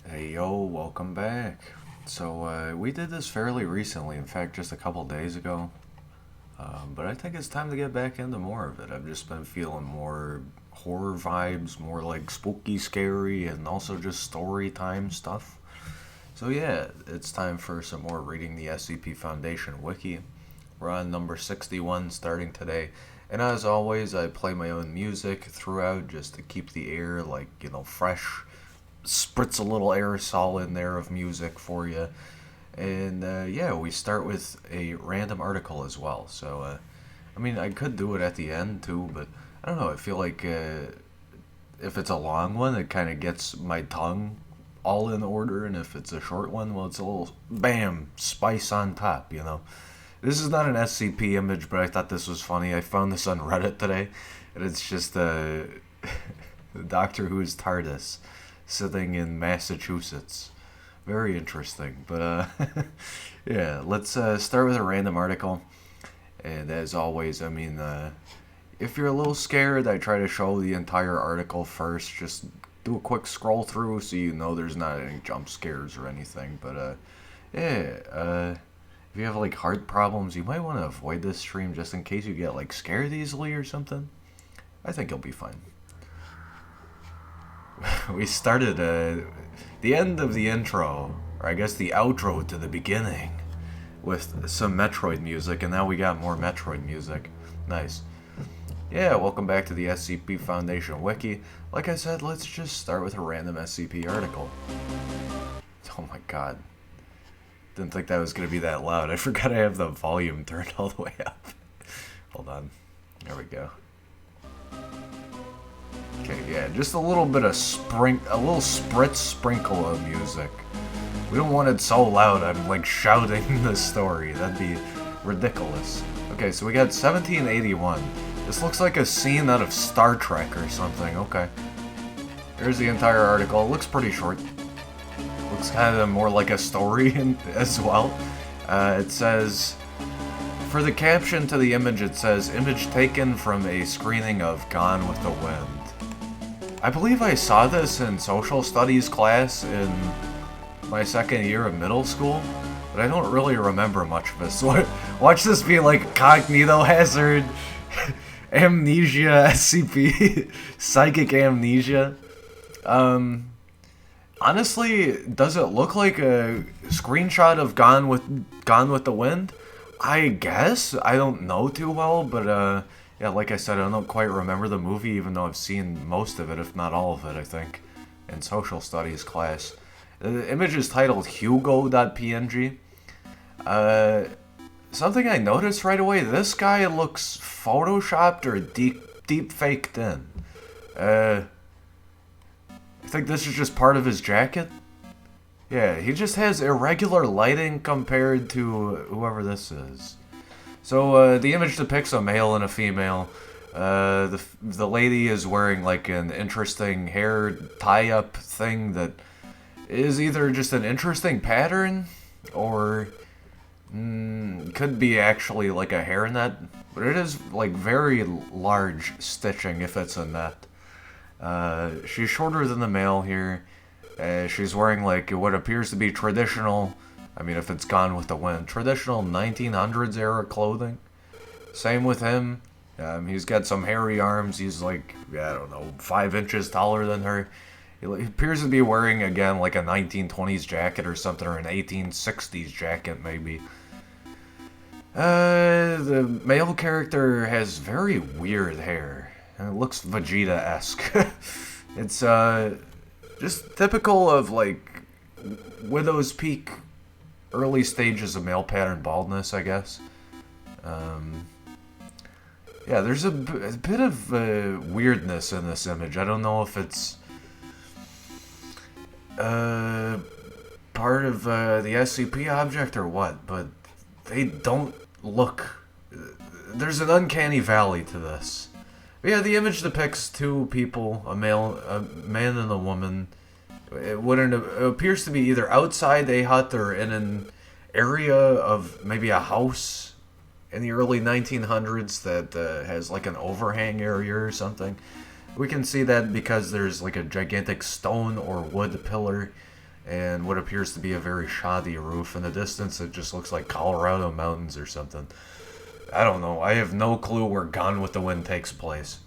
Hey yo, welcome back. So we did this fairly recently, in fact just a couple days ago. But I think it's time to get back into more of it. I've just been feeling more horror vibes, more like spooky, scary, and also just story time stuff. So yeah, it's time for some more reading the SCP Foundation Wiki. We're on number 61 starting today. And as always, I play my own music throughout just to keep the air fresh, spritz a little aerosol in there of music for you. And yeah, we start with a random article as well. So, I mean, I could do it at the end too, but I don't know. I feel like if it's a long one, it kind of gets my tongue all in order. And if it's a short one, well, it's a little bam, spice on top, you know. This is not an SCP image, but I thought this was funny. I found this on Reddit today, and it's just Doctor Who's TARDIS sitting in Massachusetts. Very interesting. But yeah, let's start with a random article. And as always, I mean, if you're a little scared, I try to show the entire article first. Just do a quick scroll through so you know there's not any jump scares or anything. But yeah, if you have like heart problems, you might want to avoid this stream just in case you get like scared easily or something. I think you'll be fine. We started the end of the intro, or I guess the outro to the beginning, with some Metroid music, and now we got more Metroid music. Nice. Yeah, welcome back to the SCP Foundation Wiki. Like I said, let's just start with a random SCP article. Oh my god. Didn't think that was going to be that loud. I forgot I have the volume turned all the way up. Hold on. There we go. Okay, yeah, just a little bit of a little spritz sprinkle of music. We don't want it so loud I'm like shouting the story. That'd be ridiculous. Okay, so we got 1781. This looks like a scene out of Star Trek or something. Okay. Here's the entire article. It looks pretty short. Looks kind of more like a story as well. It says, for the caption to the image, it says, image taken from a screening of Gone with the Wind. I believe I saw this in social studies class in my second year of middle school, but I don't really remember much of this. So watch this be like Cognito Hazard, Amnesia, SCP, Psychic Amnesia. Honestly, does it look like a screenshot of Gone with the Wind? I guess. I don't know too well, but yeah, like I said, I don't quite remember the movie, even though I've seen most of it, if not all of it, I think, in social studies class. The image is titled Hugo.png. Something I noticed right away, this guy looks photoshopped or deep faked in. I think this is just part of his jacket. Yeah, he just has irregular lighting compared to whoever this is. So, the image depicts a male and a female. The lady is wearing, like, an interesting hair tie-up thing that is either just an interesting pattern, or could be actually, like, a hairnet. But it is, like, very large stitching if it's a net. She's shorter than the male here. She's wearing, like, what appears to be traditional... I mean, if it's Gone with the Wind, traditional 1900s era clothing. Same with him. He's got some hairy arms. He's like, I don't know, 5 inches taller than her. He appears to be wearing, again, like a 1920s jacket or something, or an 1860s jacket, maybe. The male character has very weird hair. And it looks Vegeta-esque. It's, just typical of, like, Widow's Peak... early stages of male pattern baldness, I guess. Yeah, there's a bit of weirdness in this image. I don't know if it's... part of the SCP object or what, but they don't look... There's an uncanny valley to this. But yeah, the image depicts two people, a man and a woman. It appears to be either outside a hut or in an area of maybe a house in the early 1900s that has like an overhang area or something. We can see that because there's like a gigantic stone or wood pillar and what appears to be a very shoddy roof. In the distance, it just looks like Colorado mountains or something. I don't know. I have no clue where Gone with the Wind takes place.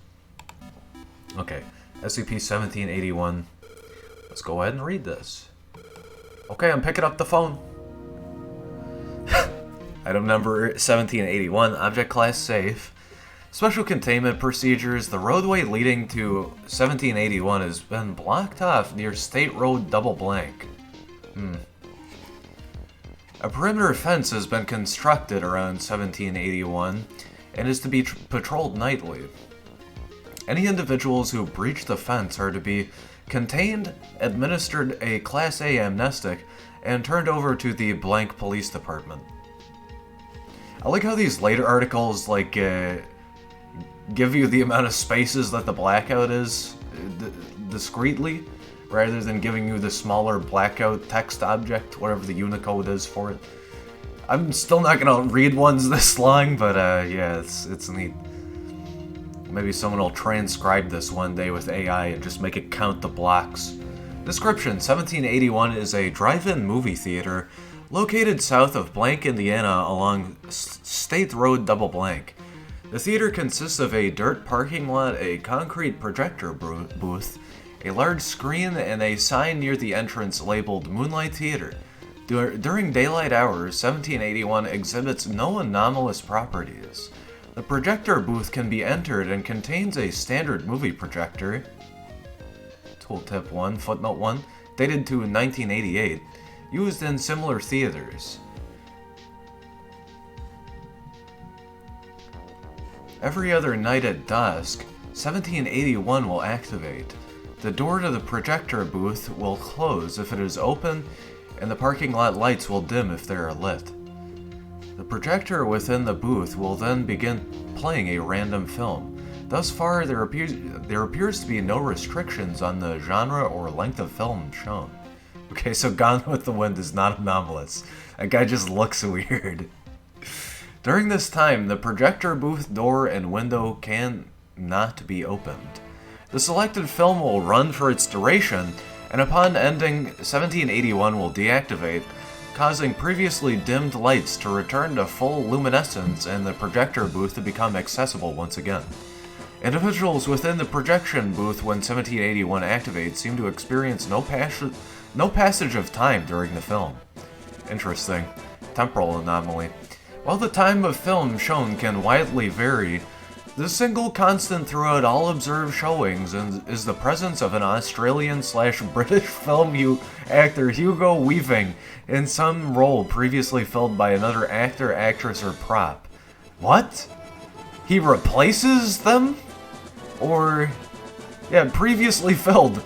Okay, SCP-1781. Let's go ahead and read this. Okay, I'm picking up the phone. Item number 1781, Object Class Safe. Special containment procedures. The roadway leading to 1781 has been blocked off near State Road Double Blank. A perimeter fence has been constructed around 1781 and is to be patrolled nightly. Any individuals who breach the fence are to be contained, administered a Class A amnestic, and turned over to the blank police department. I like how these later articles, like, give you the amount of spaces that the blackout is discreetly, rather than giving you the smaller blackout text object, whatever the Unicode is for it. I'm still not gonna read ones this long, but yeah, it's neat. Maybe someone will transcribe this one day with AI and just make it count the blocks. Description: 1781 is a drive-in movie theater located south of Blank, Indiana, along State Road Double Blank. The theater consists of a dirt parking lot, a concrete projector booth, a large screen, and a sign near the entrance labeled Moonlight Theater. During daylight hours, 1781 exhibits no anomalous properties. The projector booth can be entered and contains a standard movie projector. Tooltip 1, Footnote 1, dated to 1988, used in similar theaters. Every other night at dusk, 1781 will activate. The door to the projector booth will close if it is open, and the parking lot lights will dim if they are lit. The projector within the booth will then begin playing a random film. Thus far, there appears to be no restrictions on the genre or length of film shown. Okay, so Gone with the Wind is not anomalous. That guy just looks weird. During this time, the projector booth door and window can not be opened. The selected film will run for its duration, and upon ending, 1781 will deactivate, causing previously dimmed lights to return to full luminescence and the projector booth to become accessible once again. Individuals within the projection booth when 1781 activates seem to experience no passage of time during the film. Interesting. Temporal anomaly. While the time of film shown can widely vary, the single constant throughout all observed showings is the presence of an Australian/British film actor Hugo Weaving in some role previously filled by another actor, actress, or prop. What? He replaces them? Or... yeah, previously filled.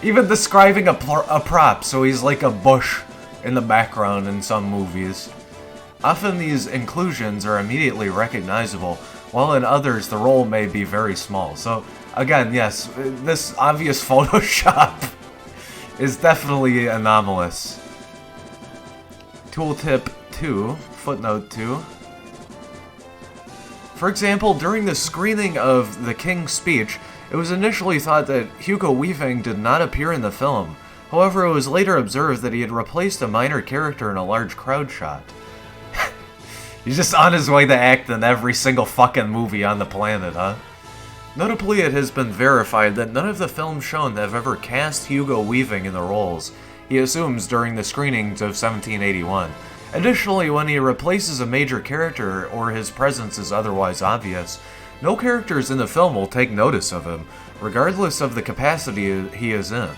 Even describing a prop, so he's like a bush in the background in some movies. Often these inclusions are immediately recognizable, while in others the role may be very small. So, again, yes, this obvious Photoshop is definitely anomalous. Tooltip 2, Footnote 2. For example, during the screening of The King's Speech, it was initially thought that Hugo Weaving did not appear in the film. However, it was later observed that he had replaced a minor character in a large crowd shot. He's just on his way to act in every single fucking movie on the planet, huh? Notably, it has been verified that none of the films shown have ever cast Hugo Weaving in the roles he assumes during the screenings of 1781. Additionally, when he replaces a major character or his presence is otherwise obvious, no characters in the film will take notice of him, regardless of the capacity he is in.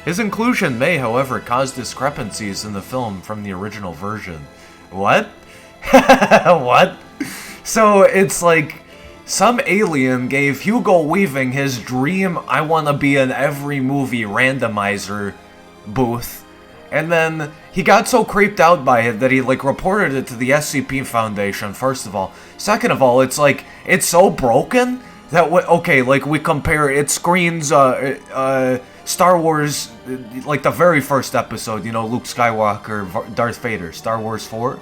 His inclusion may, however, cause discrepancies in the film from the original version. What? What? So it's like some alien gave Hugo Weaving his dream I wanna be in every movie randomizer booth, And then he got so creeped out by it that he like reported it to the SCP Foundation, first of all. Second of all, it's like, it's so broken that, okay, like we compare, it screens Star Wars, like the very first episode, you know, Luke Skywalker, Darth Vader, Star Wars 4.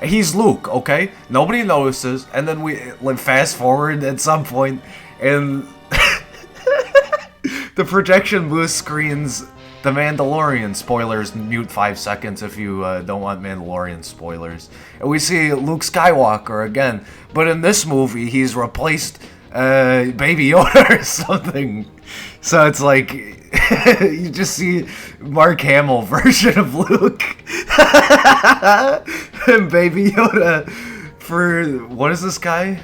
He's Luke, okay? Nobody notices, and then we like fast forward at some point, and the projection booth screens The Mandalorian. Spoilers, mute 5 seconds if you don't want Mandalorian spoilers. And we see Luke Skywalker again, but in this movie, he's replaced Baby Yoda or something. So it's like, you just see Mark Hamill version of Luke. And Baby Yoda for, what is this guy?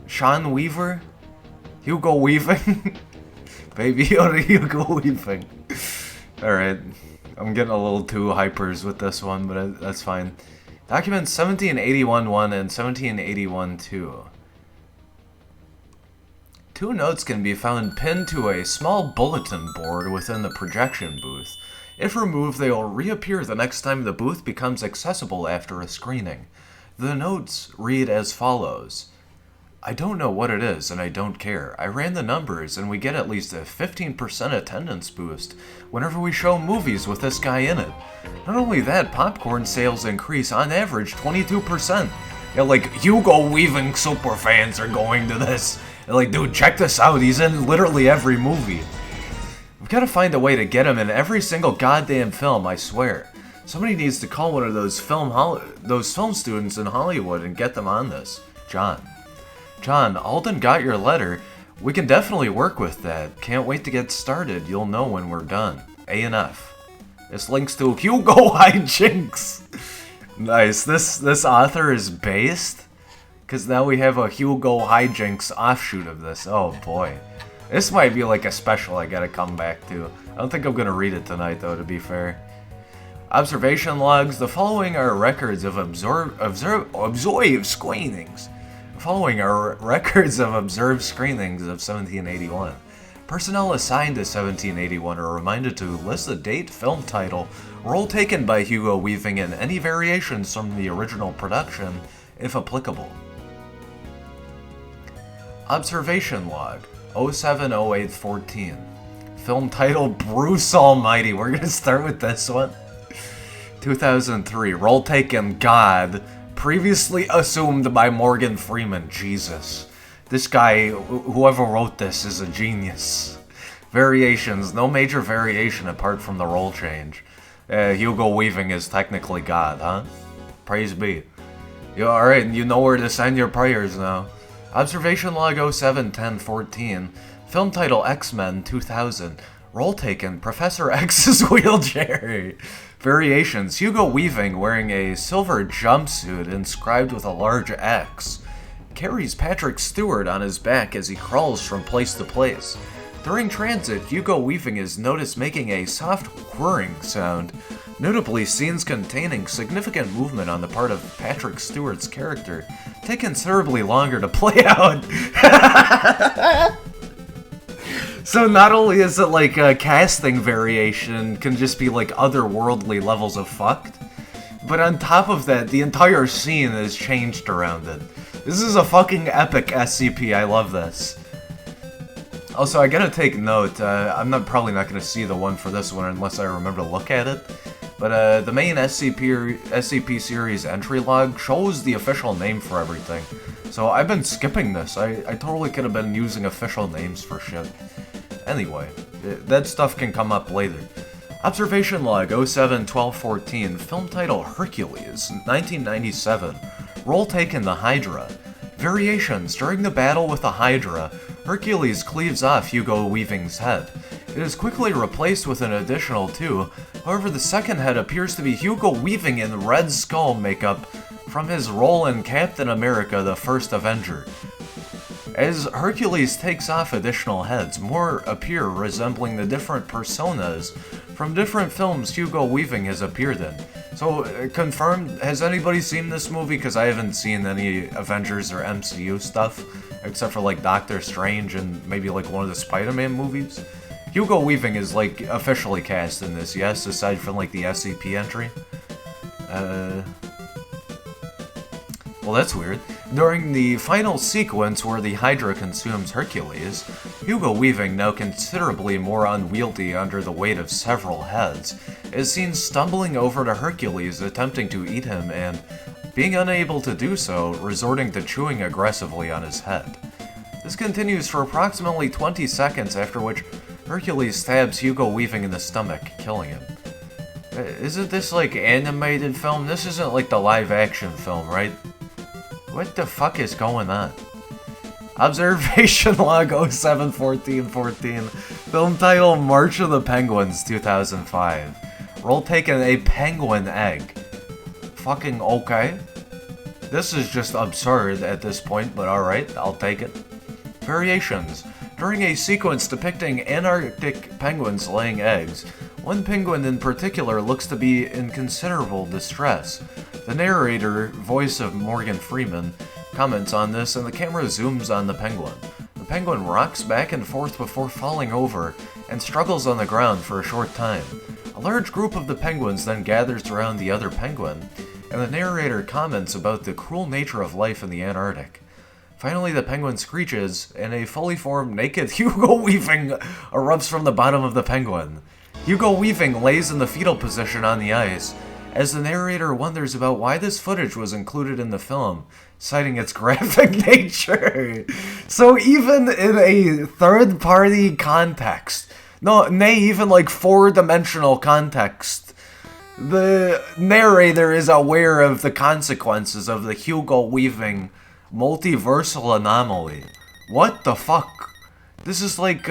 Sean Weaver? Hugo Weaving? Baby Yoda, Hugo Weaving. Alright, I'm getting a little too hypers with this one, but that's fine. Documents 1781-1 and 1781-2. Two notes can be found pinned to a small bulletin board within the projection booth. If removed, they will reappear the next time the booth becomes accessible after a screening. The notes read as follows. I don't know what it is, and I don't care. I ran the numbers, and we get at least a 15% attendance boost whenever we show movies with this guy in it. Not only that, popcorn sales increase on average 22%. Yeah, like, Hugo Weaving superfans are going to this. And like, dude, check this out. He's in literally every movie. We've got to find a way to get him in every single goddamn film, I swear. Somebody needs to call one of those film students in Hollywood and get them on this. John, Alden got your letter. We can definitely work with that. Can't wait to get started. You'll know when we're done. A and F. This links to Hugo Hijinks. Nice. This author is based, because now we have a Hugo Hijinks offshoot of this. Oh boy. This might be like a special I gotta come back to. I don't think I'm gonna read it tonight though, to be fair. Observation logs. The following are records of observed screenings. Following are records of observed screenings of 1781. Personnel assigned to 1781 are reminded to list the date, film title, role taken by Hugo Weaving, and any variations from the original production, if applicable. Observation log 070814. Film title Bruce Almighty. We're gonna start with this one. 2003. Role taken God. Previously assumed by Morgan Freeman. Jesus. This guy, whoever wrote this, is a genius. Variations. No major variation apart from the role change. Hugo Weaving is technically God, huh? Praise be. Alright, you know where to send your prayers now. Observation log 071014. Film title X-Men 2000. Role taken Professor X's wheelchair. Variations. Hugo Weaving, wearing a silver jumpsuit inscribed with a large X, carries Patrick Stewart on his back as he crawls from place to place. During transit, Hugo Weaving is noticed making a soft whirring sound. Notably, scenes containing significant movement on the part of Patrick Stewart's character take considerably longer to play out. So not only is it like a casting variation, can just be like otherworldly levels of fucked, but on top of that, the entire scene is changed around it. This is a fucking epic SCP, I love this. Also, I gotta take note, I'm probably not gonna see the one for this one unless I remember to look at it, but the main SCP series entry log shows the official name for everything. So I've been skipping this, I totally could have been using official names for shit. Anyway, that stuff can come up later. Observation log 071214, film title Hercules, 1997. Role taken the Hydra. Variations. During the battle with the Hydra, Hercules cleaves off Hugo Weaving's head. It is quickly replaced with an additional two, however the second head appears to be Hugo Weaving in Red Skull makeup from his role in Captain America the First Avenger. As Hercules takes off additional heads, more appear resembling the different personas from different films Hugo Weaving has appeared in. So, confirmed, has anybody seen this movie? Because I haven't seen any Avengers or MCU stuff, except for like Doctor Strange and maybe like one of the Spider-Man movies. Hugo Weaving is, like, officially cast in this, yes? Aside from, like, the SCP entry? Well, that's weird. During the final sequence where the Hydra consumes Hercules, Hugo Weaving, now considerably more unwieldy under the weight of several heads, is seen stumbling over to Hercules attempting to eat him and, being unable to do so, resorting to chewing aggressively on his head. This continues for approximately 20 seconds, after which Hercules stabs Hugo Weaving in the stomach, killing him. Isn't this like animated film? This isn't like the live action film, right? What the fuck is going on? Observation log 071414, film title March of the Penguins 2005. Role taken a penguin egg. Fucking okay. This is just absurd at this point, but alright, I'll take it. Variations. During a sequence depicting Antarctic penguins laying eggs, one penguin in particular looks to be in considerable distress. The narrator, voice of Morgan Freeman, comments on this and the camera zooms on the penguin. The penguin rocks back and forth before falling over and struggles on the ground for a short time. A large group of the penguins then gathers around the other penguin, and the narrator comments about the cruel nature of life in the Antarctic. Finally, the penguin screeches, and a fully formed naked Hugo Weaving erupts from the bottom of the penguin. Hugo Weaving lays in the fetal position on the ice, as the narrator wonders about why this footage was included in the film, citing its graphic nature. So even in a third-party context, nay, even like four-dimensional context, the narrator is aware of the consequences of the Hugo Weaving multiversal anomaly. What the fuck? This is like,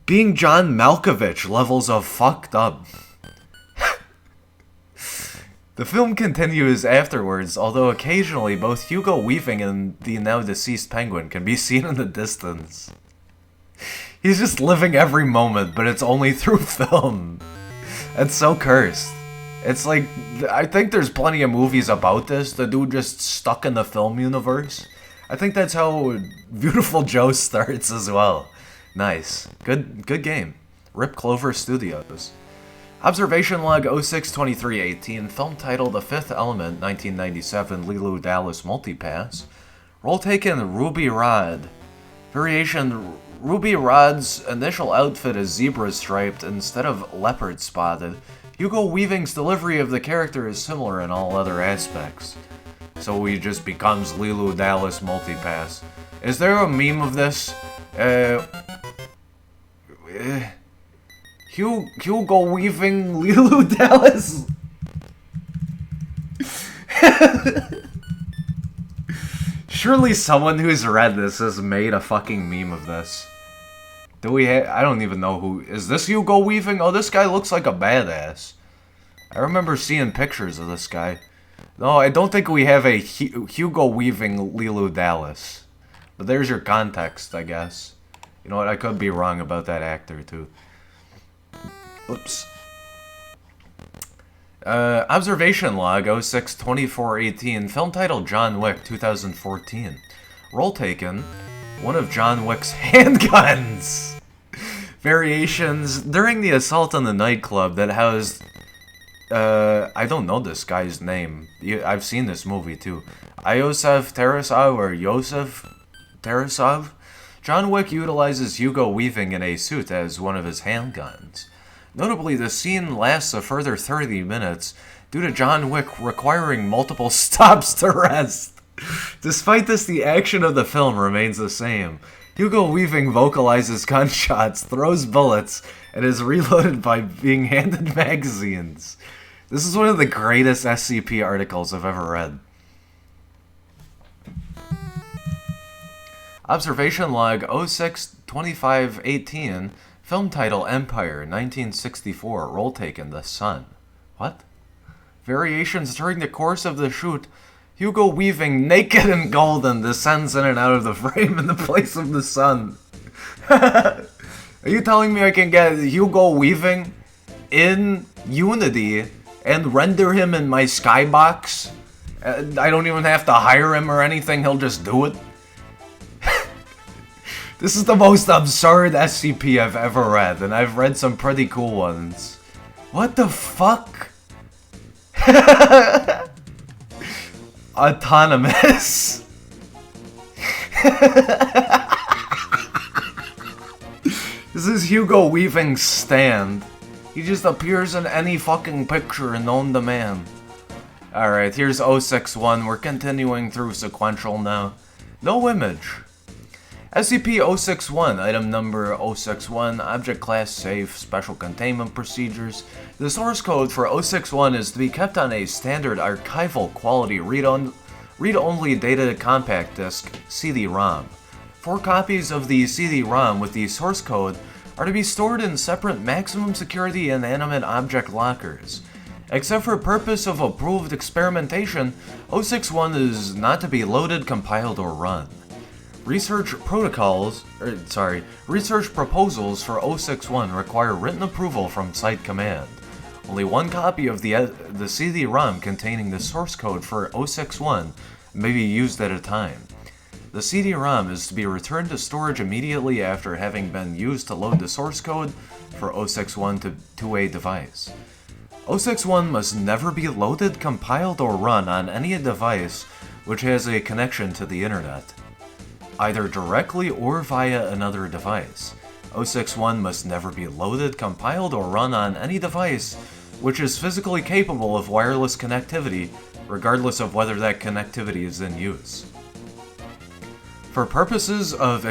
being John Malkovich levels of fucked up. The film continues afterwards, although occasionally both Hugo Weaving and the now deceased penguin can be seen in the distance. He's just living every moment, but it's only through film. It's so cursed. It's like, I think there's plenty of movies about this, the dude just stuck in the film universe. I think that's how Beautiful Joe starts as well. Nice. Good game. Rip Clover Studios. Observation log 062318, film title The Fifth Element, 1997, Lilu Dallas Multipass. Role taken Ruby Rod. Variation, Ruby Rod's initial outfit is zebra-striped instead of leopard-spotted. Hugo Weaving's delivery of the character is similar in all other aspects. So he just becomes Lilu Dallas Multipass. Is there a meme of this? Hugo Weaving Lilu Dallas? Surely someone who's read this has made a fucking meme of this. Do we I don't even know who... Is this Hugo Weaving? Oh, this guy looks like a badass. I remember seeing pictures of this guy. No, I don't think we have a Hugo Weaving Lilu Dallas. But there's your context, I guess. You know what, I could be wrong about that actor, too. Oops. Observation log 062418, film title John Wick 2014. Role taken, one of John Wick's handguns. Variations, during the assault on the nightclub that housed, I don't know this guy's name. I've seen this movie too. Iosef Tarasov or Yosef Tarasov? John Wick utilizes Hugo Weaving in a suit as one of his handguns. Notably, the scene lasts a further 30 minutes due to John Wick requiring multiple stops to rest. Despite this, the action of the film remains the same. Hugo Weaving vocalizes gunshots, throws bullets, and is reloaded by being handed magazines. This is one of the greatest SCP articles I've ever read. Observation log 062518, film title Empire 1964, role taken The Sun. What? Variations during the course of the shoot, Hugo Weaving, naked and golden, descends in and out of the frame in the place of the sun. Are you telling me I can get Hugo Weaving in Unity and render him in my skybox? I don't even have to hire him or anything, he'll just do it? This is the most absurd SCP I've ever read, and I've read some pretty cool ones. What the fuck? Autonomous. This is Hugo Weaving's stand. He just appears in any fucking picture and on demand. Alright, here's 061. We're continuing through sequential now. No image. SCP-061, item number 061, object class safe, special containment procedures. The source code for 061 is to be kept on a standard archival quality read-only data compact disc CD-ROM. 4 copies of the CD-ROM with the source code are to be stored in separate maximum security inanimate object lockers. Except for purpose of approved experimentation, 061 is not to be loaded, compiled, or run. Research proposals for 061 require written approval from Site Command. Only 1 copy of the CD-ROM containing the source code for 061 may be used at a time. The CD-ROM is to be returned to storage immediately after having been used to load the source code for 061 to a device. 061 must never be loaded, compiled, or run on any device which has a connection to the internet, either directly or via another device. 061 must never be loaded, compiled, or run on any device which is physically capable of wireless connectivity, regardless of whether that connectivity is in use. For purposes of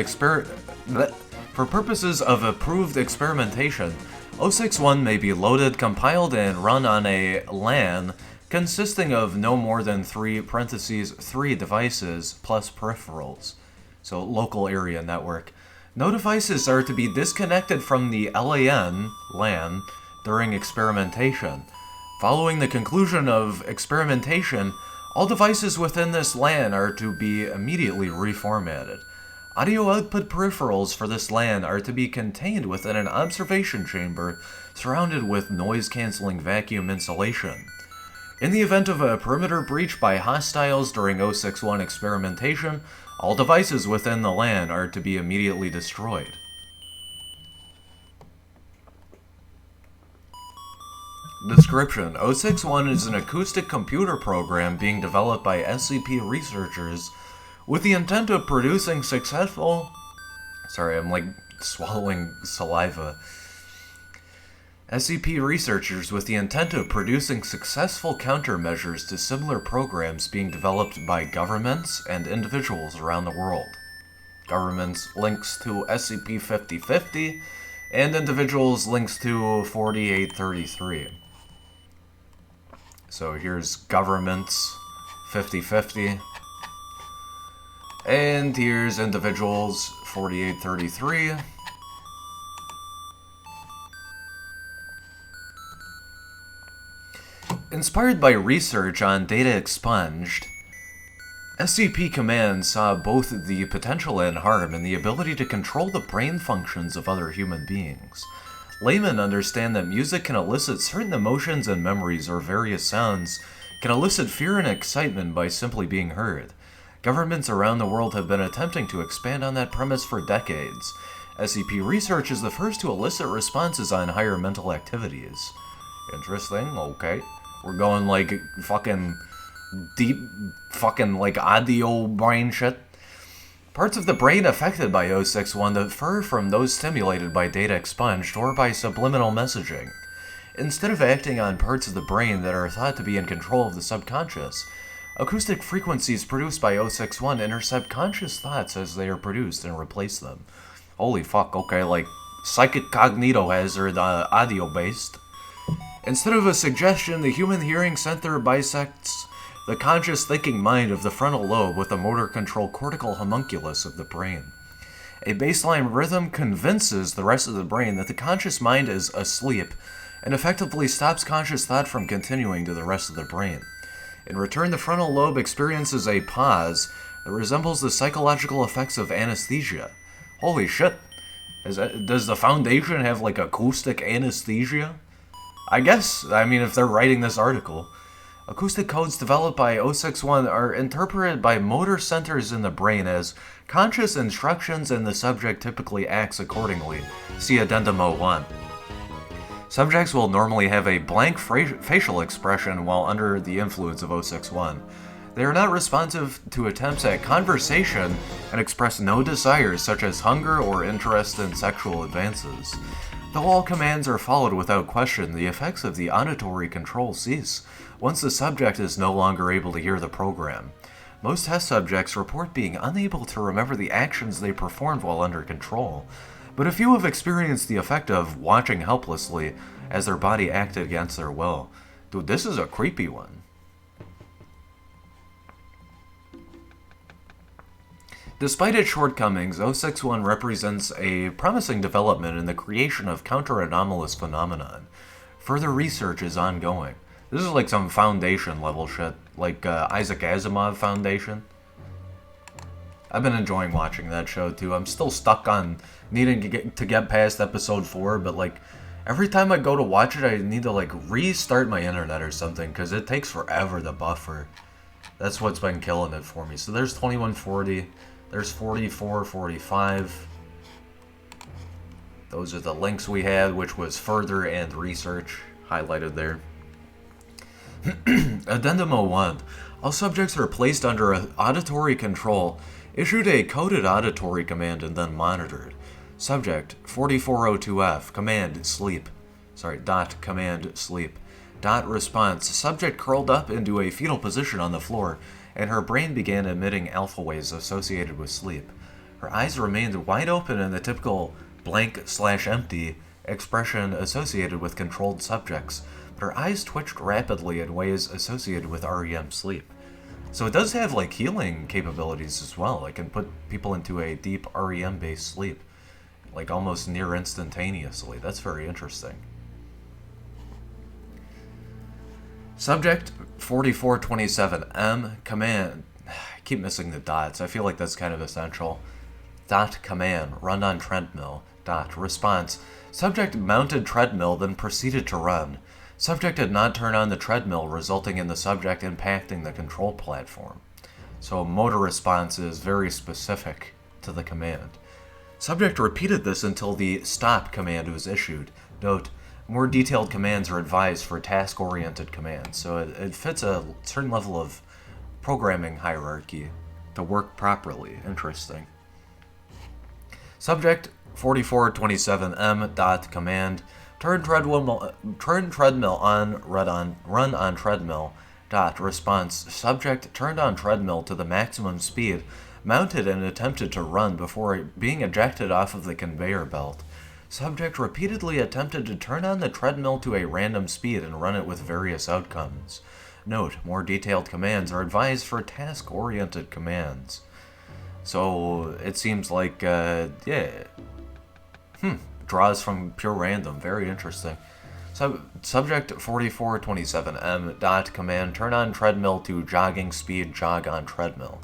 approved experimentation, 061 may be loaded, compiled, and run on a LAN consisting of no more than 3 devices plus peripherals. So local area network. No devices are to be disconnected from the LAN during experimentation. Following the conclusion of experimentation, all devices within this LAN are to be immediately reformatted. Audio output peripherals for this LAN are to be contained within an observation chamber surrounded with noise-canceling vacuum insulation. In the event of a perimeter breach by hostiles during 061 experimentation, all devices within the LAN are to be immediately destroyed. Description: 061 is an acoustic computer program being developed by SCP researchers with the intent of producing successful... Sorry, I'm like swallowing saliva. SCP researchers with the intent of producing successful countermeasures to similar programs being developed by governments and individuals around the world. Governments links to SCP-5050, and individuals links to 4833. So here's governments, 5050, and here's individuals, 4833. Inspired by research on data expunged, SCP Command saw both the potential and harm in the ability to control the brain functions of other human beings. Laymen understand that music can elicit certain emotions and memories, or various sounds can elicit fear and excitement by simply being heard. Governments around the world have been attempting to expand on that premise for decades. SCP research is the first to elicit responses on higher mental activities. Interesting, okay. We're going like fucking deep fucking like audio brain shit. Parts of the brain affected by 061 differ from those stimulated by data expunged or by subliminal messaging. Instead of acting on parts of the brain that are thought to be in control of the subconscious, acoustic frequencies produced by 061 intercept conscious thoughts as they are produced and replace them. Holy fuck, okay, like psychic cognitohazard audio-based. Instead of a suggestion, the human hearing center bisects the conscious thinking mind of the frontal lobe with the motor control cortical homunculus of the brain. A baseline rhythm convinces the rest of the brain that the conscious mind is asleep and effectively stops conscious thought from continuing to the rest of the brain. In return, the frontal lobe experiences a pause that resembles the psychological effects of anesthesia. Holy shit. Does the Foundation have like acoustic anesthesia? I guess, I mean, if they're writing this article. Acoustic codes developed by 061 are interpreted by motor centers in the brain as conscious instructions, and the subject typically acts accordingly. See Addendum 01. Subjects will normally have a blank facial expression while under the influence of 061. They are not responsive to attempts at conversation and express no desires such as hunger or interest in sexual advances. Though all commands are followed without question, the effects of the auditory control cease once the subject is no longer able to hear the program. Most test subjects report being unable to remember the actions they performed while under control, but a few have experienced the effect of watching helplessly as their body acted against their will. Dude, this is a creepy one. Despite its shortcomings, 061 represents a promising development in the creation of counter-anomalous phenomenon. Further research is ongoing. This is like some Foundation level shit, like Isaac Asimov Foundation. I've been enjoying watching that show too. I'm still stuck on needing to get past episode 4, but like every time I go to watch it, I need to like restart my internet or something because it takes forever to buffer. That's what's been killing it for me. So there's 2140. There's 4445. Those are the links we had, which was further and research highlighted there. Addendum 01. All subjects are placed under auditory control, issued a coded auditory command, and then monitored. Subject 4402F. Command sleep. Command sleep. Response. Subject curled up into a fetal position on the floor, and her brain began emitting alpha waves associated with sleep. Her eyes remained wide open in the typical blank/empty expression associated with controlled subjects, but her eyes twitched rapidly in ways associated with REM sleep. So it does have like healing capabilities as well. It can put people into a deep REM-based sleep, like almost near instantaneously. That's very interesting. Subject 4427M. Command. I keep missing the dots. I feel like that's kind of essential. Command. Run on treadmill. Response. Subject mounted treadmill, then proceeded to run. Subject did not turn on the treadmill, resulting in the subject impacting the control platform. So motor response is very specific to the command. Subject repeated this until the stop command was issued. Note, more detailed commands are advised for task-oriented commands, so it fits a certain level of programming hierarchy to work properly. Interesting. Subject 4427M. Command. Turn treadmill on, run on treadmill. Response. Subject turned on treadmill to the maximum speed, mounted and attempted to run before being ejected off of the conveyor belt. Subject repeatedly attempted to turn on the treadmill to a random speed and run it with various outcomes. Note, more detailed commands are advised for task-oriented commands. So, it seems like, draws from pure random. Very interesting. Subject 4427M. Command, turn on treadmill to jogging speed, jog on treadmill.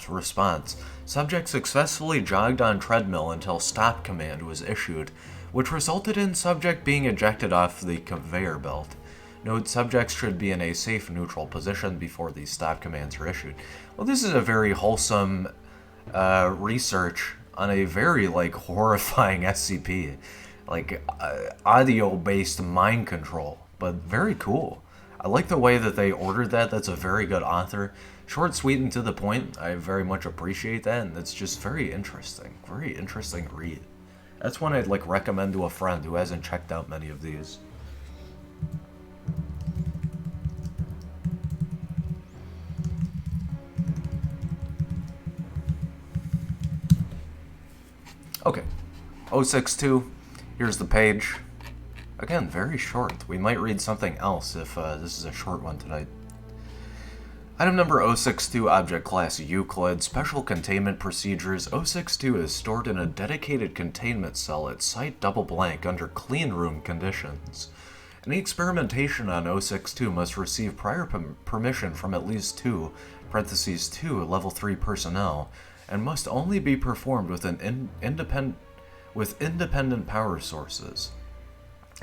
Response. Subject successfully jogged on treadmill until stop command was issued, which resulted in subject being ejected off the conveyor belt. Note, subjects should be in a safe neutral position before these stop commands are issued. Well, this is a very wholesome research on a very, horrifying SCP. Audio-based mind control, but very cool. I like the way that they ordered that. That's a very good author. Short, sweet, and to the point. I very much appreciate that, and it's just very interesting. Very interesting read. That's one I'd recommend to a friend who hasn't checked out many of these. Okay, 062. Here's the page. Again, very short. We might read something else if this is a short one tonight. Item number 062, Object Class Euclid, Special Containment Procedures. 062 is stored in a dedicated containment cell at Site Double Blank under clean room conditions. Any experimentation on 062 must receive prior permission from at least 2 level 3 personnel, and must only be performed with independent power sources.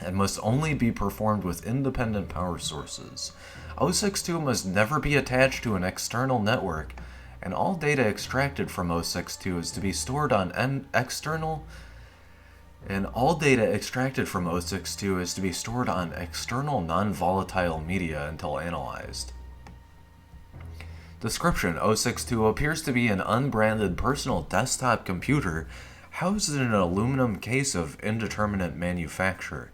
and must only be performed with independent power sources. 062 must never be attached to an external network, and all data extracted from 062 is to be stored on external non-volatile media until analyzed. Description: 062 appears to be an unbranded personal desktop computer housed in an aluminum case of indeterminate manufacture.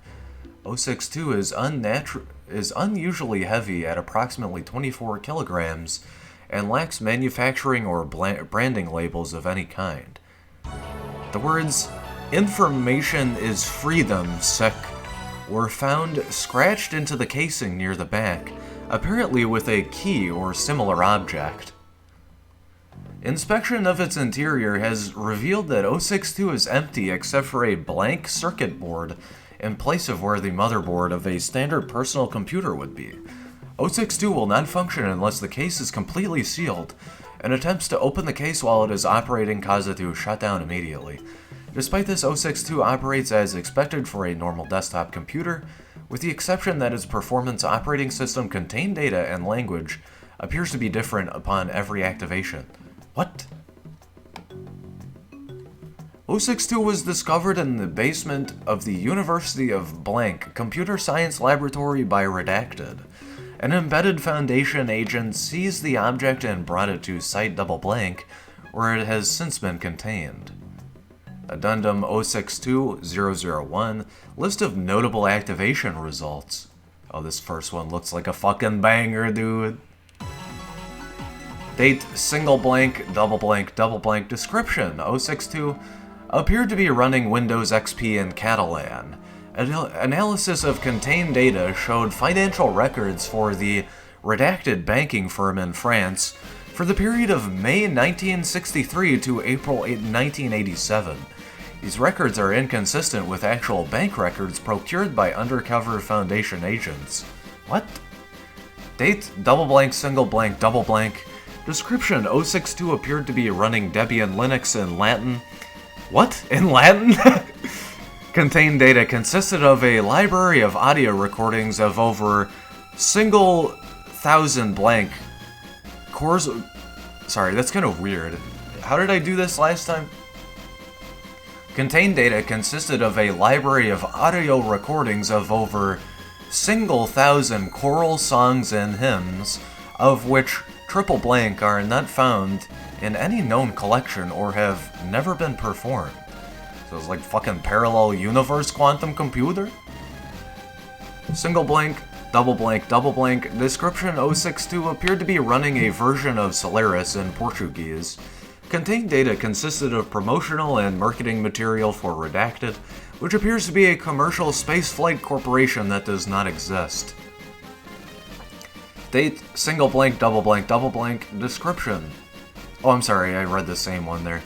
062 is unusually heavy at approximately 24 kilograms and lacks manufacturing or branding labels of any kind. The words "Information is freedom, sick" were found scratched into the casing near the back, apparently with a key or similar object. Inspection of its interior has revealed that 062 is empty except for a blank circuit board in place of where the motherboard of a standard personal computer would be. 062 will not function unless the case is completely sealed, and attempts to open the case while it is operating cause it to shut down immediately. Despite this, 062 operates as expected for a normal desktop computer, with the exception that its performance operating system contained data and language appears to be different upon every activation. What? 062 was discovered in the basement of the University of Blank Computer Science Laboratory by Redacted. An embedded Foundation agent seized the object and brought it to Site Double Blank, where it has since been contained. Addendum 062-001, List of notable activation results. Oh, this first one looks like a fucking banger, dude. Date, single blank, double blank, double blank. Description: 062 appeared to be running Windows XP in Catalan. Analysis of contained data showed financial records for the redacted banking firm in France for the period of May 1963 to April 1987. These records are inconsistent with actual bank records procured by undercover Foundation agents. What? Date, double blank, single blank, double blank. Description: 062 appeared to be running Debian Linux in Latin. What? In Latin? Contained data consisted of a library of audio recordings of over single thousand blank cores. Sorry, that's kind of weird. How did I do this last time? Contained data consisted of a library of audio recordings of over single thousand choral songs and hymns, of which triple blank are not found in any known collection or have never been performed. So it's like fucking parallel universe quantum computer? Single blank, double blank, double blank. Description: 062 appeared to be running a version of Solaris in Portuguese. Contained data consisted of promotional and marketing material for Redacted, which appears to be a commercial spaceflight corporation that does not exist. Date, single blank, double blank, double blank. Description: oh, I'm sorry, I read the same one there.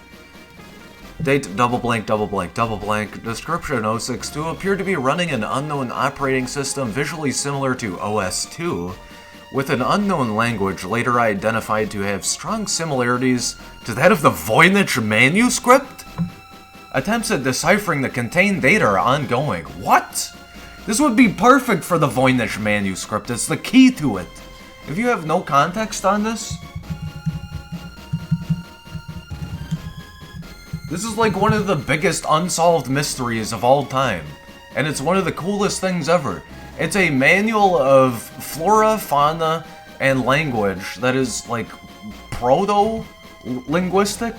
Date, double blank, double blank, double blank. Description: 062 appeared to be running an unknown operating system visually similar to OS2, with an unknown language later identified to have strong similarities to that of the Voynich manuscript? Attempts at deciphering the contained data are ongoing. What? This would be perfect for the Voynich manuscript. It's the key to it. If you have no context on this, this is like one of the biggest unsolved mysteries of all time, and it's one of the coolest things ever. It's a manual of flora, fauna, and language that is like proto-linguistic.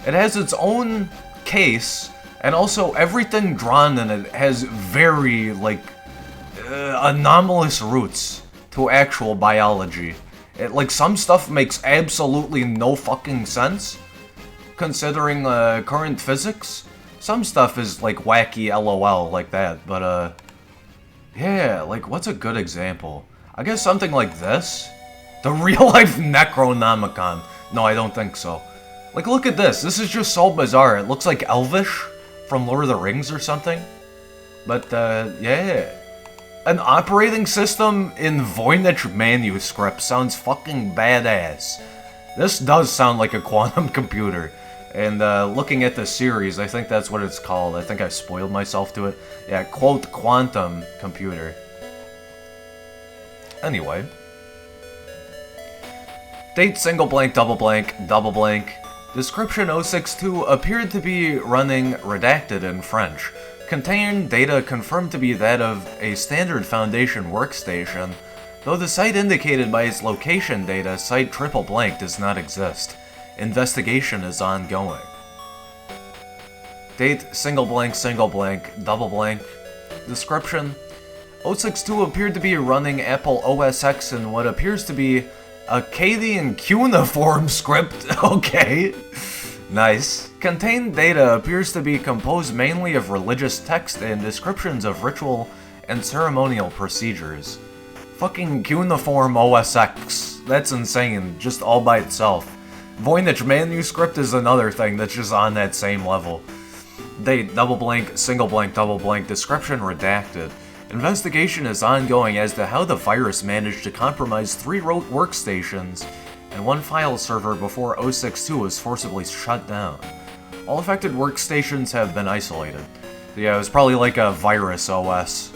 It has its own case, and also everything drawn in it has very like anomalous roots to actual biology. Like some stuff makes absolutely no fucking sense considering current physics. Some stuff is like wacky LOL like that, but yeah, like what's a good example? I guess something like this? The real-life Necronomicon. No, I don't think so. Like, look at this. This is just so bizarre. It looks like Elvish from Lord of the Rings or something. But, yeah. An operating system in Voynich manuscript sounds fucking badass. This does sound like a quantum computer. And looking at the series, I think that's what it's called. I think I spoiled myself to it. Yeah, quote, quantum computer. Anyway. Date single blank, double blank, double blank. Description 062 appeared to be running redacted in French. Contained data confirmed to be that of a standard Foundation workstation, though the site indicated by its location data, site triple blank does not exist. Investigation is ongoing. Date single blank, double blank. Description 062 appeared to be running Apple OS X in what appears to be Akkadian cuneiform script. Okay. Nice. Contained data appears to be composed mainly of religious text and descriptions of ritual and ceremonial procedures. Fucking cuneiform OS X. That's insane, just all by itself. Voynich manuscript is another thing that's just on that same level. Date, double blank, double blank, description redacted. Investigation is ongoing as to how the virus managed to compromise 3 workstations and 1 file server before 062 was forcibly shut down. All affected workstations have been isolated. Yeah, it was probably like a virus OS.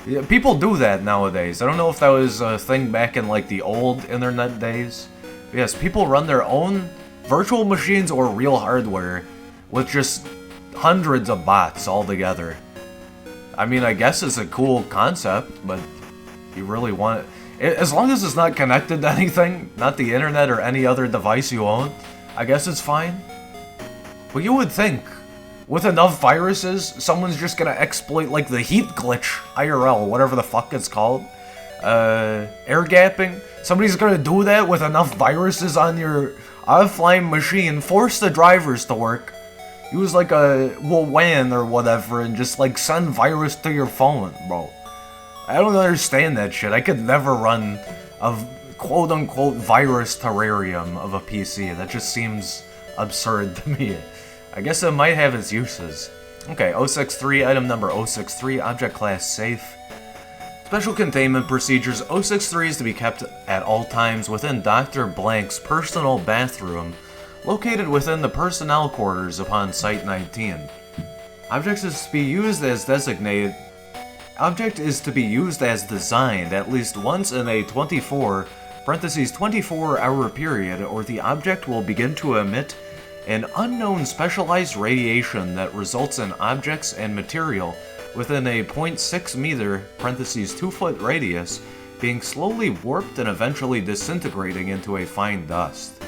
Yeah, people do that nowadays. I don't know if that was a thing back in like the old internet days. But yes, people run their own virtual machines or real hardware with just hundreds of bots all together. I mean, I guess it's a cool concept, but you really want it. As long as it's not connected to anything, not the internet or any other device you own, I guess it's fine. But you would think, with enough viruses, someone's just gonna exploit, like, the heat glitch, IRL, whatever the fuck it's called. Air gapping. Somebody's gonna do that with enough viruses on your offline machine, force the drivers to work, use like a WAN or whatever, and just like send virus to your phone, bro. I don't understand that shit. I could never run a quote-unquote virus terrarium of a PC. That just seems absurd to me. I guess it might have its uses. Okay, 063, item number 063, object class safe. Special containment procedures. 063 is to be kept at all times within Dr. Blank's personal bathroom, located within the personnel quarters upon Site 19. Object is to be used as designated. Object is to be used as designed at least once in a 24-hour period, or the object will begin to emit an unknown specialized radiation that results in objects and material within a 0.6 meter (2 foot) radius being slowly warped and eventually disintegrating into a fine dust.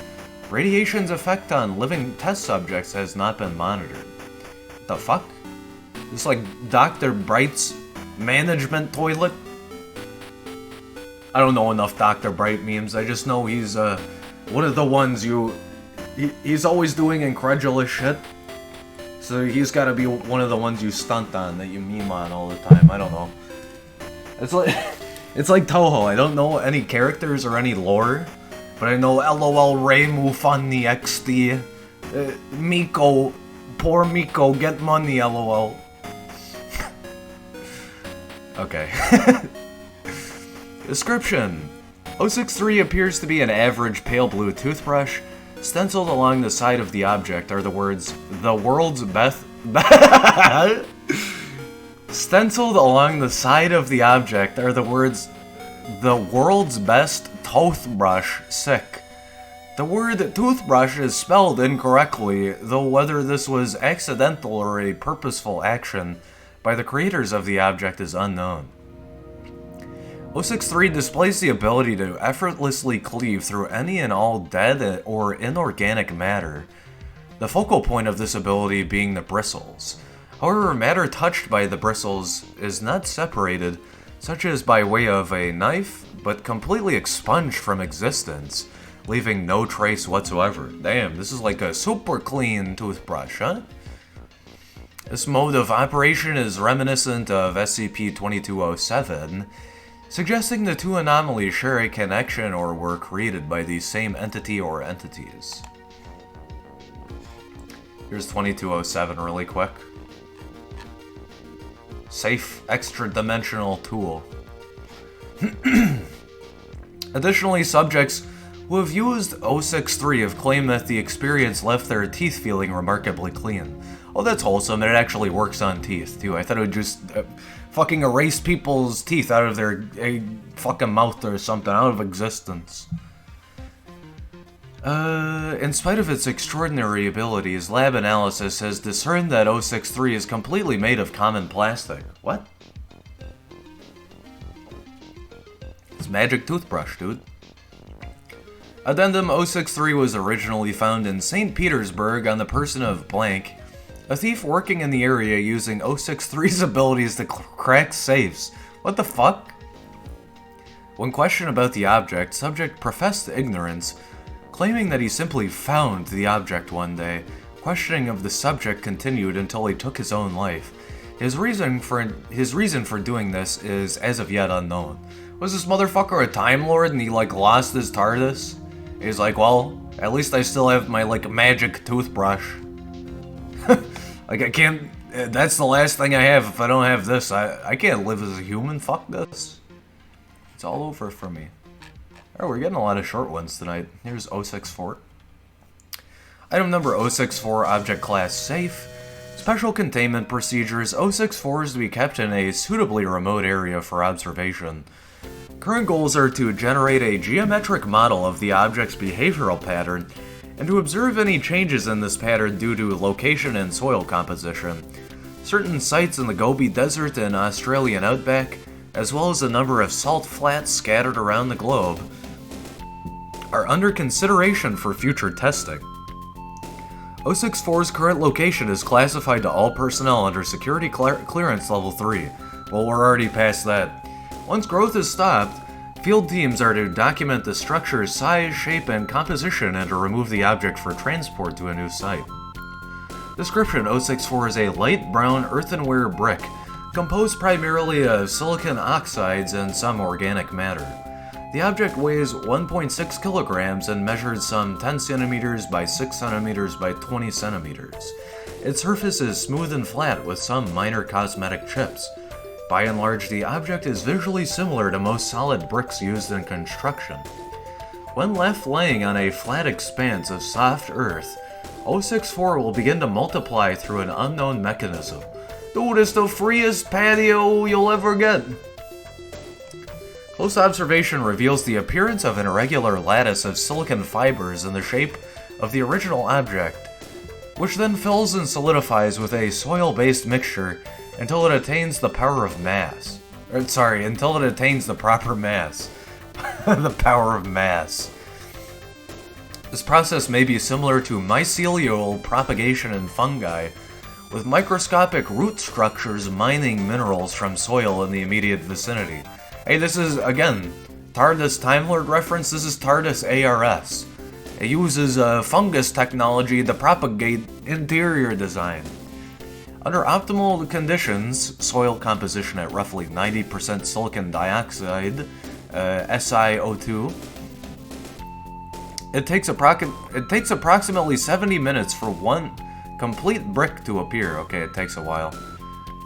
Radiation's effect on living test subjects has not been monitored. The fuck? It's like Dr. Bright's management toilet? I don't know enough Dr. Bright memes. I just know he's one of the ones he's always doing incredulous shit. So he's gotta be one of the ones you stunt on, that you meme on all the time. I don't know. It's like it's like Toho. I don't know any characters or any lore, but I know LOL Reimu Funny XD. Miko, poor Miko, get money, LOL. Okay. Description. 063 appears to be an average pale blue toothbrush. Stenciled along the side of the object are the words, "The world's best..." Stenciled along the side of the object are the words, "The world's best toothbrush, sick." The word toothbrush is spelled incorrectly, though whether this was accidental or a purposeful action by the creators of the object is unknown. 063 displays the ability to effortlessly cleave through any and all dead or inorganic matter, the focal point of this ability being the bristles. However, matter touched by the bristles is not separated, such as by way of a knife, but completely expunged from existence, leaving no trace whatsoever. Damn, this is like a super clean toothbrush, huh? This mode of operation is reminiscent of SCP-2207, suggesting the two anomalies share a connection or were created by the same entity or entities. Here's 2207 really quick. Safe extra-dimensional tool. Additionally, subjects who have used 063 have claimed that the experience left their teeth feeling remarkably clean. Oh, that's wholesome, and it actually works on teeth, too. I thought it would just fucking erase people's teeth out of their fucking mouth or something, out of existence. In spite of its extraordinary abilities, lab analysis has discerned that 063 is completely made of common plastic. What? It's a magic toothbrush, dude. Addendum 063 was originally found in St. Petersburg on the person of blank, a thief working in the area using 063's abilities to crack safes. What the fuck? When questioned about the object, subject professed ignorance, claiming that he simply found the object one day. Questioning of the subject continued until he took his own life. His reason for doing this is as of yet unknown. Was this motherfucker a Time Lord and he like lost his TARDIS? He's like, well, at least I still have my like magic toothbrush. Like I can't, that's the last thing I have. If I don't have this, I can't live as a human. Fuck this. It's all over for me. Oh, we're getting a lot of short ones tonight. Here's 064. Item number 064, Object Class Safe. Special Containment Procedures. 064 is to be kept in a suitably remote area for observation. Current goals are to generate a geometric model of the object's behavioral pattern, and to observe any changes in this pattern due to location and soil composition. Certain sites in the Gobi Desert and Australian outback, as well as a number of salt flats scattered around the globe, are under consideration for future testing. 064's current location is classified to all personnel under Security Clearance Level 3. Well, we're already past that. Once growth is stopped, field teams are to document the structure's size, shape, and composition and to remove the object for transport to a new site. Description: 064 is a light brown earthenware brick, composed primarily of silicon oxides and some organic matter. The object weighs 1.6 kilograms and measures some 10 centimeters by 6 centimeters by 20 centimeters. Its surface is smooth and flat with some minor cosmetic chips. By and large, the object is visually similar to most solid bricks used in construction. When left laying on a flat expanse of soft earth, 064 will begin to multiply through an unknown mechanism. Dude, it's the freest patio you'll ever get! Close observation reveals the appearance of an irregular lattice of silicon fibers in the shape of the original object, which then fills and solidifies with a soil-based mixture until it attains the power of mass. Until it attains the proper mass. The power of mass. This process may be similar to mycelial propagation in fungi, with microscopic root structures mining minerals from soil in the immediate vicinity. Hey, this is, again, TARDIS Time Lord reference. This is TARDIS ARS. It uses fungus technology to propagate interior design. Under optimal conditions, soil composition at roughly 90% silicon dioxide, SiO2, it takes approximately 70 minutes for one complete brick to appear. Okay, it takes a while.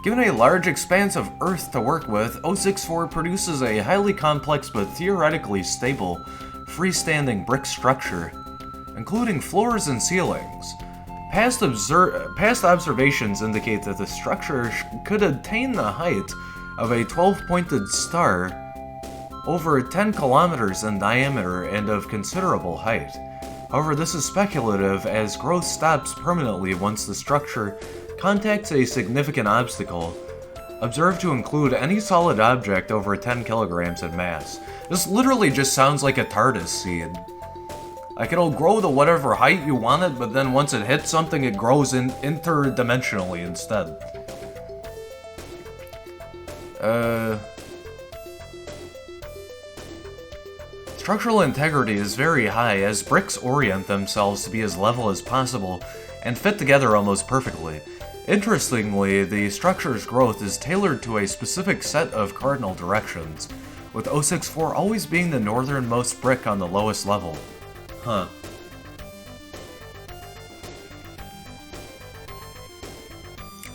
Given a large expanse of Earth to work with, 064 produces a highly complex but theoretically stable, freestanding brick structure, including floors and ceilings. Past observations indicate that the structure could attain the height of a 12-pointed star over 10 kilometers in diameter and of considerable height. However, this is speculative as growth stops permanently once the structure contacts a significant obstacle, observed to include any solid object over 10 kilograms in mass. This literally just sounds like a TARDIS seed. Like, it'll grow to whatever height you want it, but then once it hits something, it grows interdimensionally instead. Structural integrity is very high, as bricks orient themselves to be as level as possible and fit together almost perfectly. Interestingly, the structure's growth is tailored to a specific set of cardinal directions, with 064 always being the northernmost brick on the lowest level. Huh.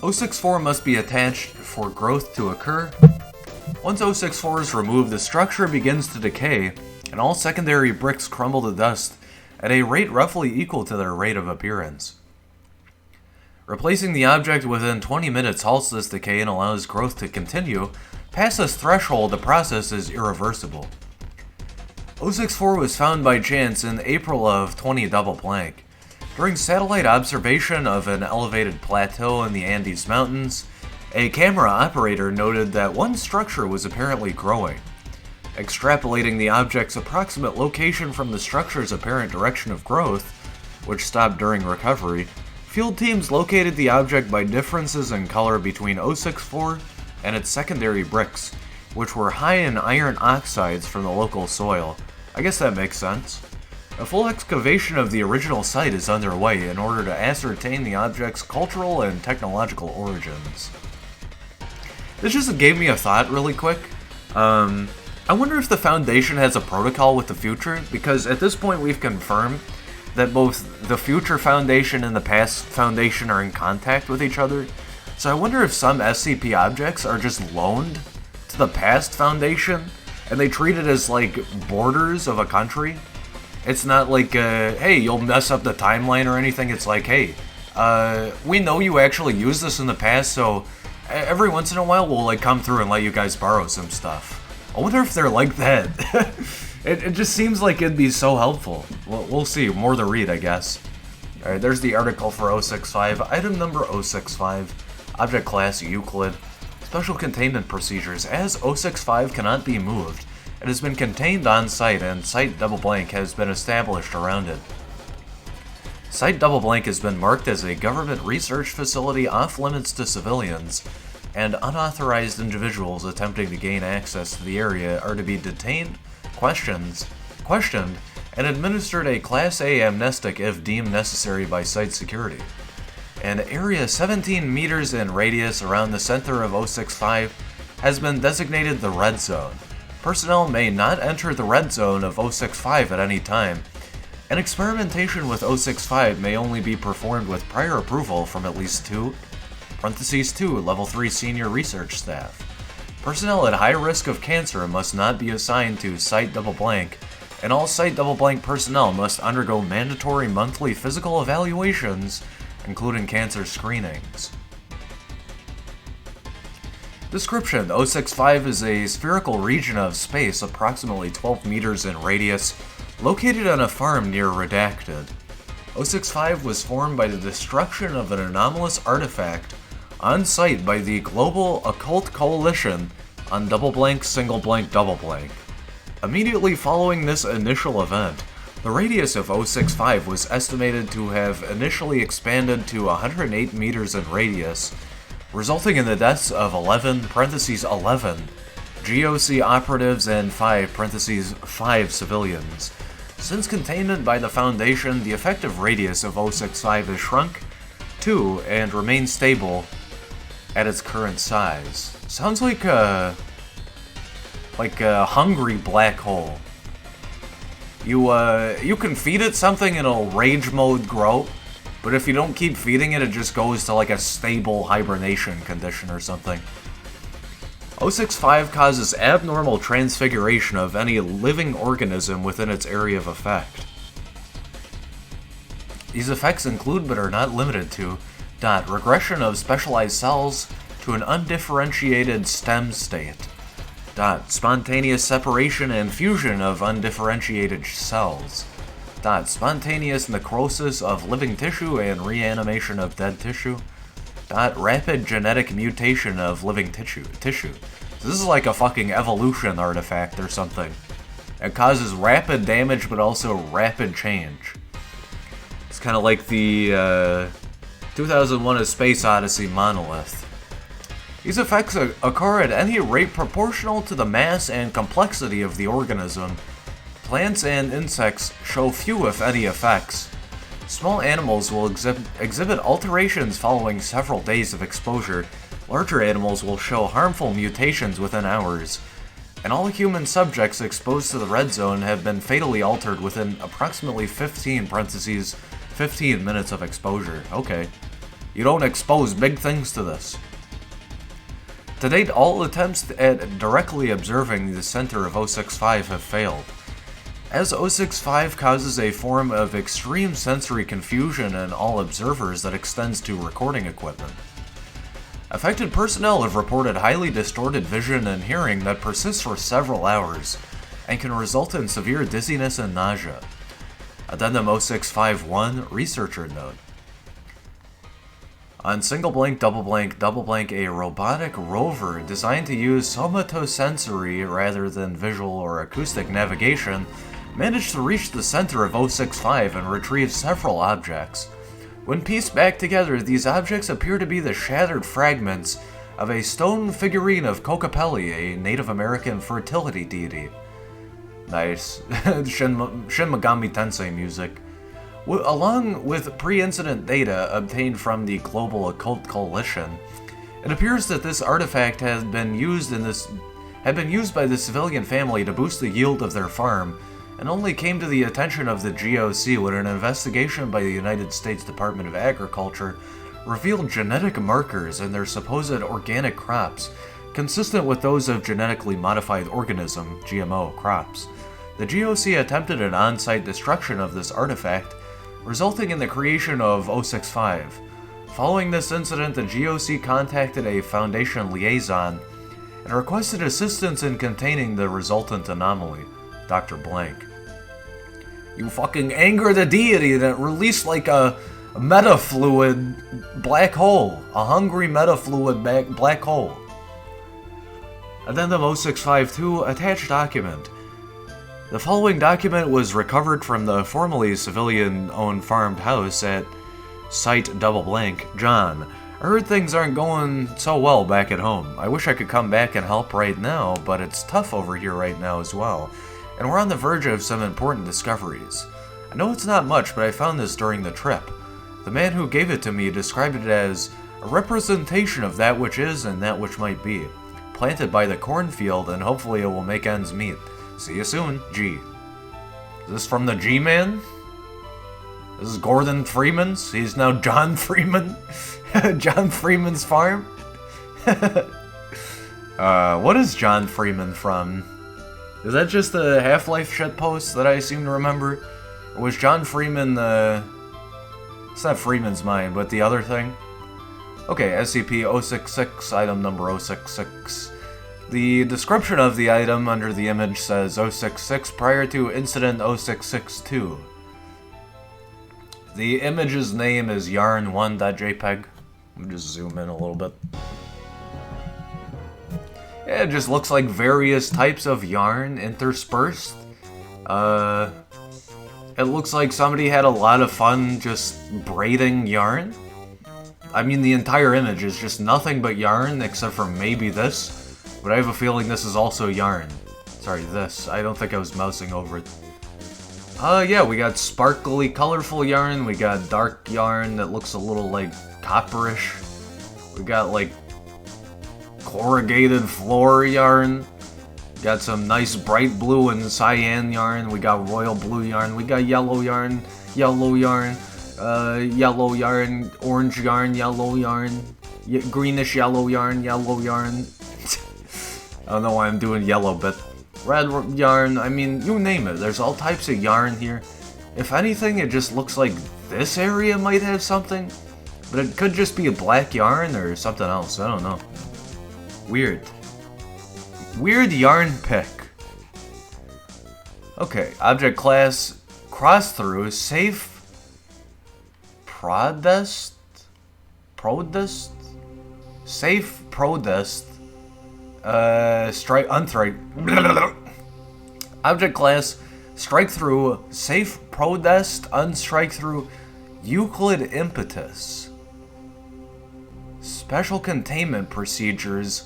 O64 must be attached for growth to occur. Once O64 is removed, the structure begins to decay, and all secondary bricks crumble to dust at a rate roughly equal to their rate of appearance. Replacing the object within 20 minutes halts this decay and allows growth to continue. Past this threshold, the process is irreversible. 064 was found by chance in April of 20 double blank. During satellite observation of an elevated plateau in the Andes Mountains, a camera operator noted that one structure was apparently growing. Extrapolating the object's approximate location from the structure's apparent direction of growth, which stopped during recovery, field teams located the object by differences in color between 064 and its secondary bricks, which were high in iron oxides from the local soil. I guess that makes sense. A full excavation of the original site is underway in order to ascertain the object's cultural and technological origins. This just gave me a thought really quick. I wonder if the Foundation has a protocol with the future, because at this point we've confirmed that both the future Foundation and the past Foundation are in contact with each other. So I wonder if some SCP objects are just loaned to the past Foundation, and they treat it as like borders of a country. It's not like, hey, you'll mess up the timeline or anything. It's like, hey, we know you actually used this in the past, so every once in a while we'll like come through and let you guys borrow some stuff. I wonder if they're like that. It just seems like it'd be so helpful. We'll see. More to read, I guess. Alright, there's the article for 065. Item number 065. Object class Euclid. Special containment procedures. As 065 cannot be moved, it has been contained on site, and Site double blank has been established around it. Site double blank has been marked as a government research facility off limits to civilians, and unauthorized individuals attempting to gain access to the area are to be detained, questioned, and administered a Class A amnestic if deemed necessary by site security. An area 17 meters in radius around the center of 065 has been designated the Red Zone. Personnel may not enter the Red Zone of 065 at any time, and experimentation with 065 may only be performed with prior approval from at least two Level 3 senior research staff. Personnel at high risk of cancer must not be assigned to Site double blank, and all Site double blank personnel must undergo mandatory monthly physical evaluations, including cancer screenings. Description: 065 is a spherical region of space approximately 12 meters in radius, located on a farm near Redacted. 065 was formed by the destruction of an anomalous artifact on site by the Global Occult Coalition on double blank single blank double blank. Immediately following this initial event, the radius of 065 was estimated to have initially expanded to 108 meters in radius, resulting in the deaths of 11 GOC operatives and 5 civilians. Since containment by the Foundation, the effective radius of 065 is shrunk to and remains stable at its current size. Sounds like a hungry black hole. You can feed it something and it'll rage mode grow, but if you don't keep feeding it, it just goes to like a stable hibernation condition or something. 065 causes abnormal transfiguration of any living organism within its area of effect. These effects include, but are not limited to, regression of specialized cells to an undifferentiated stem state. Spontaneous separation and fusion of undifferentiated cells. Spontaneous necrosis of living tissue and reanimation of dead tissue. Rapid genetic mutation of living tissue. This is like a fucking evolution artifact or something. It causes rapid damage but also rapid change. It's kind of like the 2001: A Space Odyssey monolith. These effects occur at any rate proportional to the mass and complexity of the organism. Plants and insects show few if any effects. Small animals will exhibit alterations following several days of exposure. Larger animals will show harmful mutations within hours. And all human subjects exposed to the Red Zone have been fatally altered within approximately 15 minutes of exposure. Okay. You don't expose big things to this. To date, all attempts at directly observing the center of 065 have failed. as 065 causes a form of extreme sensory confusion in all observers that extends to recording equipment. Affected personnel have reported highly distorted vision and hearing that persists for several hours and can result in severe dizziness and nausea. Addendum 0651 Researcher Note. On single blank, double blank, a robotic rover designed to use somatosensory rather than visual or acoustic navigation managed to reach the center of 065 and retrieve several objects. When pieced back together, these objects appear to be the shattered fragments of a stone figurine of Kokopelli, a Native American fertility deity. Nice. Shin Megami Tensei music. Along with pre-incident data obtained from the Global Occult Coalition, it appears that this artifact had been used by the civilian family to boost the yield of their farm, and only came to the attention of the GOC when an investigation by the United States Department of Agriculture revealed genetic markers in their supposed organic crops, consistent with those of genetically modified organism, GMO, crops. The GOC attempted an on-site destruction of this artifact, resulting in the creation of 065. Following this incident, the GOC contacted a Foundation liaison and requested assistance in containing the resultant anomaly, Dr. Blank. You fucking anger the deity that released like a metafluid black hole. A hungry metafluid black hole. Addendum 0652 Attached Document. The following document was recovered from the formerly civilian-owned farmed house at Site double blank, John. I heard things aren't going so well back at home. I wish I could come back and help right now, but it's tough over here right now as well. And we're on the verge of some important discoveries. I know it's not much, but I found this during the trip. The man who gave it to me described it as a representation of that which is and that which might be, planted by the cornfield, and hopefully it will make ends meet. See you soon, G. Is this from the G-Man? This is Gordon Freeman's? He's now John Freeman? John Freeman's farm? What is John Freeman from? Is that just the Half-Life shitpost that I seem to remember? Or was John Freeman the... It's not Freeman's Mind, but the other thing? Okay, SCP-066, item number 066. The description of the item under the image says 066 prior to incident 0662. The image's name is yarn1.jpg. Let me just zoom in a little bit. Yeah, it just looks like various types of yarn interspersed. It looks like somebody had a lot of fun just braiding yarn. I mean, the entire image is just nothing but yarn except for maybe this. But I have a feeling this is also yarn. Sorry, this. I don't think I was mousing over it. Yeah, we got sparkly, colorful yarn. We got dark yarn that looks a little, like, copperish. We got, like, corrugated floor yarn. Got some nice bright blue and cyan yarn. We got royal blue yarn. We got yellow yarn, yellow yarn, orange yarn, yellow yarn, greenish yellow yarn, yellow yarn. I don't know why I'm doing yellow, but red yarn, I mean, you name it. There's all types of yarn here. If anything, it just looks like this area might have something, but it could just be a black yarn or something else. I don't know. Weird. Weird yarn pick. Okay, object class, cross-through, safe, prodest, safe prodest, object class, strike through, safe prodest, unstrike through, Euclid impetus. Special containment procedures.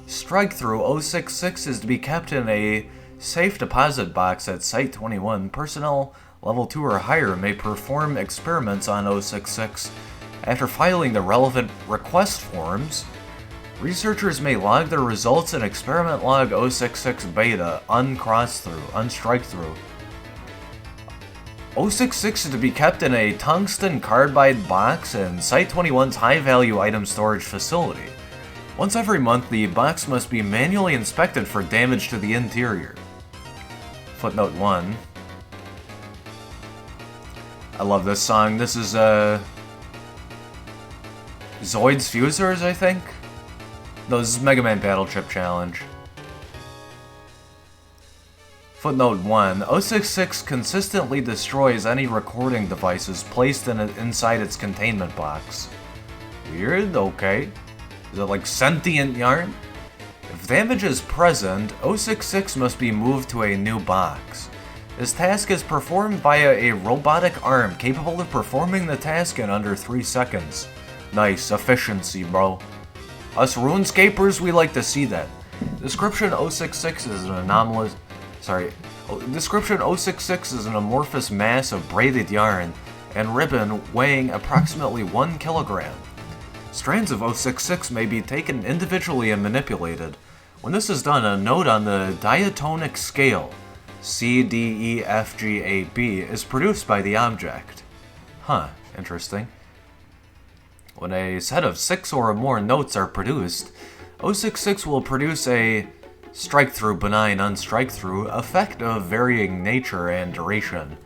Strike through 066 is to be kept in a safe deposit box at Site 21. Personnel level 2 or higher may perform experiments on 066 after filing the relevant request forms. Researchers may log their results in experiment log 066 beta, unstrike through. 066 is to be kept in a tungsten carbide box in Site 21's high-value item storage facility. Once every month, the box must be manually inspected for damage to the interior. Footnote 1. I love this song. This is, Zoid's Fusers, I think? No, this is Mega Man Battle Chip Challenge. Footnote 1. 066 consistently destroys any recording devices placed inside its containment box. Weird, okay. Is it like sentient yarn? If damage is present, 066 must be moved to a new box. This task is performed via a robotic arm capable of performing the task in under 3 seconds. Nice, efficiency, bro. Us RuneScapers, we like to see that. Description 066 is an anomalous... Description 066 is an amorphous mass of braided yarn and ribbon weighing approximately 1 kilogram. Strands of 066 may be taken individually and manipulated. When this is done, a note on the diatonic scale, C, D, E, F, G, A, B, is produced by the object. Huh, interesting. When a set of 6 or more notes are produced, 066 will produce a strike-through, benign, unstrike-through effect of varying nature and duration.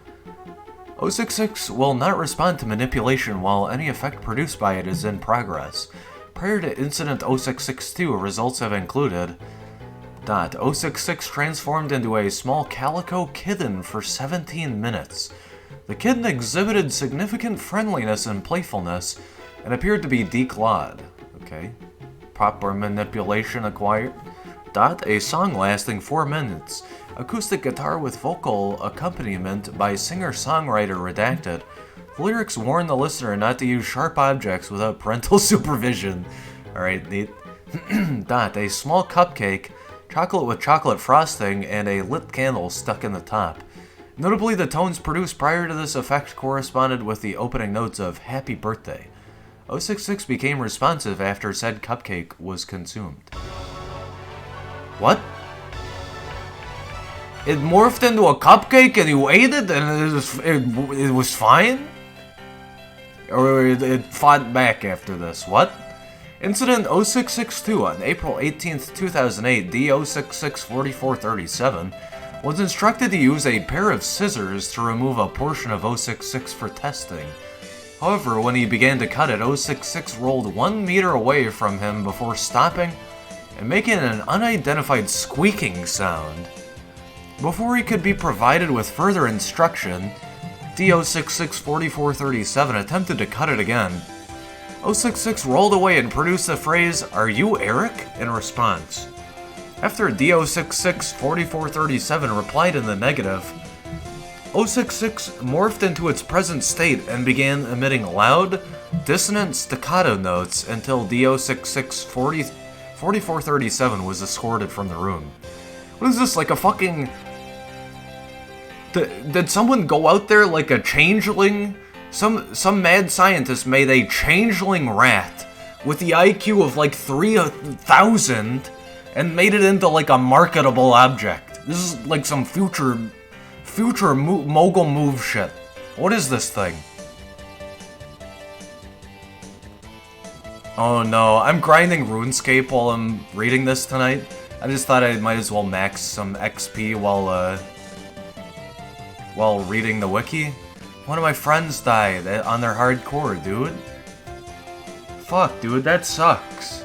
066 will not respond to manipulation while any effect produced by it is in progress. Prior to Incident 0662, results have included... 066 transformed into a small calico kitten for 17 minutes. The kitten exhibited significant friendliness and playfulness, and appeared to be declawed. Okay. Proper manipulation acquired. A song lasting 4 minutes. Acoustic guitar with vocal accompaniment by singer-songwriter redacted. The lyrics warn the listener not to use sharp objects without parental supervision. Alright, neat. A small cupcake, chocolate with chocolate frosting, and a lit candle stuck in the top. Notably, the tones produced prior to this effect corresponded with the opening notes of Happy Birthday. 066 became responsive after said cupcake was consumed. What? It morphed into a cupcake and you ate it and it was fine? Or it fought back after this, what? Incident 0662 on April 18th, 2008, D0664437 was instructed to use a pair of scissors to remove a portion of 066 for testing. However, when he began to cut it, 066 rolled 1 meter away from him before stopping and making an unidentified squeaking sound. Before he could be provided with further instruction, D0664437 attempted to cut it again. 066 rolled away and produced the phrase, "Are you Eric?" in response. After D0664437 replied in the negative, 066 morphed into its present state and began emitting loud, dissonant staccato notes until D0664437 was escorted from the room. What is this, like a fucking... Did someone go out there like a changeling? Some mad scientist made a changeling rat with the IQ of like 3,000 and made it into like a marketable object. This is like some future mogul move shit. What is this thing? Oh no, I'm grinding RuneScape while I'm reading this tonight. I just thought I might as well max some XP while reading the wiki. One of my friends died on their hardcore, dude. Fuck, dude, that sucks.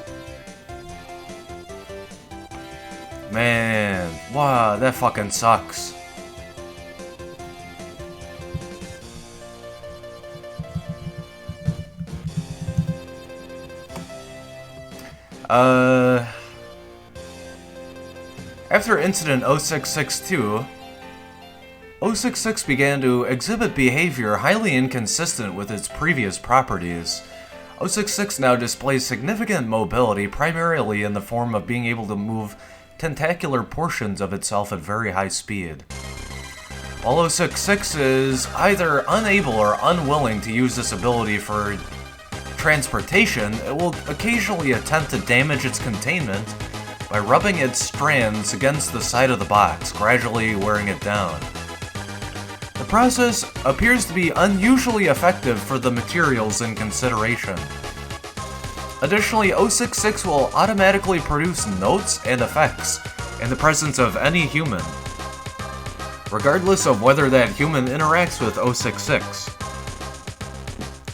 Man, wow, that fucking sucks. After Incident 0662, 066 began to exhibit behavior highly inconsistent with its previous properties. 066 now displays significant mobility, primarily in the form of being able to move tentacular portions of itself at very high speed. While 066 is either unable or unwilling to use this ability for transportation, it will occasionally attempt to damage its containment by rubbing its strands against the side of the box, gradually wearing it down. The process appears to be unusually effective for the materials in consideration. Additionally, 066 will automatically produce notes and effects in the presence of any human, regardless of whether that human interacts with 066.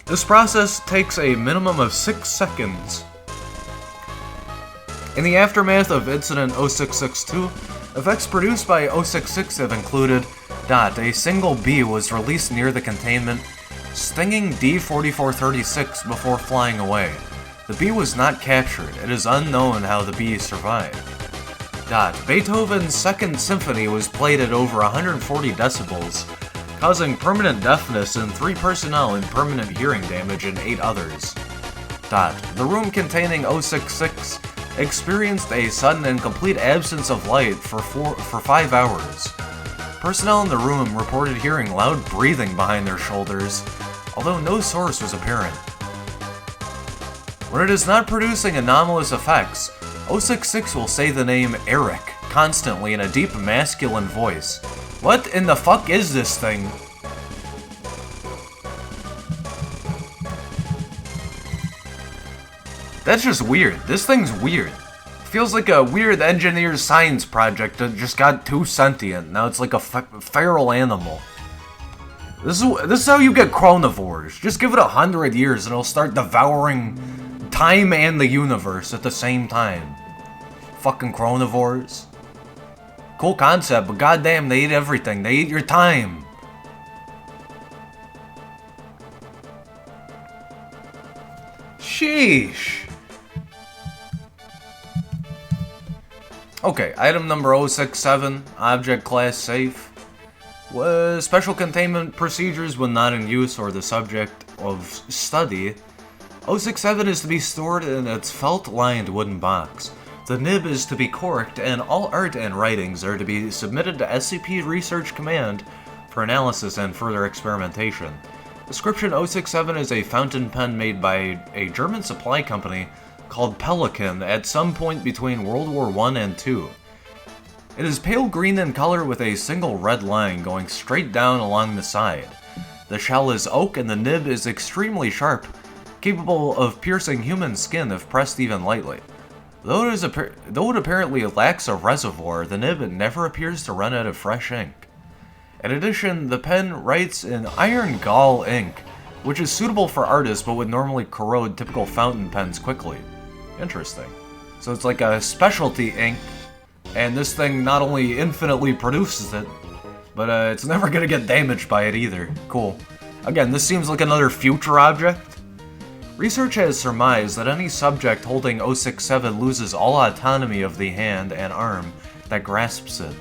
This process takes a minimum of 6 seconds. In the aftermath of Incident 0662, effects produced by 066 have included: a single bee was released near the containment, stinging D-4436 before flying away. The bee was not captured. It is unknown how the bee survived. Beethoven's Second Symphony was played at over 140 decibels, causing permanent deafness in 3 personnel and permanent hearing damage in 8 others. The room containing 066 experienced a sudden and complete absence of light for 5 hours. Personnel in the room reported hearing loud breathing behind their shoulders, although no source was apparent. When it is not producing anomalous effects, 066 will say the name Eric constantly in a deep masculine voice. What in the fuck is this thing? That's just weird. This thing's weird. Feels like a weird engineer's science project that just got too sentient. Now it's like a feral animal. This is how you get chronivores. Just give it 100 years and it'll start devouring time and the universe at the same time. Fucking chronivores. Cool concept, but goddamn, they eat everything. They eat your time. Sheesh. Okay, item number 067, object class safe. Special containment procedures when not in use or the subject of study. 067 is to be stored in its felt-lined wooden box. The nib is to be corked, and all art and writings are to be submitted to SCP Research Command for analysis and further experimentation. Description: 067 is a fountain pen made by a German supply company called Pelican at some point between World War I and II. It is pale green in color with a single red line going straight down along the side. The shell is oak and the nib is extremely sharp, capable of piercing human skin if pressed even lightly. Though it apparently lacks a reservoir, the nib never appears to run out of fresh ink. In addition, the pen writes in iron gall ink, which is suitable for artists but would normally corrode typical fountain pens quickly. Interesting. So it's like a specialty ink, and this thing not only infinitely produces it, but it's never gonna get damaged by it either. Cool. Again, this seems like another future object. Research has surmised that any subject holding 067 loses all autonomy of the hand and arm that grasps it.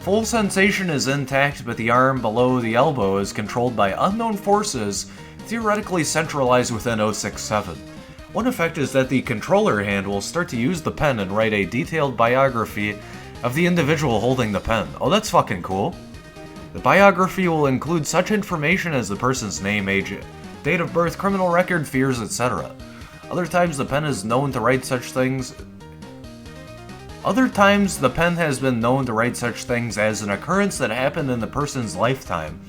Full sensation is intact, but the arm below the elbow is controlled by unknown forces theoretically centralized within 067. One effect is that the controller hand will start to use the pen and write a detailed biography of the individual holding the pen. Oh, that's fucking cool. The biography will include such information as the person's name, age, date of birth, criminal record, fears, etc. Other times the pen has been known to write such things as an occurrence that happened in the person's lifetime.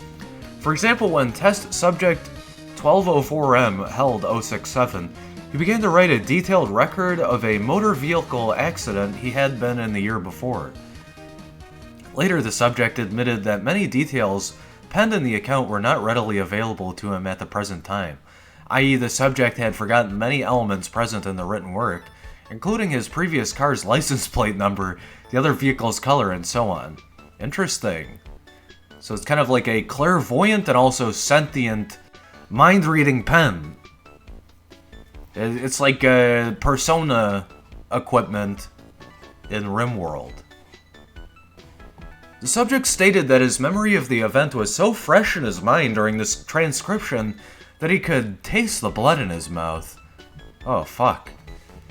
For example, when test subject 1204M held 067, he began to write a detailed record of a motor vehicle accident he had been in the year before. Later, the subject admitted that many details penned in the account were not readily available to him at the present time, i.e. the subject had forgotten many elements present in the written work, including his previous car's license plate number, the other vehicle's color, and so on. Interesting. So it's kind of like a clairvoyant and also sentient, mind-reading pen. It's like a Persona equipment in RimWorld. The subject stated that his memory of the event was so fresh in his mind during this transcription that he could taste the blood in his mouth. Oh, fuck.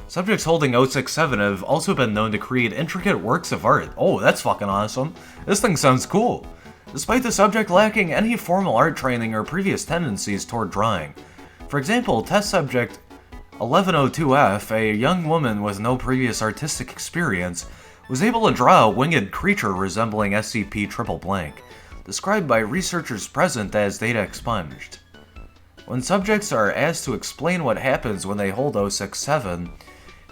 Subjects holding 067 have also been known to create intricate works of art. Oh, that's fucking awesome. This thing sounds cool. Despite the subject lacking any formal art training or previous tendencies toward drawing. For example, test subject 1102F, a young woman with no previous artistic experience, was able to draw a winged creature resembling SCP triple blank, described by researchers present as data expunged. When subjects are asked to explain what happens when they hold 067,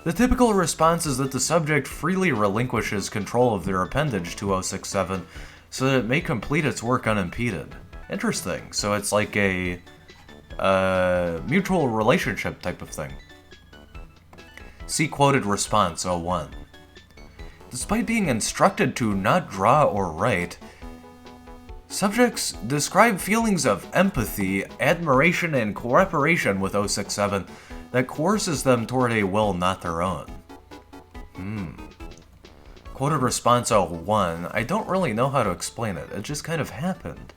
the typical response is that the subject freely relinquishes control of their appendage to 067 so that it may complete its work unimpeded. Interesting. So it's like a mutual relationship type of thing. See quoted response 01. Despite being instructed to not draw or write, subjects describe feelings of empathy, admiration, and cooperation with 067 that coerces them toward a will not their own. Quoted response 01. I don't really know how to explain it. It just kind of happened.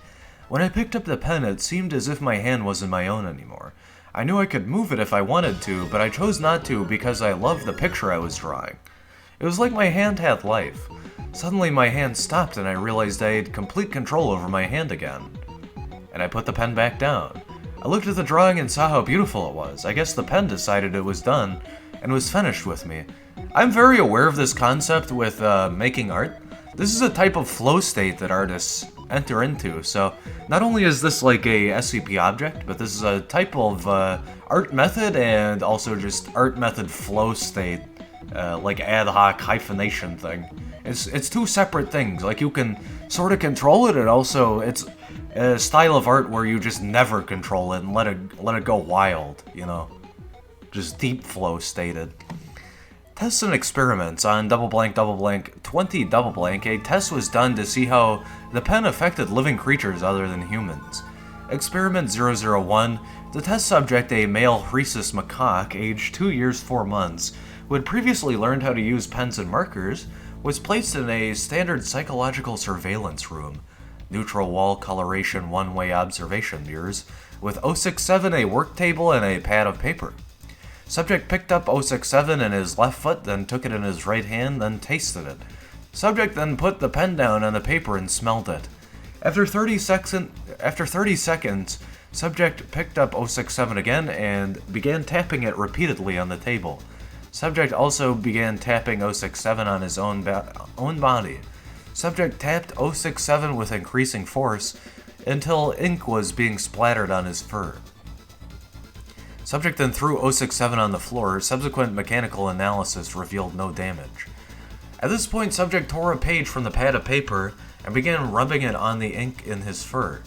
When I picked up the pen, it seemed as if my hand wasn't my own anymore. I knew I could move it if I wanted to, but I chose not to because I loved the picture I was drawing. It was like my hand had life. Suddenly my hand stopped and I realized I had complete control over my hand again. And I put the pen back down. I looked at the drawing and saw how beautiful it was. I guess the pen decided it was done and was finished with me. I'm very aware of this concept with making art. This is a type of flow state that artists enter into, so not only is this like a SCP object, but this is a type of art method and also just art method flow state, like ad hoc hyphenation thing. It's two separate things. Like, you can sort of control it, and also it's a style of art where you just never control it and let it go wild, you know? Just deep flow stated. Tests and experiments on double blank 20 double blank. A test was done to see how the pen affected living creatures other than humans. Experiment 001. The test subject, a male rhesus macaque, aged 2 years 4 months, who had previously learned how to use pens and markers, was placed in a standard psychological surveillance room. Neutral wall coloration one-way observation mirrors, with 067, a work table, and a pad of paper. Subject picked up 067 in his left foot, then took it in his right hand, then tasted it. Subject then put the pen down on the paper and smelled it. After 30 seconds, subject picked up 067 again and began tapping it repeatedly on the table. Subject also began tapping 067 on his own body. Subject tapped 067 with increasing force until ink was being splattered on his fur. Subject then threw 067 on the floor. Subsequent mechanical analysis revealed no damage. At this point, subject tore a page from the pad of paper and began rubbing it on the ink in his fur.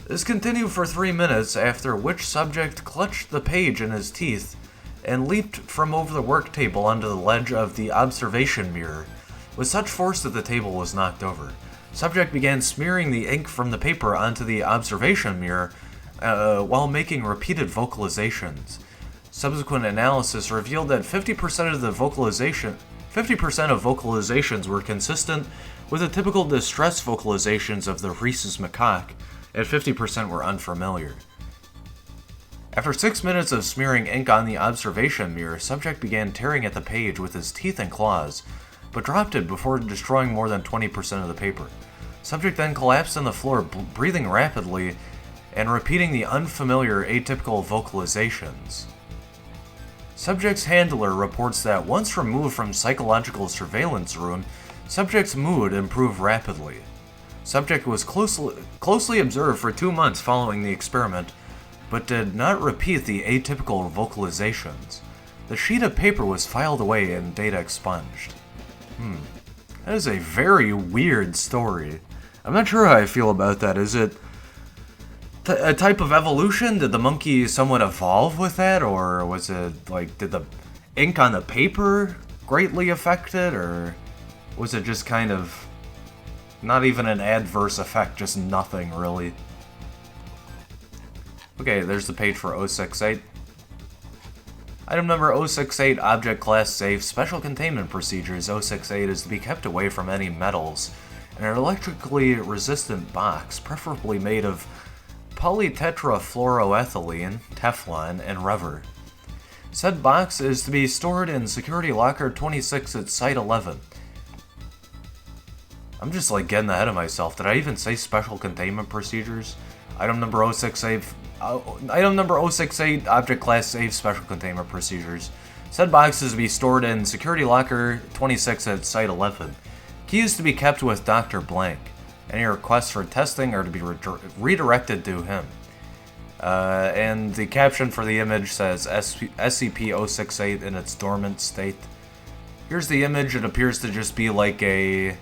This continued for 3 minutes, after which subject clutched the page in his teeth and leaped from over the work table onto the ledge of the observation mirror with such force that the table was knocked over. Subject began smearing the ink from the paper onto the observation mirror while making repeated vocalizations. Subsequent analysis revealed that 50% of vocalizations were consistent with the typical distress vocalizations of the rhesus macaque, and 50% were unfamiliar. After 6 minutes of smearing ink on the observation mirror, subject began tearing at the page with his teeth and claws, but dropped it before destroying more than 20% of the paper. Subject then collapsed on the floor, breathing rapidly and repeating the unfamiliar atypical vocalizations. Subject's handler reports that once removed from psychological surveillance room, subject's mood improved rapidly. Subject was closely observed for 2 months following the experiment, but did not repeat the atypical vocalizations. The sheet of paper was filed away and data expunged. That is a very weird story. I'm not sure how I feel about that. Is it a type of evolution? Did the monkey somewhat evolve with that? Or was it, like, did the ink on the paper greatly affect it? Or was it just kind of not even an adverse effect, just nothing, really? Okay, there's the page for 068. Item number 068, Object Class Safe, Special Containment Procedures. 068 is to be kept away from any metals in an electrically resistant box, preferably made of polytetrafluoroethylene, Teflon, and rubber. Said box is to be stored in Security Locker 26 at Site 11. I'm just like getting ahead of myself. Did I even say Special Containment Procedures? Item number 068, Object Class Safe, Special Containment Procedures. Said box is to be stored in Security Locker 26 at Site 11. Key is to be kept with Dr. Blank. Any requests for testing are to be redirected to him. And the caption for the image says SCP-068 in its dormant state. Here's the image. It appears to just be like a...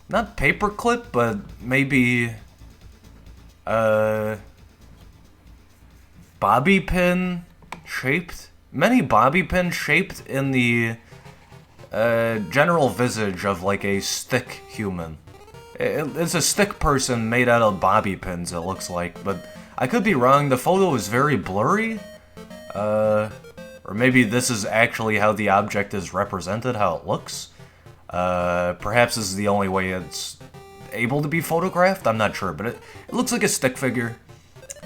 not paperclip, but maybe Bobby pin shaped? Many bobby pins shaped in the general visage of like a stick human. It's a stick person made out of bobby pins, it looks like, but I could be wrong. The photo is very blurry. Or maybe this is actually how the object is represented, how it looks. Perhaps this is the only way it's able to be photographed, I'm not sure, but it looks like a stick figure,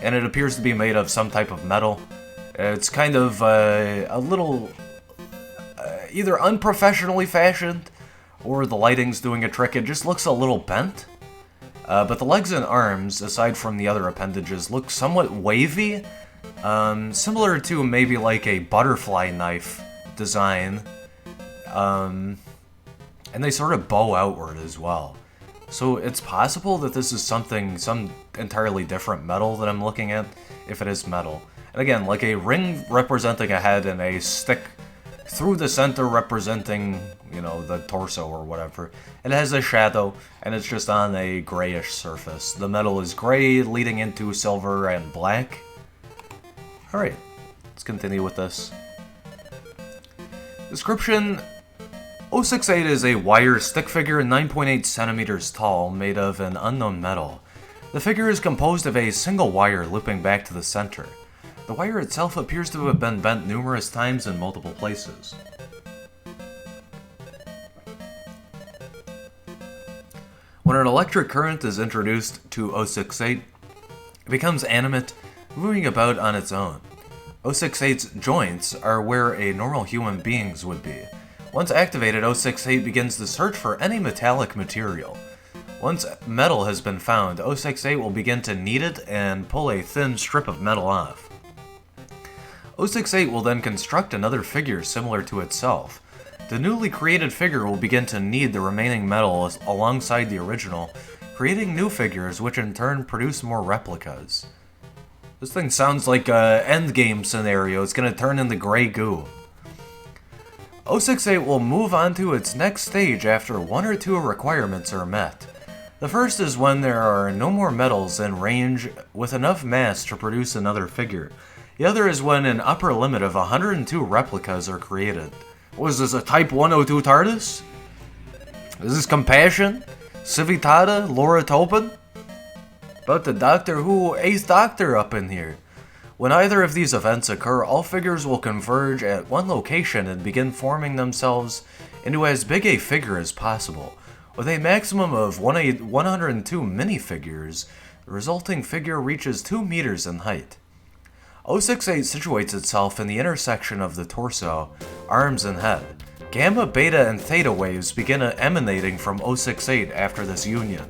and it appears to be made of some type of metal. It's kind of a little either unprofessionally fashioned, or the lighting's doing a trick. It just looks a little bent. But the legs and arms, aside from the other appendages, look somewhat wavy, similar to maybe like a butterfly knife design, and they sort of bow outward as well. So it's possible that this is some entirely different metal that I'm looking at, if it is metal. And again, like a ring representing a head and a stick through the center representing, you know, the torso or whatever. It has a shadow, and it's just on a grayish surface. The metal is gray, leading into silver and black. Alright, let's continue with this. Description: 068 is a wire stick figure 9.8 centimeters tall, made of an unknown metal. The figure is composed of a single wire looping back to the center. The wire itself appears to have been bent numerous times in multiple places. When an electric current is introduced to 068, it becomes animate, moving about on its own. 068's joints are where a normal human being's would be. Once activated, 068 begins the search for any metallic material. Once metal has been found, 068 will begin to knead it and pull a thin strip of metal off. 068 will then construct another figure similar to itself. The newly created figure will begin to knead the remaining metal alongside the original, creating new figures which in turn produce more replicas. This thing sounds like an endgame scenario. It's going to turn into gray goo. 068 will move on to its next stage after one or two requirements are met. The first is when there are no more metals in range with enough mass to produce another figure. The other is when an upper limit of 102 replicas are created. Was this a Type 102 TARDIS? Is this Compassion? Civitada? Laura Tobin? About the Doctor Who 8th Doctor up in here. When either of these events occur, all figures will converge at one location and begin forming themselves into as big a figure as possible. With a maximum of 102 minifigures, the resulting figure reaches 2 meters in height. 068 situates itself in the intersection of the torso, arms, and head. Gamma, beta, and theta waves begin emanating from 068 after this union.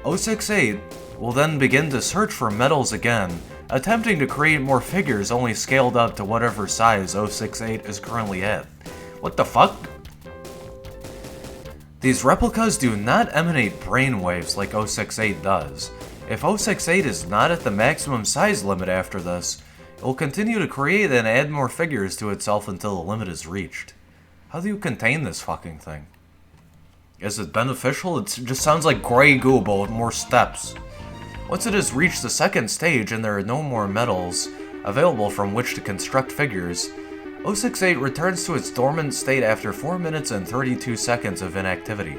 068 will then begin to search for metals again, attempting to create more figures only scaled up to whatever size 068 is currently at. What the fuck? These replicas do not emanate brainwaves like 068 does. If 068 is not at the maximum size limit after this, it will continue to create and add more figures to itself until the limit is reached. How do you contain this fucking thing? Is it beneficial? It just sounds like gray goo but with more steps. Once it has reached the second stage and there are no more metals available from which to construct figures, 068 returns to its dormant state after 4 minutes and 32 seconds of inactivity.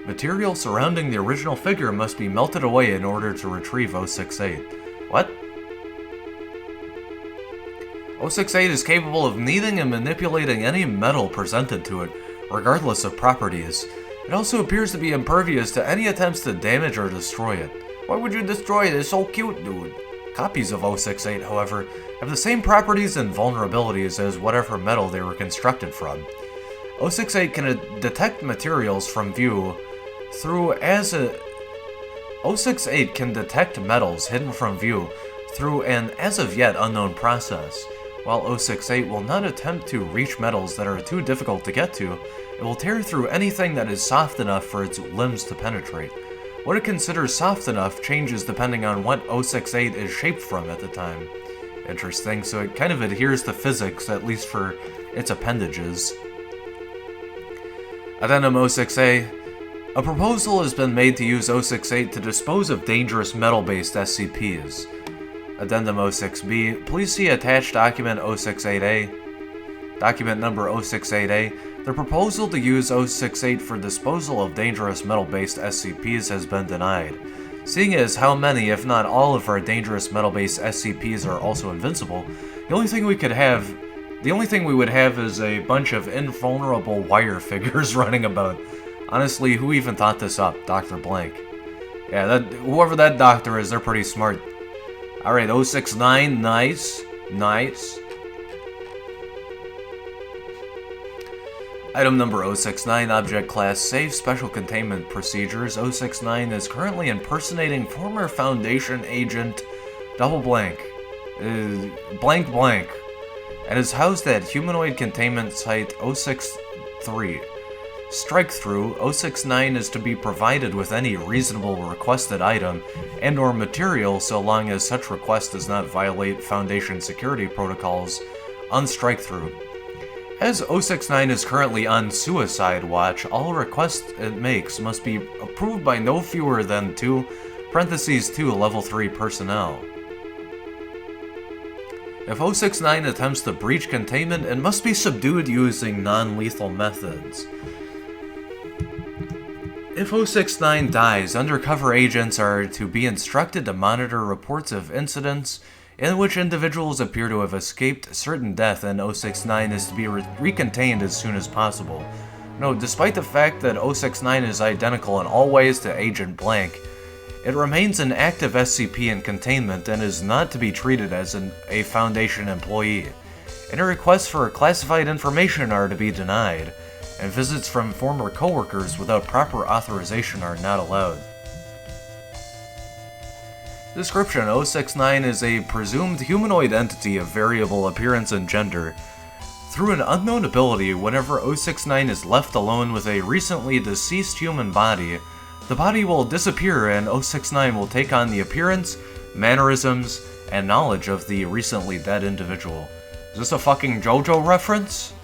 Material surrounding the original figure must be melted away in order to retrieve 068. What? 068 is capable of kneading and manipulating any metal presented to it, regardless of properties. It also appears to be impervious to any attempts to damage or destroy it. Why would you destroy it? It's so cute, dude. Copies of 068, however, have the same properties and vulnerabilities as whatever metal they were constructed from. 068 can detect materials from view through 068 can detect metals hidden from view through an as of yet unknown process. While 068 will not attempt to reach metals that are too difficult to get to, it will tear through anything that is soft enough for its limbs to penetrate. What it considers soft enough changes depending on what 068 is shaped from at the time. Interesting, so it kind of adheres to physics, at least for its appendages. Addendum 068. A proposal has been made to use 068 to dispose of dangerous metal-based SCPs. Addendum 06B, please see attached document 068A. Document number 068A. The proposal to use 068 for disposal of dangerous metal-based SCPs has been denied. Seeing as how many, if not all, of our dangerous metal-based SCPs are also invincible, the only thing we would have is a bunch of invulnerable wire figures running about. Honestly, who even thought this up? Dr. Blank. Yeah, whoever that doctor is, they're pretty smart. Alright, 069, nice. Nice. Item number 069, Object Class Safe, Special Containment Procedures. 069 is currently impersonating former Foundation agent Double Blank. Blank, and is housed at Humanoid Containment Site 063. Strike-through, 069 is to be provided with any reasonable requested item and/or material so long as such request does not violate Foundation security protocols on strike-through. As 069 is currently on suicide watch, all requests it makes must be approved by no fewer than 2 level 3 personnel. If 069 attempts to breach containment, it must be subdued using non-lethal methods. If 069 dies, undercover agents are to be instructed to monitor reports of incidents in which individuals appear to have escaped certain death, and 069 is to be recontained as soon as possible. Note, despite the fact that 069 is identical in all ways to Agent Blank, it remains an active SCP in containment and is not to be treated as a Foundation employee. Any requests for classified information are to be denied, and visits from former coworkers without proper authorization are not allowed. Description: 069 is a presumed humanoid entity of variable appearance and gender. Through an unknown ability, whenever 069 is left alone with a recently deceased human body, the body will disappear and 069 will take on the appearance, mannerisms, and knowledge of the recently dead individual. Is this a fucking JoJo reference?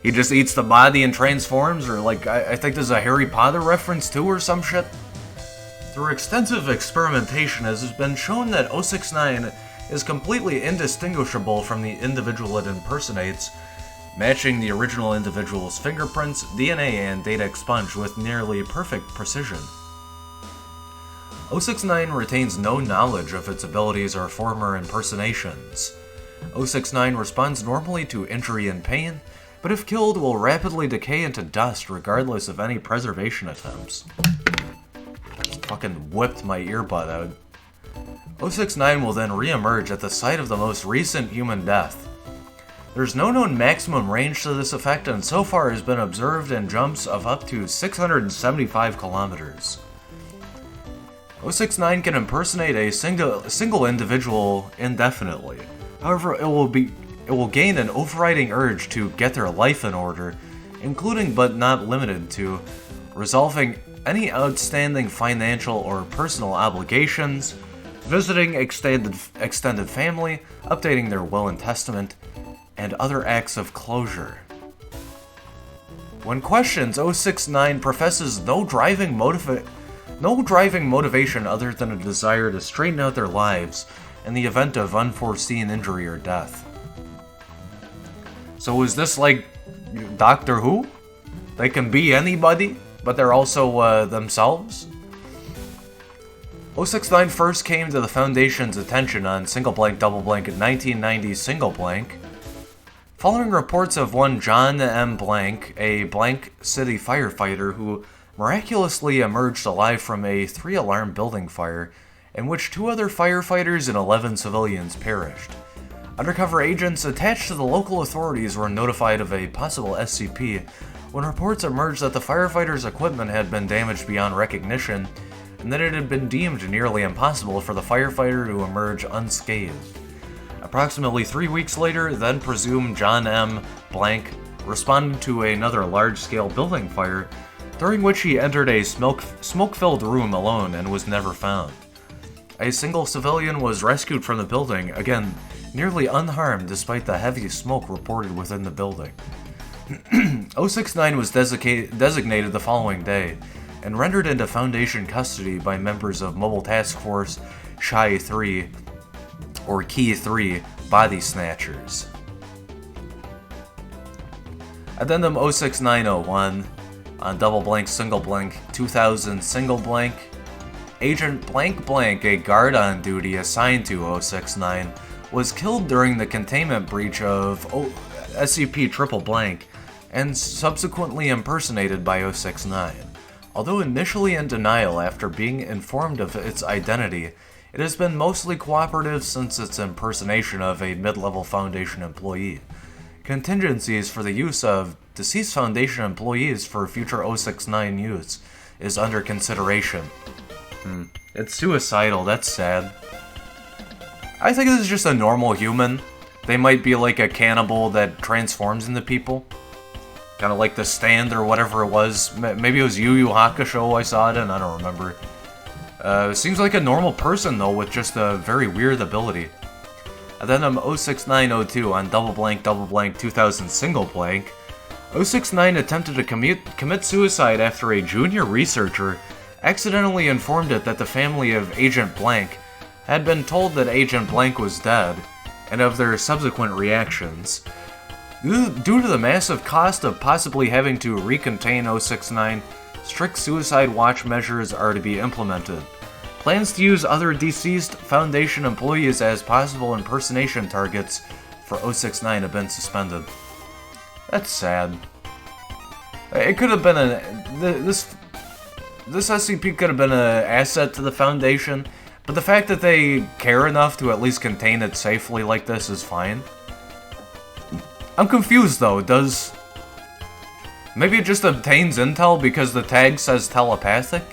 He just eats the body and transforms, or like, I think there's a Harry Potter reference too or some shit? Through extensive experimentation, it has been shown that 069 is completely indistinguishable from the individual it impersonates, matching the original individual's fingerprints, DNA, and data expunged with nearly perfect precision. 069 retains no knowledge of its abilities or former impersonations. 069 responds normally to injury and pain, but if killed will rapidly decay into dust regardless of any preservation attempts. Fucking whipped my earbud out. 069 will then re-emerge at the site of the most recent human death. There's no known maximum range to this effect, and so far has been observed in jumps of up to 675 kilometers. 069 can impersonate a single individual indefinitely. However, it will gain an overriding urge to get their life in order, including but not limited to resolving any outstanding financial or personal obligations, visiting extended family, updating their will and testament, and other acts of closure. When questioned, 069 professes no driving motivation other than a desire to straighten out their lives in the event of unforeseen injury or death. So is this like Doctor Who? They can be anybody, but they're also themselves? 069 first came to the Foundation's attention on Single Blank Double Blank in 1990's Single Blank, following reports of one John M. Blank, a Blank City firefighter who miraculously emerged alive from a 3-alarm building fire in which 2 other firefighters and 11 civilians perished. Undercover agents attached to the local authorities were notified of a possible SCP when reports emerged that the firefighter's equipment had been damaged beyond recognition and that it had been deemed nearly impossible for the firefighter to emerge unscathed. Approximately 3 weeks later, then presumed John M. Blank responded to another large-scale building fire, during which he entered a smoke-filled room alone and was never found. A single civilian was rescued from the building, again, nearly unharmed despite the heavy smoke reported within the building. 069 was designated the following day and rendered into Foundation custody by members of Mobile Task Force Shy 3 or Key 3 Body Snatchers. Addendum 06901 on double blank single blank 2000 single blank. Agent blank blank, a guard on duty assigned to 069, was killed during the containment breach of SCP triple blank and subsequently impersonated by 069. Although initially in denial after being informed of its identity, it has been mostly cooperative since its impersonation of a mid-level Foundation employee. Contingencies for the use of deceased Foundation employees for future 069 use is under consideration. It's suicidal, that's sad. I think this is just a normal human. They might be like a cannibal that transforms into people. Kind of like The Stand or whatever it was. Maybe it was Yu Yu Hakusho I saw it in, I don't remember. Seems like a normal person though, with just a very weird ability. Addendum 06902 on double blank 2000 single blank. 069 attempted to commit suicide after a junior researcher accidentally informed it that the family of Agent Blank had been told that Agent Blank was dead, and of their subsequent reactions. Due to the massive cost of possibly having to recontain 069, strict suicide watch measures are to be implemented. Plans to use other deceased Foundation employees as possible impersonation targets for 069 have been suspended. That's sad. It could have been this SCP could have been an asset to the Foundation, but the fact that they care enough to at least contain it safely like this is fine. I'm confused though, maybe it just obtains intel because the tag says telepathic?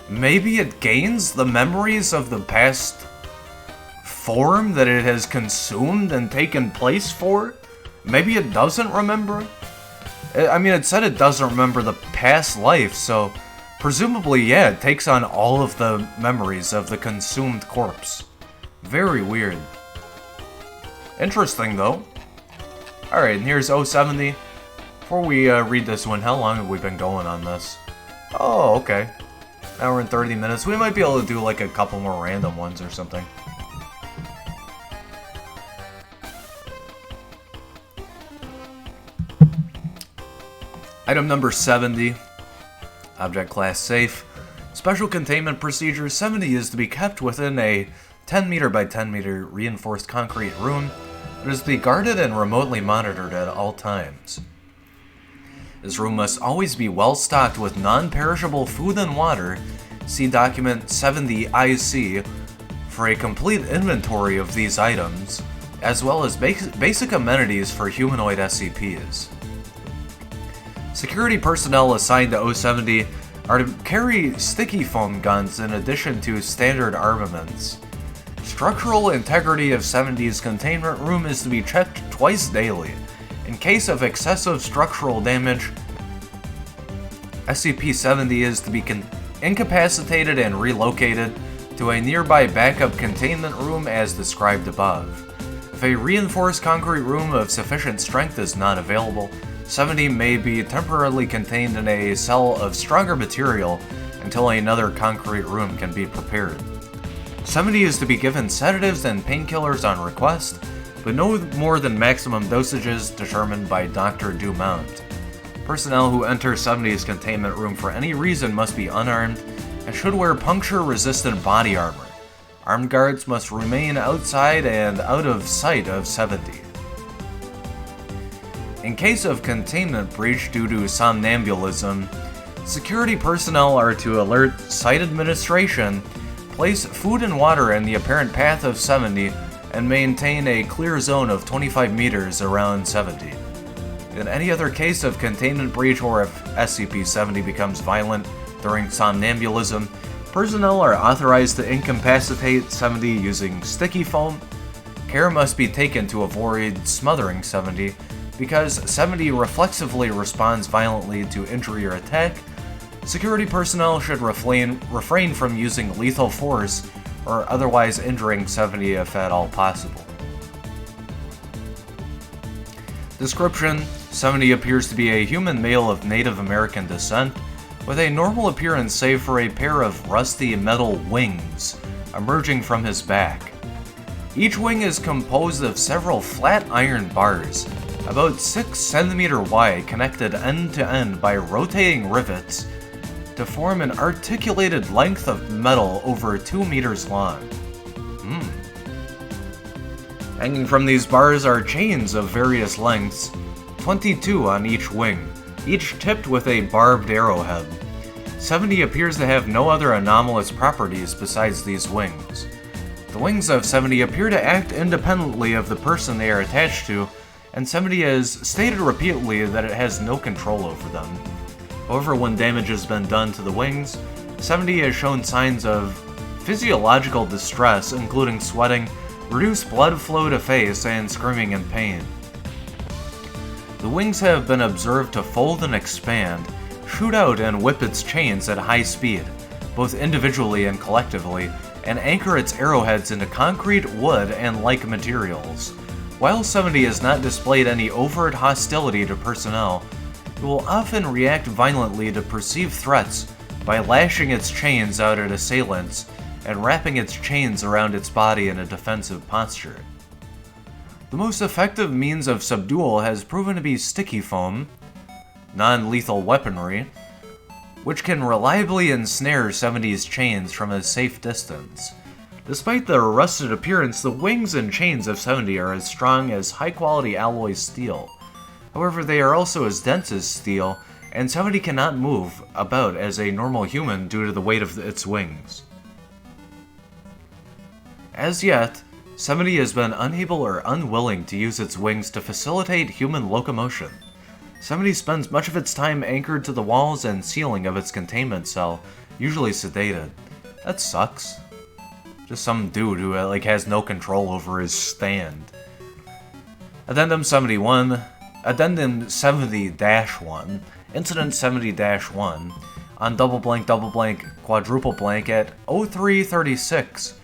Maybe it gains the memories of the past form that it has consumed and taken place for? Maybe it doesn't remember? I mean, it said it doesn't remember the past life, so presumably, yeah, it takes on all of the memories of the consumed corpse. Very weird. Interesting, though. Alright, and here's 070. Before we read this one, how long have we been going on this? Oh, okay. Hour and 30 minutes. We might be able to do like a couple more random ones or something. Item number 70. Object class safe. Special containment procedure 70 is to be kept within a 10 meter by 10 meter reinforced concrete room. It is to be guarded and remotely monitored at all times. This room must always be well stocked with non-perishable food and water. See document 70IC for a complete inventory of these items, as well as basic amenities for humanoid SCPs. Security personnel assigned to 070 are to carry sticky foam guns in addition to standard armaments. Structural integrity of 70's containment room is to be checked twice daily. In case of excessive structural damage, SCP-70 is to be incapacitated and relocated to a nearby backup containment room as described above. If a reinforced concrete room of sufficient strength is not available, 70 may be temporarily contained in a cell of stronger material until another concrete room can be prepared. 70 is to be given sedatives and painkillers on request, but no more than maximum dosages determined by Dr. Dumont. Personnel who enter 70's containment room for any reason must be unarmed and should wear puncture-resistant body armor. Armed guards must remain outside and out of sight of 70. In case of containment breach due to somnambulism, security personnel are to alert site administration, place food and water in the apparent path of 70, and maintain a clear zone of 25 meters around 70. In any other case of containment breach or if SCP-70 becomes violent during somnambulism, personnel are authorized to incapacitate 70 using sticky foam. Care must be taken to avoid smothering 70, because 70 reflexively responds violently to injury or attack. Security personnel should refrain from using lethal force or otherwise injuring 70 if at all possible. Description: 70 appears to be a human male of Native American descent, with a normal appearance save for a pair of rusty metal wings emerging from his back. Each wing is composed of several flat iron bars, about 6 cm wide, connected end to end by rotating rivets to form an articulated length of metal over 2 meters long. Hanging from these bars are chains of various lengths, 22 on each wing, each tipped with a barbed arrowhead. 70 appears to have no other anomalous properties besides these wings. The wings of 70 appear to act independently of the person they are attached to, and 70 has stated repeatedly that it has no control over them. However, when damage has been done to the wings, 70 has shown signs of physiological distress, including sweating, reduced blood flow to face, and screaming in pain. The wings have been observed to fold and expand, shoot out and whip its chains at high speed, both individually and collectively, and anchor its arrowheads into concrete, wood, and like materials. While 70 has not displayed any overt hostility to personnel, it will often react violently to perceived threats by lashing its chains out at assailants and wrapping its chains around its body in a defensive posture. The most effective means of subdual has proven to be sticky foam, non-lethal weaponry, which can reliably ensnare 70's chains from a safe distance. Despite their rusted appearance, the wings and chains of 70 are as strong as high-quality alloy steel. However, they are also as dense as steel, and 70 cannot move about as a normal human due to the weight of its wings. As yet, 70 has been unable or unwilling to use its wings to facilitate human locomotion. 70 spends much of its time anchored to the walls and ceiling of its containment cell, usually sedated. That sucks. Just some dude who has no control over his stand. Addendum 71, Addendum 70-1, Incident 70-1, on double blank, quadruple blank at 0336.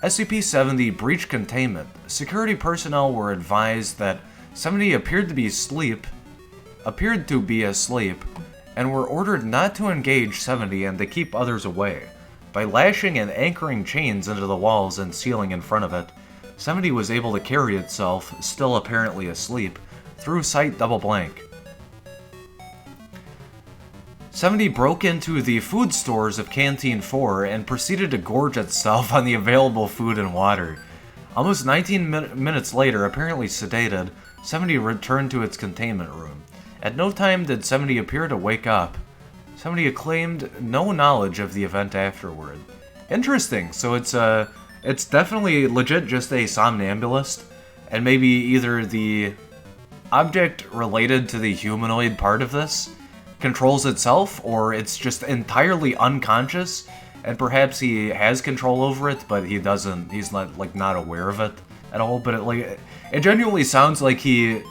SCP-70 breached containment. Security personnel were advised that 70 appeared to be asleep, and were ordered not to engage 70 and to keep others away. By lashing and anchoring chains into the walls and ceiling in front of it, 70 was able to carry itself, still apparently asleep, through Site double blank. 70 broke into the food stores of Canteen 4 and proceeded to gorge itself on the available food and water. Almost 19 minutes later, apparently sedated, 70 returned to its containment room. At no time did 70 appear to wake up. 70 claimed no knowledge of the event afterward. Interesting, so it's definitely legit just a somnambulist, and maybe either the object related to the humanoid part of this controls itself, or it's just entirely unconscious, and perhaps he has control over it, but he's not aware of it at all. But it genuinely sounds like he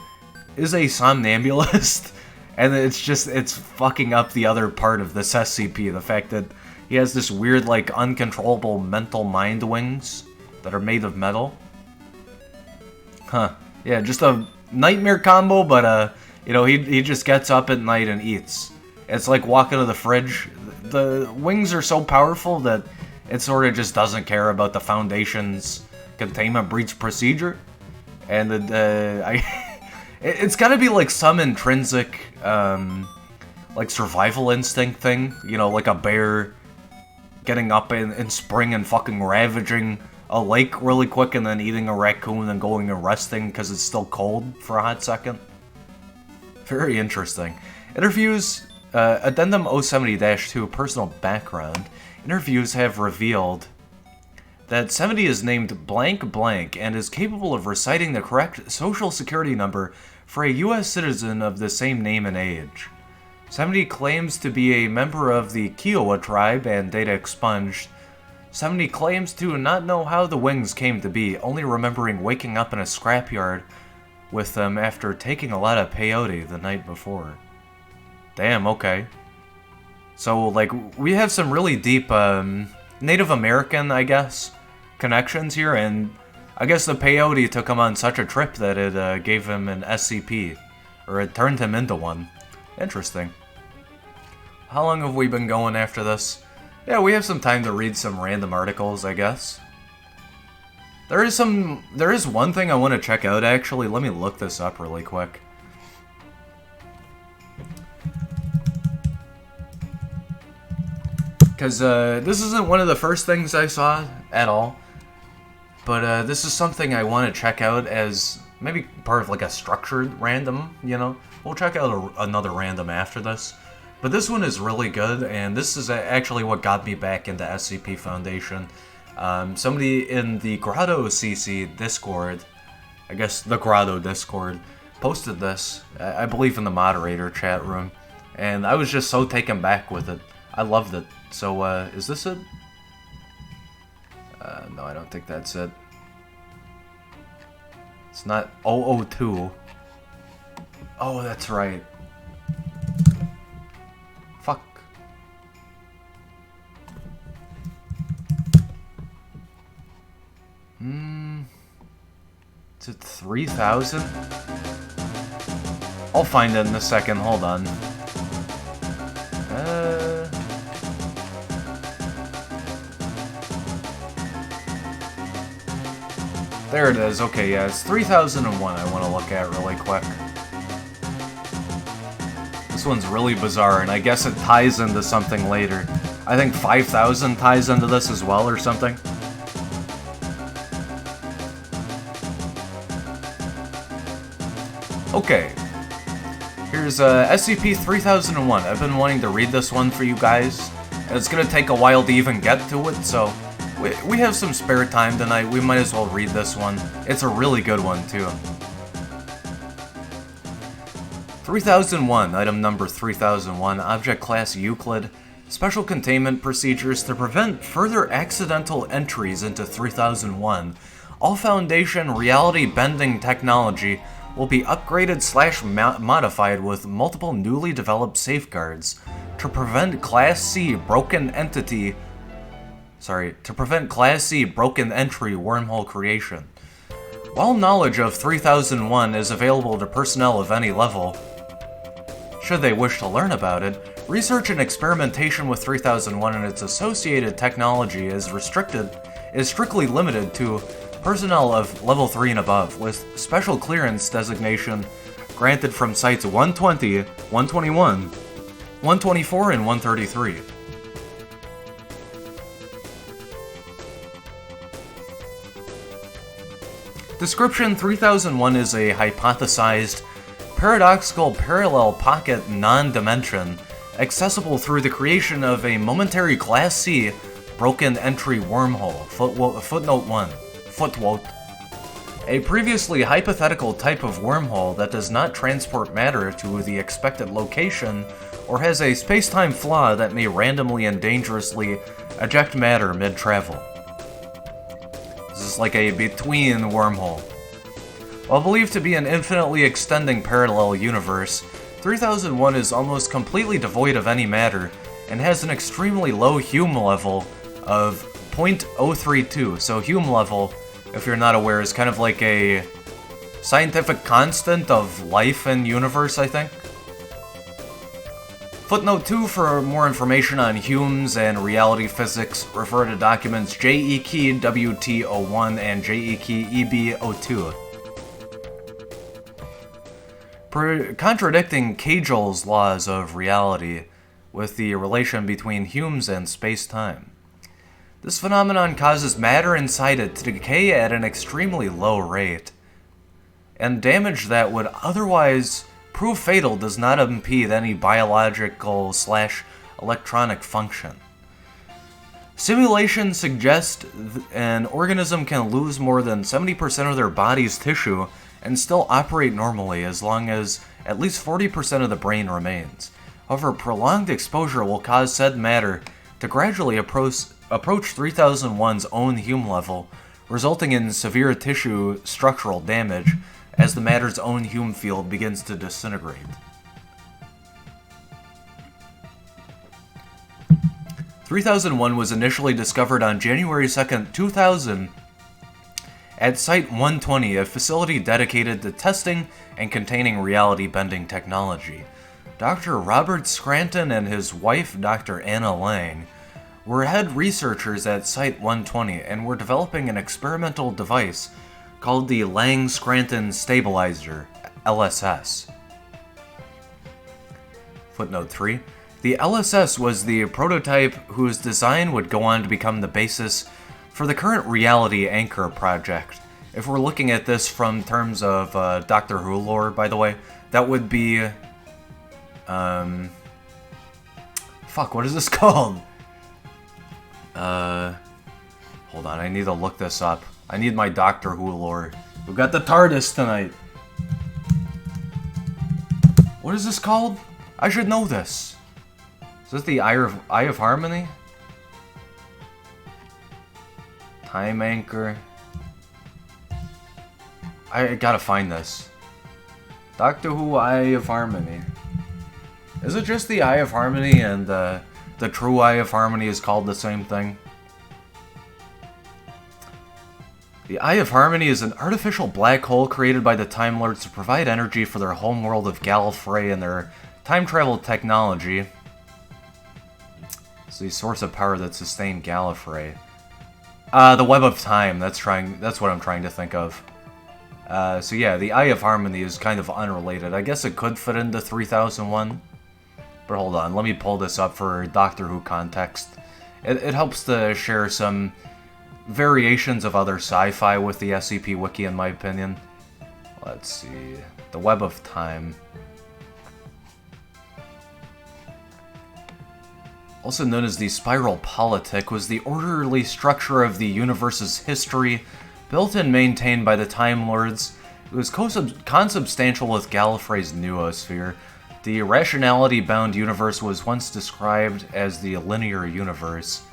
is a somnambulist, and it's fucking up the other part of this SCP, the fact that he has this weird, uncontrollable mental mind wings that are made of metal. Huh. Yeah, just a nightmare combo, but he just gets up at night and eats. It's like walking to the fridge. The wings are so powerful that it sort of just doesn't care about the Foundation's containment breach procedure. And it's gotta be some intrinsic, survival instinct thing. Like a bear getting up in spring and fucking ravaging a lake really quick and then eating a raccoon and going and resting because it's still cold for a hot second. Very interesting. Interviews, Addendum 070-2, personal background. Interviews have revealed that 70 is named blank blank and is capable of reciting the correct social security number for a U.S. citizen of the same name and age. 70 claims to be a member of the Kiowa tribe and data expunged. 70 claims to not know how the wings came to be, only remembering waking up in a scrapyard with them after taking a lot of peyote the night before. Damn, okay. So, we have some really deep, Native American, I guess, connections here, and I guess the peyote took him on such a trip that it gave him an SCP, Or it turned him into one. Interesting. How long have we been going after this? Yeah, we have some time to read some random articles, I guess. There is one thing I want to check out, actually. Let me look this up really quick. Because this isn't one of the first things I saw at all. But this is something I want to check out as maybe part of like a structured random, you know? We'll check out another random after this. But this one is really good, and this is actually what got me back into SCP Foundation. Somebody in the Grotto CC Discord, I guess the Grotto Discord, posted this, I believe in the moderator chat room, and I was just so taken back with it. I loved it. So, is this it? No, I don't think that's it. It's not 002. Oh, that's right. Fuck. Is it 3,000? I'll find it in a second, hold on. There it is, okay, yeah, it's 3001 I want to look at really quick. This one's really bizarre, and I guess it ties into something later. I think 5,000 ties into this as well, or something. Okay. Here's SCP-3001. I've been wanting to read this one for you guys, and it's gonna take a while to even get to it, so we have some spare time tonight. We might as well read this one. It's a really good one, too. 3001, item number 3001, object class Euclid. Special containment procedures to prevent further accidental entries into 3001. All Foundation reality-bending technology will be upgraded/modified with multiple newly developed safeguards to prevent Class C broken entry wormhole creation. While knowledge of 3001 is available to personnel of any level, should they wish to learn about it, research and experimentation with 3001 and its associated technology is strictly limited to personnel of level 3 and above, with special clearance designation granted from sites 120, 121, 124, and 133. Description: 3001 is a hypothesized, paradoxical parallel pocket non-dimension, accessible through the creation of a momentary Class C broken entry wormhole. Footnote 1. Footnote. A previously hypothetical type of wormhole that does not transport matter to the expected location or has a space-time flaw that may randomly and dangerously eject matter mid-travel. This is like a between wormhole. While believed to be an infinitely extending parallel universe, 3001 is almost completely devoid of any matter and has an extremely low Hume level of 0.032. So Hume level, if you're not aware, is kind of like a scientific constant of life and universe, I think. Footnote 2 for more information on Hume's and reality physics. Refer to documents JEK WT01 and JEK EB02. Contradicting Cagel's laws of reality with the relation between Hume's and space-time. This phenomenon causes matter inside it to decay at an extremely low rate, and damage that would otherwise prove fatal does not impede any biological/electronic function. Simulations suggest an organism can lose more than 70% of their body's tissue and still operate normally as long as at least 40% of the brain remains. However, prolonged exposure will cause said matter to gradually approach 3001's own Hume level, resulting in severe tissue structural damage as the matter's own Hume field begins to disintegrate. 3001 was initially discovered on January 2nd, 2000, at Site-120, a facility dedicated to testing and containing reality-bending technology. Dr. Robert Scranton and his wife, Dr. Anna Lang, were head researchers at Site-120 and were developing an experimental device called the Lang-Scranton Stabilizer, LSS. Footnote 3. The LSS was the prototype whose design would go on to become the basis for the current Reality Anchor project. If we're looking at this from terms of Doctor Who lore, by the way, that would be... Fuck, what is this called? Hold on, I need to look this up. I need my Doctor Who lore. We've got the TARDIS tonight. What is this called? I should know this. Is this the Eye of Harmony? Time Anchor. I gotta find this. Doctor Who Eye of Harmony. Is it just the Eye of Harmony and the true Eye of Harmony is called the same thing? The Eye of Harmony is an artificial black hole created by the Time Lords to provide energy for their homeworld of Gallifrey and their time travel technology. It's the source of power that sustained Gallifrey. The Web of Time, that's what I'm trying to think of. So yeah, the Eye of Harmony is kind of unrelated. I guess it could fit into 3001. But hold on, let me pull this up for Doctor Who context. It helps to share some variations of other sci-fi with the SCP Wiki, in my opinion. Let's see. The Web of Time. Also known as the Spiral Politic, was the orderly structure of the universe's history, built and maintained by the Time Lords. It was consubstantial with Gallifrey's noosphere. The rationality-bound universe was once described as the linear universe.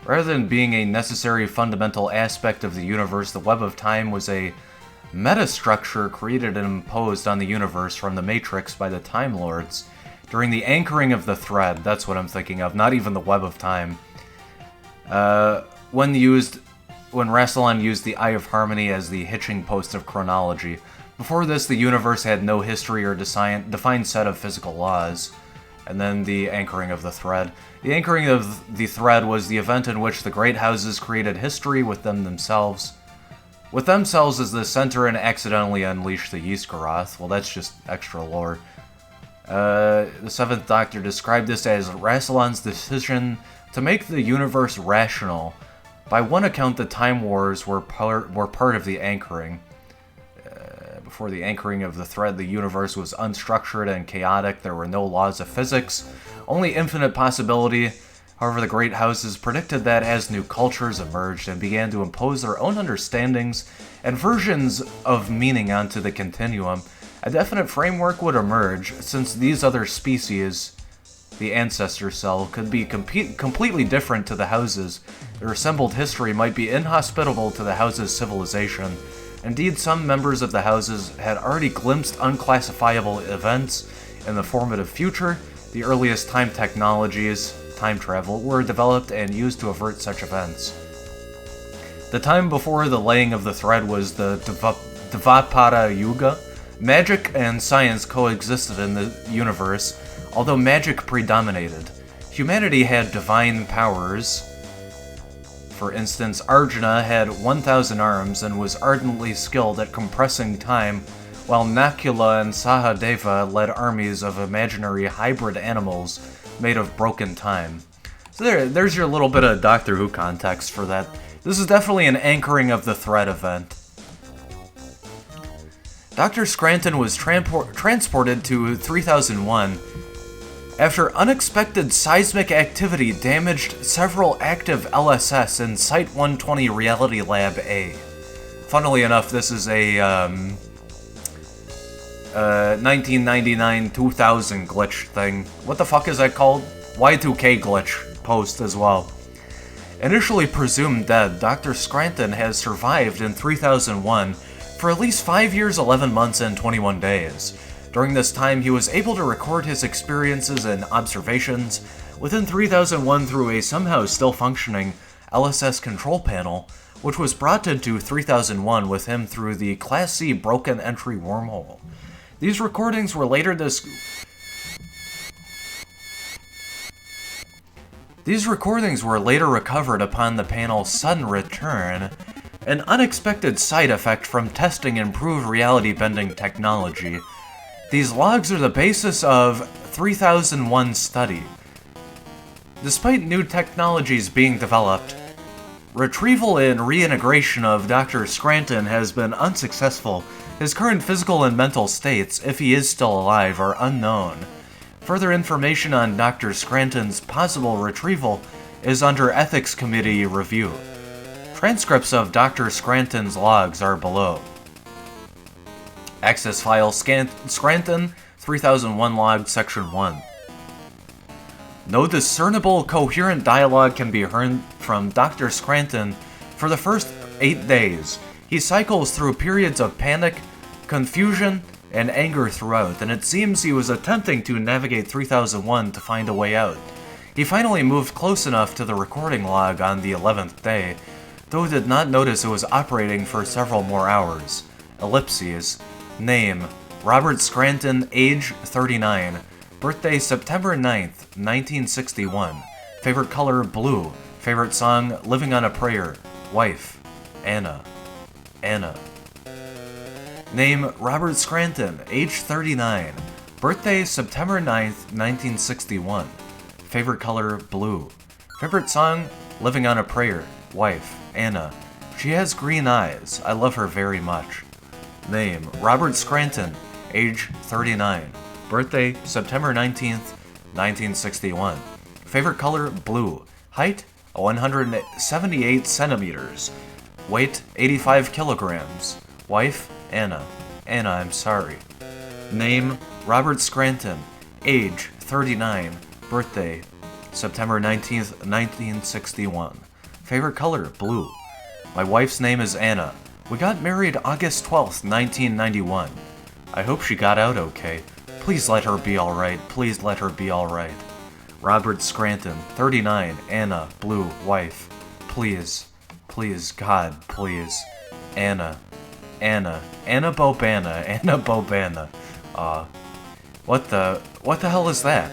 Rather than being a necessary fundamental aspect of the universe, the Web of Time was a metastructure created and imposed on the universe from the Matrix by the Time Lords. During the anchoring of the thread, that's what I'm thinking of, not even the Web of Time. When Rassilon used the Eye of Harmony as the hitching post of chronology. Before this, the universe had no history or defined set of physical laws. And then the anchoring of the thread. The anchoring of the thread was the event in which the great houses created history with themselves as the center and accidentally unleashed the Yskoroth. Well, that's just extra lore. The Seventh Doctor described this as Rassilon's decision to make the universe rational. By one account, the Time Wars were part of the anchoring. Before the anchoring of the thread, the universe was unstructured and chaotic. There were no laws of physics, only infinite possibility. However, the great houses predicted that as new cultures emerged and began to impose their own understandings and versions of meaning onto the continuum, a definite framework would emerge. Since these other species, the ancestor cell, could be completely different to the houses, their assembled history might be inhospitable to the house's civilization. Indeed, some members of the houses had already glimpsed unclassifiable events in the formative future. The earliest time technologies, time travel, were developed and used to avert such events. The time before the laying of the thread was the Dvapara Yuga. Magic and science coexisted in the universe, although magic predominated. Humanity had divine powers. For instance, Arjuna had 1,000 arms and was ardently skilled at compressing time, while Nakula and Sahadeva led armies of imaginary hybrid animals made of broken time. So there's your little bit of Doctor Who context for that. This is definitely an anchoring of the thread event. Dr. Scranton was transported to 3001 after unexpected seismic activity damaged several active LSS in Site-120 Reality Lab A. Funnily enough, this is a 1999-2000 glitch thing. What the fuck is that called? Y2K glitch post as well. Initially presumed dead, Dr. Scranton has survived in 3001 for at least 5 years, 11 months, and 21 days. During this time, he was able to record his experiences and observations within 3001 through a somehow still functioning LSS control panel, which was brought into 3001 with him through the Class C broken entry wormhole. These recordings were later recovered upon the panel's sudden return, an unexpected side effect from testing improved reality-bending technology. These logs are the basis of 3001's study. Despite new technologies being developed, retrieval and reintegration of Dr. Scranton has been unsuccessful. His current physical and mental states, if he is still alive, are unknown. Further information on Dr. Scranton's possible retrieval is under Ethics Committee review. Transcripts of Dr. Scranton's logs are below. Access file Scranton 3001 log section 1. No discernible coherent dialogue can be heard from Dr. Scranton for the first 8 days. He cycles through periods of panic, confusion, and anger throughout, and it seems he was attempting to navigate 3001 to find a way out. He finally moved close enough to the recording log on the 11th day, though did not notice it was operating for several more hours. Ellipses. Name: Robert Scranton, age 39. Birthday September 9th, 1961. Favorite color: blue. Favorite song: Living on a Prayer. Wife: Anna. Anna. Name: Robert Scranton, age 39. Birthday September 9th, 1961. Favorite color: blue. Favorite song: Living on a Prayer. Wife: Anna. She has green eyes. I love her very much. Name: Robert Scranton, age 39. Birthday September 19th, 1961. Favorite color: blue. Height: 178 centimeters. Weight: 85 kilograms. Wife: Anna. Anna, I'm sorry. Name: Robert Scranton. Age: 39. Birthday: September 19th, 1961. Favorite color: blue. My wife's name is Anna. We got married August 12th, 1991. I hope she got out okay. Please let her be alright. Please let her be alright. Robert Scranton, 39. Anna, blue, wife. Please. Please, God, please. Anna. Anna. Anna Bobana. Anna Bobana. What the hell is that?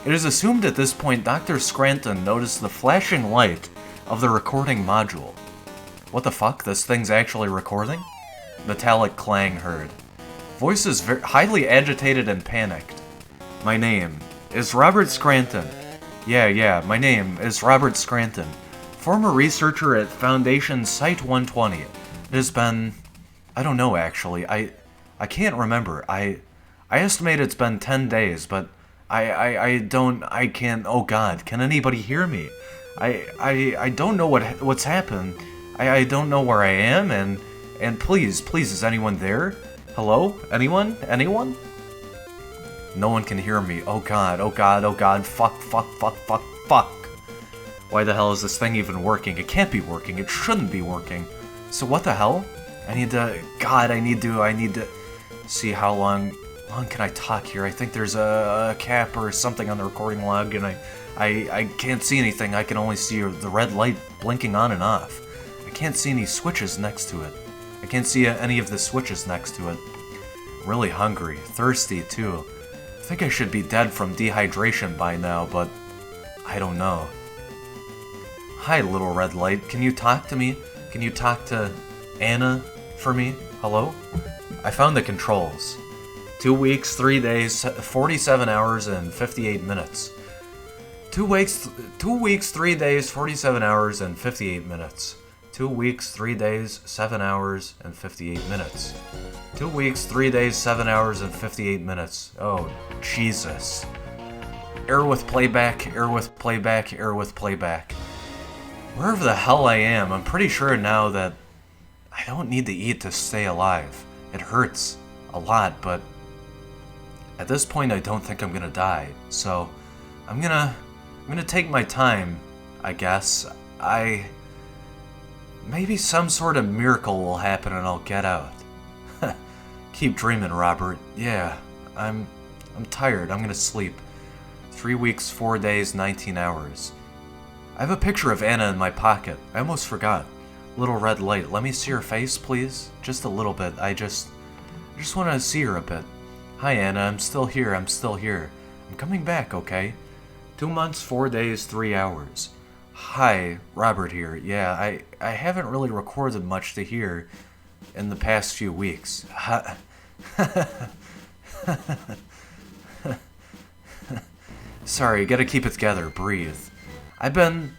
It is assumed at this point Dr. Scranton noticed the flashing light of the recording module. What the fuck? This thing's actually recording? Metallic clang heard. Voices highly agitated and panicked. My name is Robert Scranton. Yeah, my name is Robert Scranton. Former researcher at Foundation Site 120. It has been... I don't know, actually. I can't remember. I estimate it's been 10 days, but I can't... Oh god, can anybody hear me? I don't know what's happened. I don't know where I am, and please, is anyone there? Hello? Anyone? Anyone? No one can hear me. Oh god, fuck. Why the hell is this thing even working? It can't be working. It shouldn't be working. So what the hell? I need to see how long can I talk here. I think there's a cap or something on the recording log, and I can't see anything. I can only see the red light blinking on and off. I can't see any switches next to it. I can't see any of the switches next to it. I'm really hungry, thirsty too. I think I should be dead from dehydration by now, but I don't know. Hi, little red light. Can you talk to me? Can you talk to Anna for me? Hello? I found the controls. 2 weeks, 3 days, 47 hours, and 58 minutes. 2 weeks, 3 days, 47 hours, and 58 minutes. 2 weeks, 3 days, 7 hours, and 58 minutes. 2 weeks, 3 days, 7 hours, and 58 minutes. Oh, Jesus. Error with playback, error with playback, error with playback. Wherever the hell I am, I'm pretty sure now that I don't need to eat to stay alive. It hurts a lot, but at this point I don't think I'm gonna die. So I'm gonna take my time, I guess. Maybe some sort of miracle will happen and I'll get out. Keep dreaming, Robert. Yeah, I'm tired. I'm gonna sleep. 3 weeks, 4 days, 19 hours. I have a picture of Anna in my pocket. I almost forgot. Little red light. Let me see her face, please. Just a little bit. I just want to see her a bit. Hi, Anna. I'm still here. I'm coming back, okay? 2 months, 4 days, 3 hours. Hi, Robert here. Yeah, I haven't really recorded much to hear in the past few weeks. Sorry, gotta keep it together. Breathe. I've been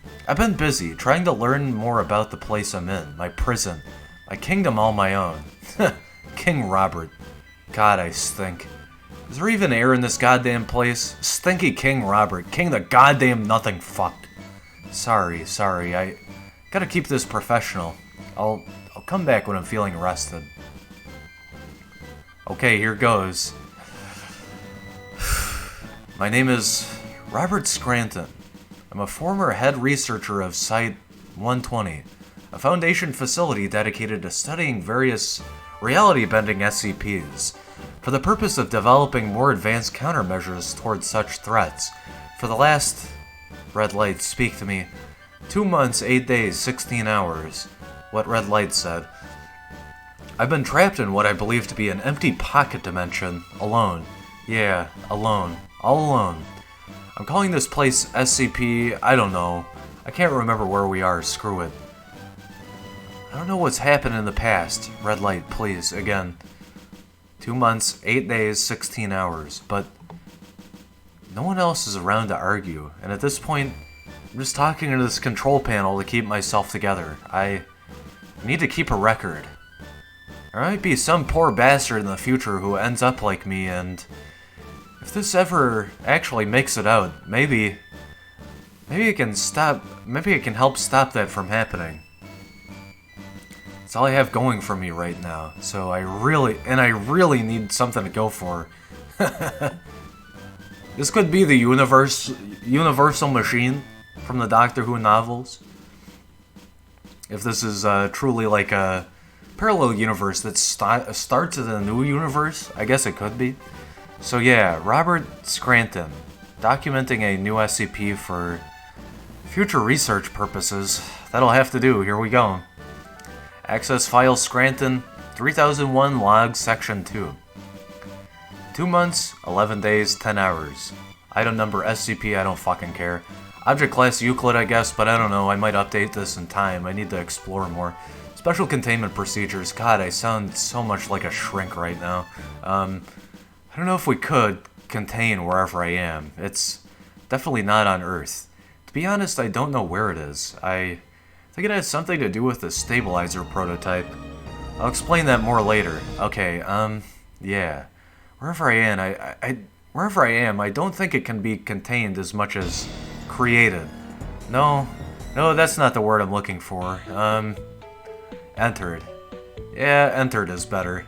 busy trying to learn more about the place I'm in, my prison, my kingdom all my own. King Robert. God, I stink. Is there even air in this goddamn place? Stinky King Robert. King the goddamn nothing fuck. Sorry. I gotta keep this professional. I'll come back when I'm feeling rested. Okay, here goes. My name is Robert Scranton. I'm a former head researcher of Site 120, a Foundation facility dedicated to studying various reality-bending SCPs, for the purpose of developing more advanced countermeasures towards such threats. For the last... Red light, speak to me. 2 months, 8 days, 16 hours. What red light said. I've been trapped in what I believe to be an empty pocket dimension, alone. Yeah, alone. All alone. I'm calling this place SCP, I don't know. I can't remember where we are, screw it. I don't know what's happened in the past. Red light, please, again. 2 months, 8 days, 16 hours, but no one else is around to argue, and at this point, I'm just talking into this control panel to keep myself together. I need to keep a record. There might be some poor bastard in the future who ends up like me, and if this ever actually makes it out, maybe it can help stop that from happening. It's all I have going for me right now, so I really need something to go for. This could be the universal machine from the Doctor Who novels. If this is truly like a parallel universe that starts in a new universe, I guess it could be. So yeah, Robert Scranton, documenting a new SCP for future research purposes. That'll have to do, here we go. Access file Scranton, 3001 logs section 2. 2 months, 11 days, 10 hours. Item number SCP, I don't fucking care. Object class Euclid, I guess, but I don't know, I might update this in time. I need to explore more. Special containment procedures. God, I sound so much like a shrink right now. I don't know if we could contain wherever I am. It's definitely not on Earth. To be honest, I don't know where it is. I think it has something to do with the stabilizer prototype. I'll explain that more later. Okay, yeah. Wherever I am, I don't think it can be contained as much as created. No, that's not the word I'm looking for. Entered. Yeah, entered is better.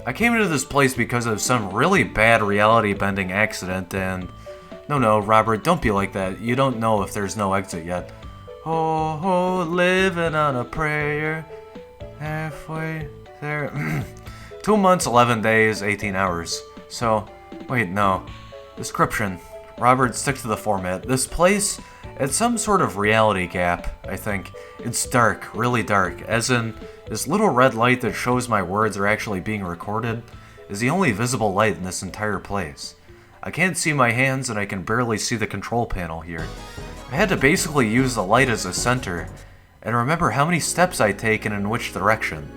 I came into this place because of some really bad reality-bending accident, and... No, Robert, don't be like that. You don't know if there's no exit yet. Oh, living on a prayer. Halfway there. 2 months, 11 days, 18 hours. So, wait, no. Description. Robert, stick to the format. This place, it's some sort of reality gap, I think. It's dark, really dark, as in, this little red light that shows my words are actually being recorded is the only visible light in this entire place. I can't see my hands and I can barely see the control panel here. I had to basically use the light as a center, and remember how many steps I take and in which direction.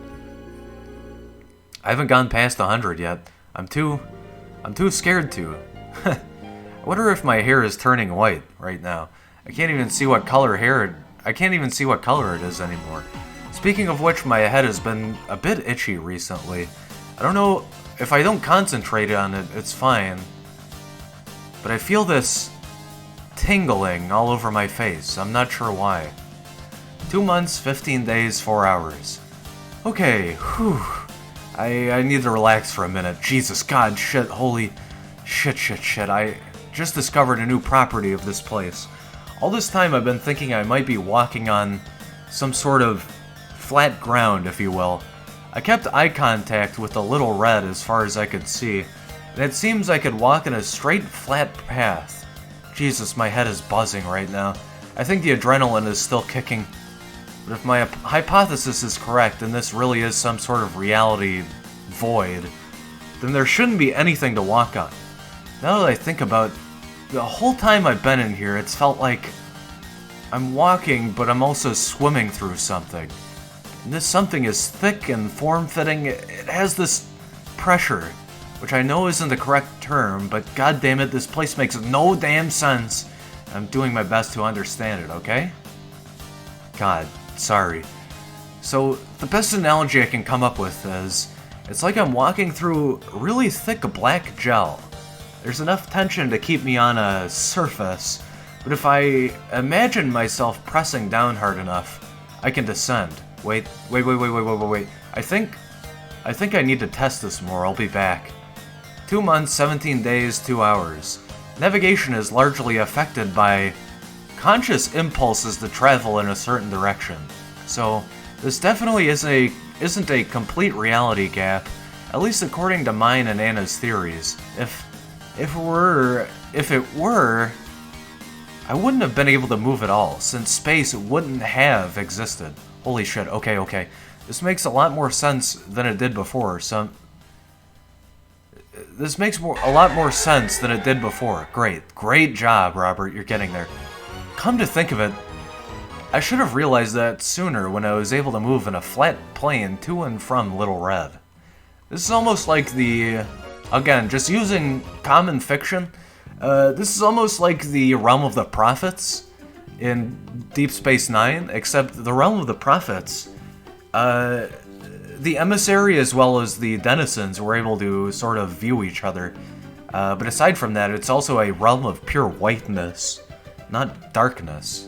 I haven't gone past 100 yet. I'm too scared to. I wonder if my hair is turning white right now. I can't even see what color it is anymore. Speaking of which, my head has been a bit itchy recently. I don't know if I don't concentrate on it, it's fine. But I feel this tingling all over my face. I'm not sure why. 2 months, 15 days, 4 hours. Okay, whew. I need to relax for a minute. Jesus, God, shit, holy shit. I just discovered a new property of this place. All this time I've been thinking I might be walking on some sort of flat ground, if you will. I kept eye contact with the little red as far as I could see, and it seems I could walk in a straight, flat path. Jesus, my head is buzzing right now. I think the adrenaline is still kicking. But if my hypothesis is correct, and this really is some sort of reality void, then there shouldn't be anything to walk on. Now that I think about it, the whole time I've been in here, it's felt like I'm walking, but I'm also swimming through something. And this something is thick and form-fitting. It has this pressure, which I know isn't the correct term, but goddammit, this place makes no damn sense. I'm doing my best to understand it, okay? God, sorry. So, the best analogy I can come up with is, it's like I'm walking through really thick black gel. There's enough tension to keep me on a surface, but if I imagine myself pressing down hard enough, I can descend. Wait. I think I need to test this more. I'll be back. 2 months, 17 days, 2 hours. Navigation is largely affected by conscious impulses to travel in a certain direction. So, this definitely isn't a complete reality gap, at least according to mine and Anna's theories. If it were, I wouldn't have been able to move at all, since space wouldn't have existed. Holy shit, okay. This makes a lot more sense than it did before, This makes a lot more sense than it did before. Great job, Robert, you're getting there. Come to think of it, I should have realized that sooner when I was able to move in a flat plane to and from Little Red. This is almost like again, just using common fiction, this is almost like the realm of the prophets in Deep Space Nine, except the realm of the prophets, the emissary as well as the denizens were able to sort of view each other. But aside from that, it's also a realm of pure whiteness, not darkness.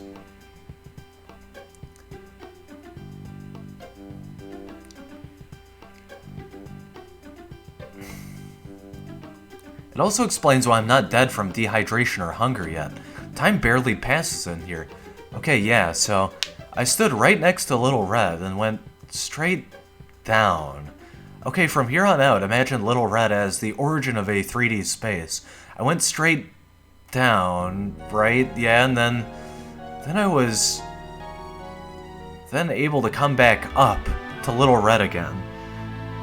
It also explains why I'm not dead from dehydration or hunger yet. Time barely passes in here. Okay, yeah, so I stood right next to Little Red and went straight down. Okay, from here on out, imagine Little Red as the origin of a 3D space. I went straight down, right? Yeah, and then I was then able to come back up to Little Red again.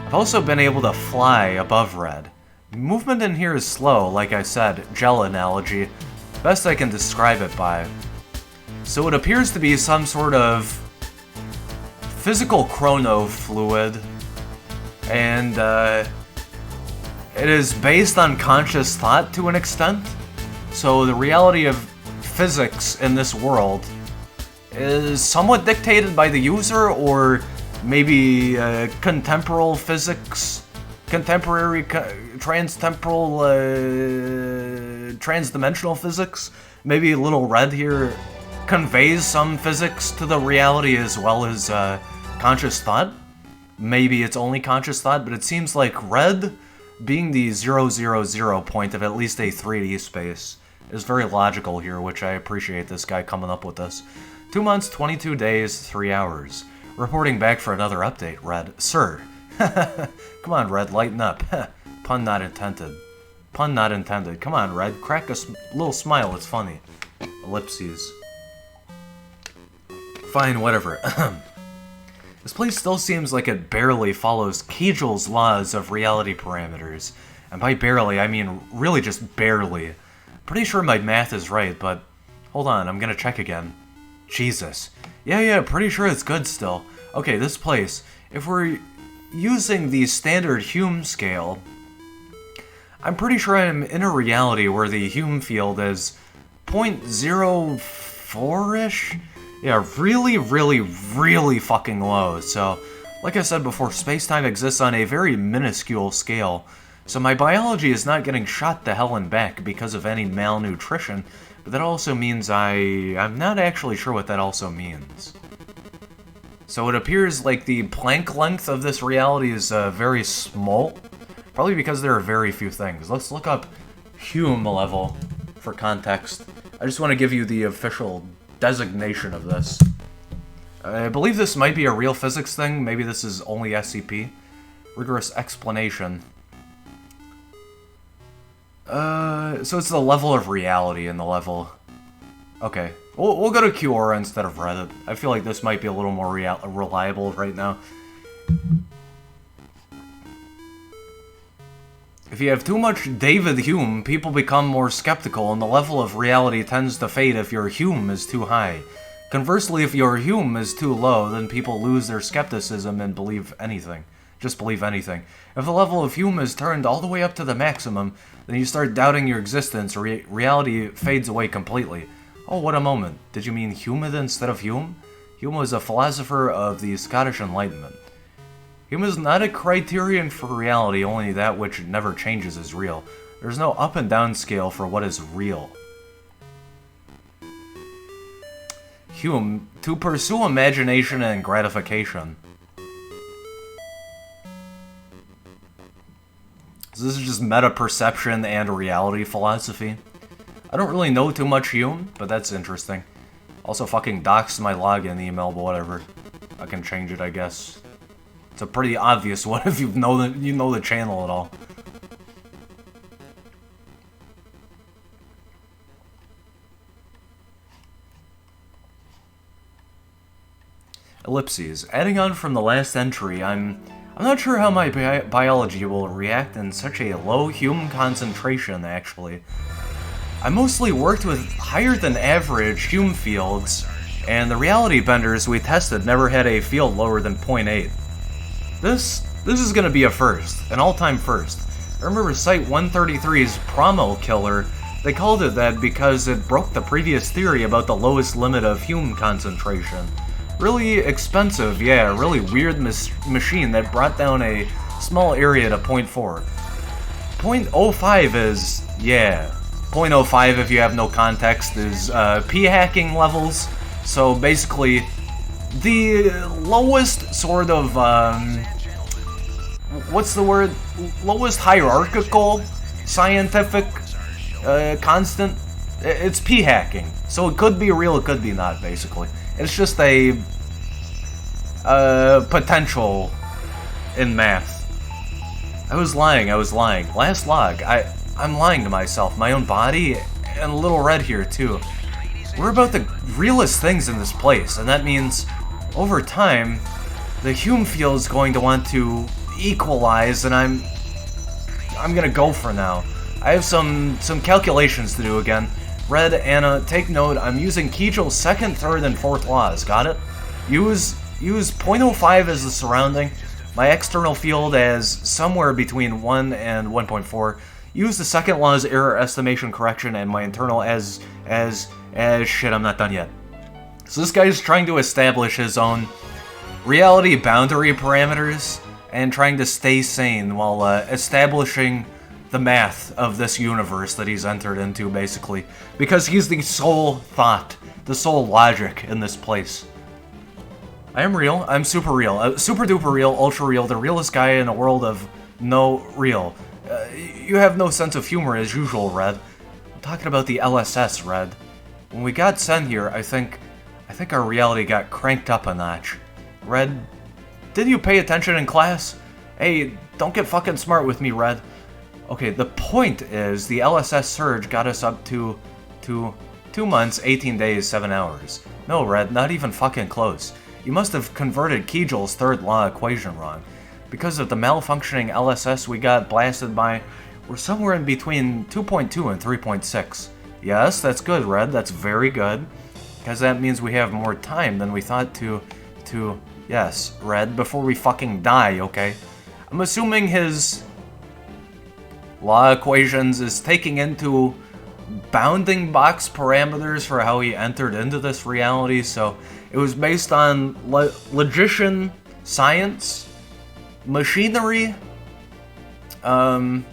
I've also been able to fly above Red. Movement in here is slow, like I said, gel analogy. Best I can describe it by. So it appears to be some sort of physical chrono fluid, and it is based on conscious thought to an extent. So the reality of physics in this world is somewhat dictated by the user, or maybe contemporary physics, contemporary transdimensional physics. Maybe Little Red here conveys some physics to the reality as well as conscious thought. Maybe it's only conscious thought, but it seems like Red, being the 000 point of at least a 3D space, is very logical here, which I appreciate this guy coming up with this. 2 months, 22 days, 3 hours. Reporting back for another update, Red. Sir. Come on, Red, lighten up. Pun not intended. Pun not intended. Come on, Red, crack a little smile, it's funny. Ellipses. Fine, whatever. This place still seems like it barely follows Kegel's laws of reality parameters. And by barely, I mean really just barely. Pretty sure my math is right, but hold on, I'm gonna check again. Jesus. Yeah, pretty sure it's good still. Okay, this place, if we're using the standard Hume scale, I'm pretty sure I'm in a reality where the Hume field is 0.04-ish? Yeah, really fucking low. So, like I said before, space-time exists on a very minuscule scale. So my biology is not getting shot to hell and back because of any malnutrition, but that also means I'm not actually sure what that also means. So it appears like the Planck length of this reality is very small, probably because there are very few things. Let's look up Hume level for context. I just want to give you the official designation of this. I believe this might be a real physics thing. Maybe this is only SCP. Rigorous explanation. So it's the level of reality in the level. Okay. We'll go to Quora instead of Reddit. I feel like this might be a little more reliable right now. If you have too much David Hume, people become more skeptical, and the level of reality tends to fade if your Hume is too high. Conversely, if your Hume is too low, then people lose their skepticism and believe anything. Just believe anything. If the level of Hume is turned all the way up to the maximum, then you start doubting your existence, reality fades away completely. Oh, what a moment. Did you mean Hume instead of Hume? Hume was a philosopher of the Scottish Enlightenment. Hume is not a criterion for reality, only that which never changes is real. There's no up and down scale for what is real. Hume, to pursue imagination and gratification. So this is just meta-perception and reality philosophy. I don't really know too much Hume, but that's interesting. Also fucking doxed my login email, but whatever. I can change it, I guess. It's a pretty obvious one if you know the channel at all. Ellipses. Adding on from the last entry, I'm not sure how my biology will react in such a low Hume concentration, actually. I mostly worked with higher than average Hume fields, and the reality benders we tested never had a field lower than 0.8. This is gonna be a first, an all-time first. I remember Site 133's Promo Killer, they called it that because it broke the previous theory about the lowest limit of Hume concentration. Really expensive, yeah, really weird machine that brought down a small area to 0.4. 0.05 is, yeah, 0.05 if you have no context is p-hacking levels, so basically the lowest sort of, what's the word? Lowest hierarchical scientific constant? It's p-hacking. So it could be real, it could be not, basically. It's just a potential in math. I was lying. Last log, I'm lying to myself, my own body, and Little Red here, too. We're about the realest things in this place, and that means, over time, the Hume field is going to want to equalize, and I'm gonna go for now. I have some calculations to do again. Red, Anna, take note, I'm using Kegel's second, third, and fourth laws, got it? Use 0.05 as the surrounding, my external field as somewhere between 1 and 1.4, use the second law's error estimation correction, and my internal as shit, I'm not done yet. So this guy is trying to establish his own reality boundary parameters, and trying to stay sane while establishing the math of this universe that he's entered into, basically. Because he's the sole thought, the sole logic in this place. I am real, I'm super real, super duper real, ultra real, the realest guy in a world of no real. You have no sense of humor as usual, Red. I'm talking about the LSS, Red. When we got sent here, I think our reality got cranked up a notch. Red, didn't you pay attention in class? Hey, don't get fucking smart with me, Red. Okay, the point is, the LSS surge got us up to 2 months, 18 days, 7 hours. No, Red, not even fucking close. You must have converted Kegel's third law equation wrong. Because of the malfunctioning LSS we got blasted by, we're somewhere in between 2.2 and 3.6. Yes, that's good, Red, that's very good. Because that means we have more time than we thought to... Yes, Red, before we fucking die, okay? I'm assuming his law equations is taking into bounding box parameters for how he entered into this reality, so it was based on logician science, machinery, one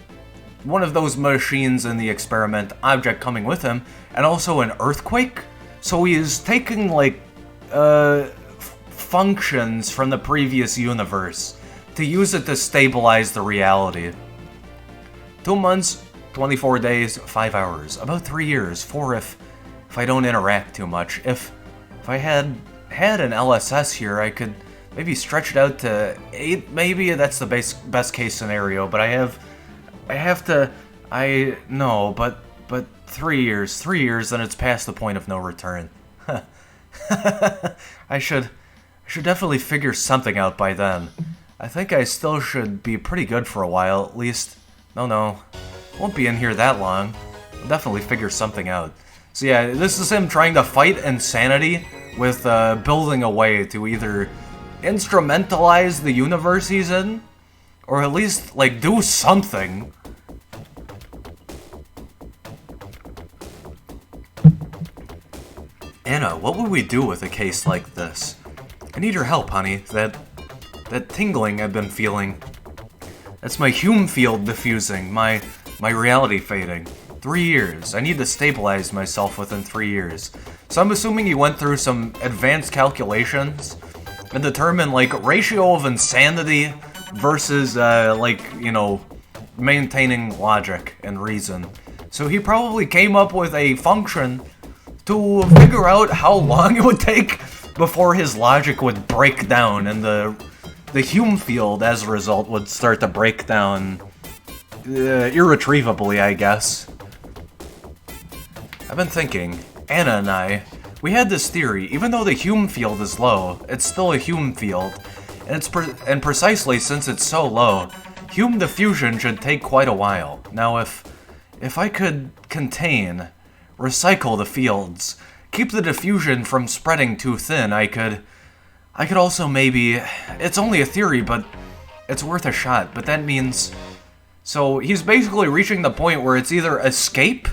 of those machines in the experiment, object coming with him, and also an earthquake. So he is taking, like, functions from the previous universe to use it to stabilize the reality. 2 months, 24 days, 5 hours. About 3 years, 4 if I don't interact too much. If I had an LSS here, I could maybe stretch it out to 8, maybe. That's the best case scenario, but I have to I know, but 3 years. 3 years, then it's past the point of no return. I should definitely figure something out by then. I think I still should be pretty good for a while, at least. No. Won't be in here that long. I'll definitely figure something out. So yeah, this is him trying to fight insanity with building a way to either instrumentalize the universe he's in, or at least, like, do something. Anna, what would we do with a case like this? I need your help, honey. That tingling I've been feeling. That's my Hume field diffusing, my reality fading. 3 years. I need to stabilize myself within 3 years. So I'm assuming he went through some advanced calculations and determined, like, ratio of insanity versus, like, you know, maintaining logic and reason. So he probably came up with a function to figure out how long it would take before his logic would break down, and the Hume field, as a result, would start to break down irretrievably, I guess. I've been thinking, Anna and I, we had this theory, even though the Hume field is low, it's still a Hume field, and precisely since it's so low, Hume diffusion should take quite a while. Now if I could recycle the fields, keep the diffusion from spreading too thin, I could also maybe, it's only a theory, but it's worth a shot, but that means, so he's basically reaching the point where it's either escape,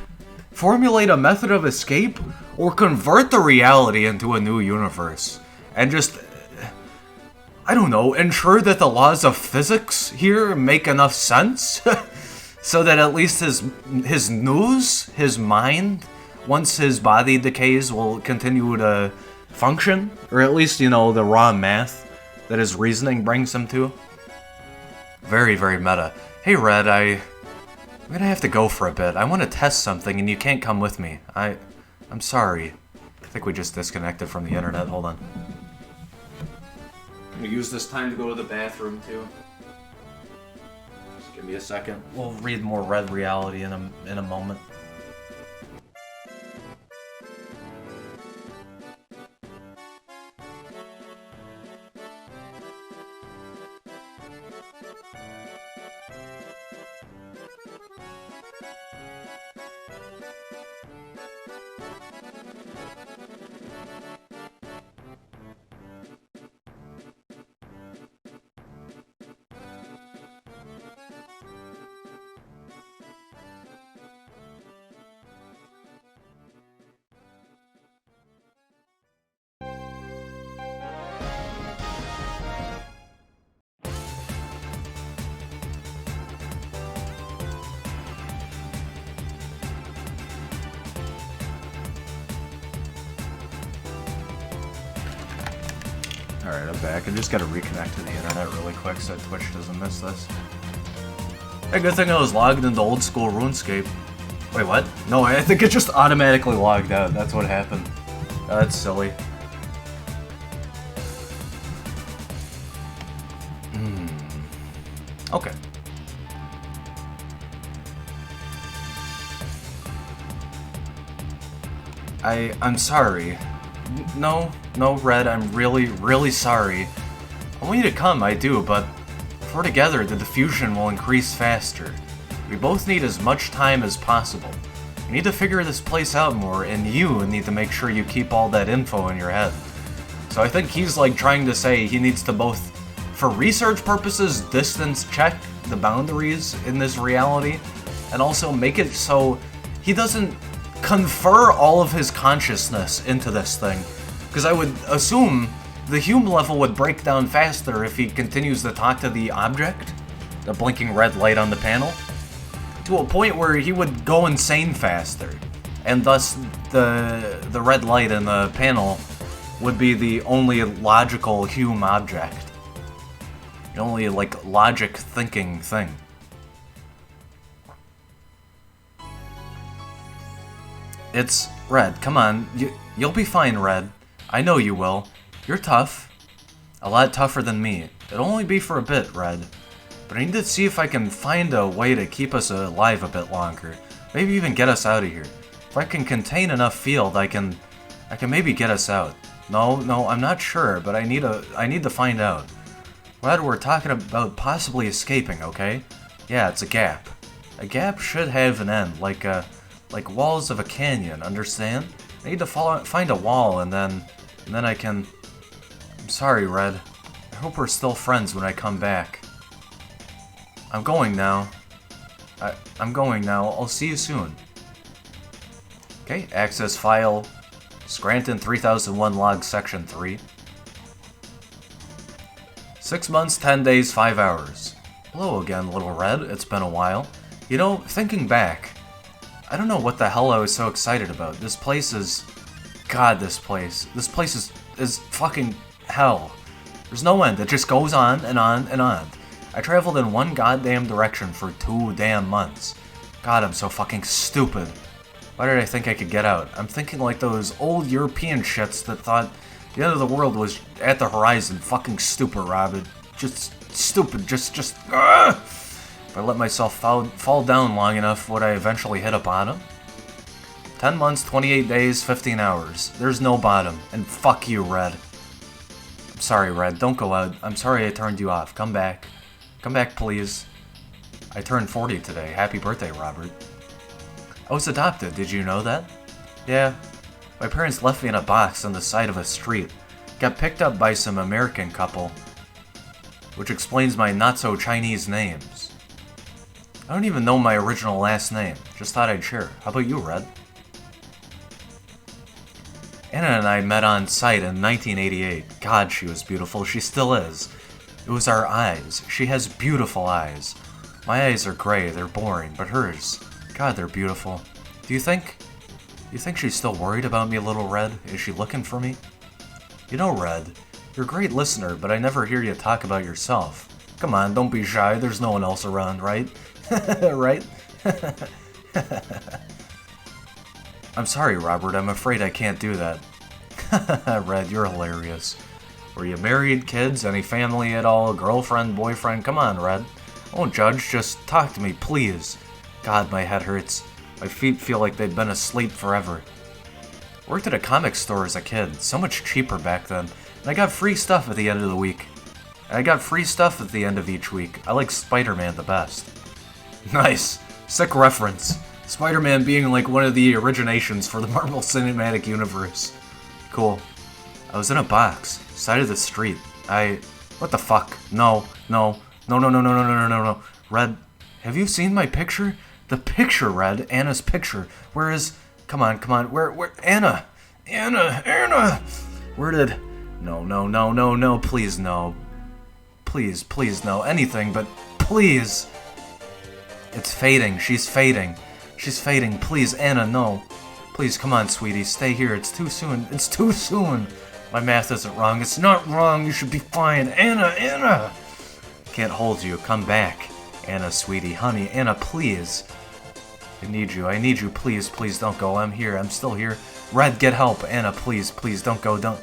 formulate a method of escape, or convert the reality into a new universe, and just, I don't know, ensure that the laws of physics here make enough sense, so that at least his nous, his mind, once his body decays, will continue to function, or at least, you know, the raw math that his reasoning brings him to. Very, very meta. Hey, Red, I'm gonna have to go for a bit. I want to test something, and you can't come with me. I'm sorry. I think we just disconnected from the internet. Hold on. I'm gonna use this time to go to the bathroom, too. Just give me a second. We'll read more Red Reality in a moment. Alright, I'm back. I just gotta reconnect to the internet really quick so Twitch doesn't miss this. Hey, good thing I was logged into old school RuneScape. Wait, what? No, I think it just automatically logged out. That's what happened. That's silly. Okay. I'm sorry. No, Red, I'm really, really sorry. I want you to come, I do, but if we're together, the diffusion will increase faster. We both need as much time as possible. We need to figure this place out more, and you need to make sure you keep all that info in your head. So I think he's like trying to say he needs to both, for research purposes, distance check the boundaries in this reality, and also make it so he doesn't confer all of his consciousness into this thing. Because I would assume the Hume level would break down faster if he continues to talk to the object, the blinking red light on the panel, to a point where he would go insane faster, and thus the red light in the panel would be the only logical Hume object. The only, like, logic thinking thing. It's Red, come on, you'll be fine, Red. I know you will. You're tough. A lot tougher than me. It'll only be for a bit, Red. But I need to see if I can find a way to keep us alive a bit longer. Maybe even get us out of here. If I can contain enough field, I can maybe get us out. No, I'm not sure, but I need to find out. Red, we're talking about possibly escaping, okay? Yeah, it's a gap. A gap should have an end, like walls of a canyon, understand? I need to find a wall, and then I can... I'm sorry, Red. I hope we're still friends when I come back. I'm going now. I'm going now. I'll see you soon. Okay, access file. Scranton 3001 log section 3. 6 months, 10 days, 5 hours. Hello again, Little Red. It's been a while. You know, thinking back, I don't know what the hell I was so excited about. This place is... God, this place. This place is fucking hell. There's no end. It just goes on and on and on. I traveled in one goddamn direction for 2 damn months. God, I'm so fucking stupid. Why did I think I could get out? I'm thinking like those old European shits that thought the end of the world was at the horizon. Fucking stupid, Robin. Just stupid. Just If I let myself fall down long enough, would I eventually hit a bottom? 10 months, 28 days, 15 hours. There's no bottom. And fuck you, Red. I'm sorry, Red. Don't go out. I'm sorry I turned you off. Come back. Come back, please. I turned 40 today. Happy birthday, Robert. I was adopted. Did you know that? Yeah. My parents left me in a box on the side of a street. Got picked up by some American couple. Which explains my not-so-Chinese names. I don't even know my original last name. Just thought I'd share. How about you, Red? Anna and I met on site in 1988. God, she was beautiful. She still is. It was our eyes. She has beautiful eyes. My eyes are gray. They're boring. But hers... God, they're beautiful. Do you think she's still worried about me, Little Red? Is she looking for me? You know, Red, you're a great listener, but I never hear you talk about yourself. Come on, don't be shy. There's no one else around, right? Right? I'm sorry, Robert. I'm afraid I can't do that. Red, you're hilarious. Were you married, kids, any family at all, girlfriend, boyfriend? Come on, Red. I won't judge. Just talk to me, please. God, my head hurts. My feet feel like they've been asleep forever. I worked at a comic store as a kid. So much cheaper back then. And I got free stuff at the end of the week. And I got free stuff at the end of each week. I like Spider-Man the best. Nice. Sick reference. Spider-Man being like one of the originations for the Marvel Cinematic Universe. Cool. I was in a box. Side of the street. What the fuck? No. Red, have you seen my picture? The picture, Red. Anna's picture. Where is... Come on. Where... Anna! Anna! Where did... No. Please, no. Please, no. Anything, but please. It's fading. She's fading. Please, Anna, no. Please, come on, sweetie. Stay here. It's too soon. My math isn't wrong. It's not wrong. You should be fine. Anna! Can't hold you. Come back. Anna, sweetie, honey, Anna, please. I need you, please don't go. I'm here, I'm still here. Red, get help. Anna, please, don't go, don't.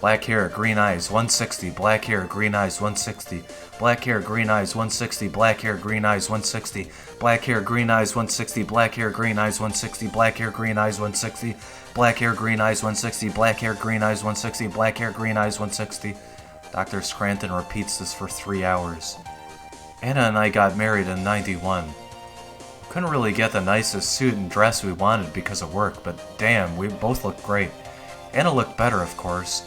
Black hair, green eyes, 160. Black hair, green eyes, 160. Black hair, green eyes, 160. Black hair, green eyes, 160. Black hair, green eyes, 160. Black hair, green eyes, 160. Black hair, green eyes, 160. Black hair, green eyes, 160. Black hair, green eyes, 160. Black hair, green eyes, 160. Dr. Scranton repeats this for 3 hours. Anna and I got married in 91. Couldn't really get the nicest suit and dress we wanted because of work, but damn, we both looked great. Anna looked better, of course.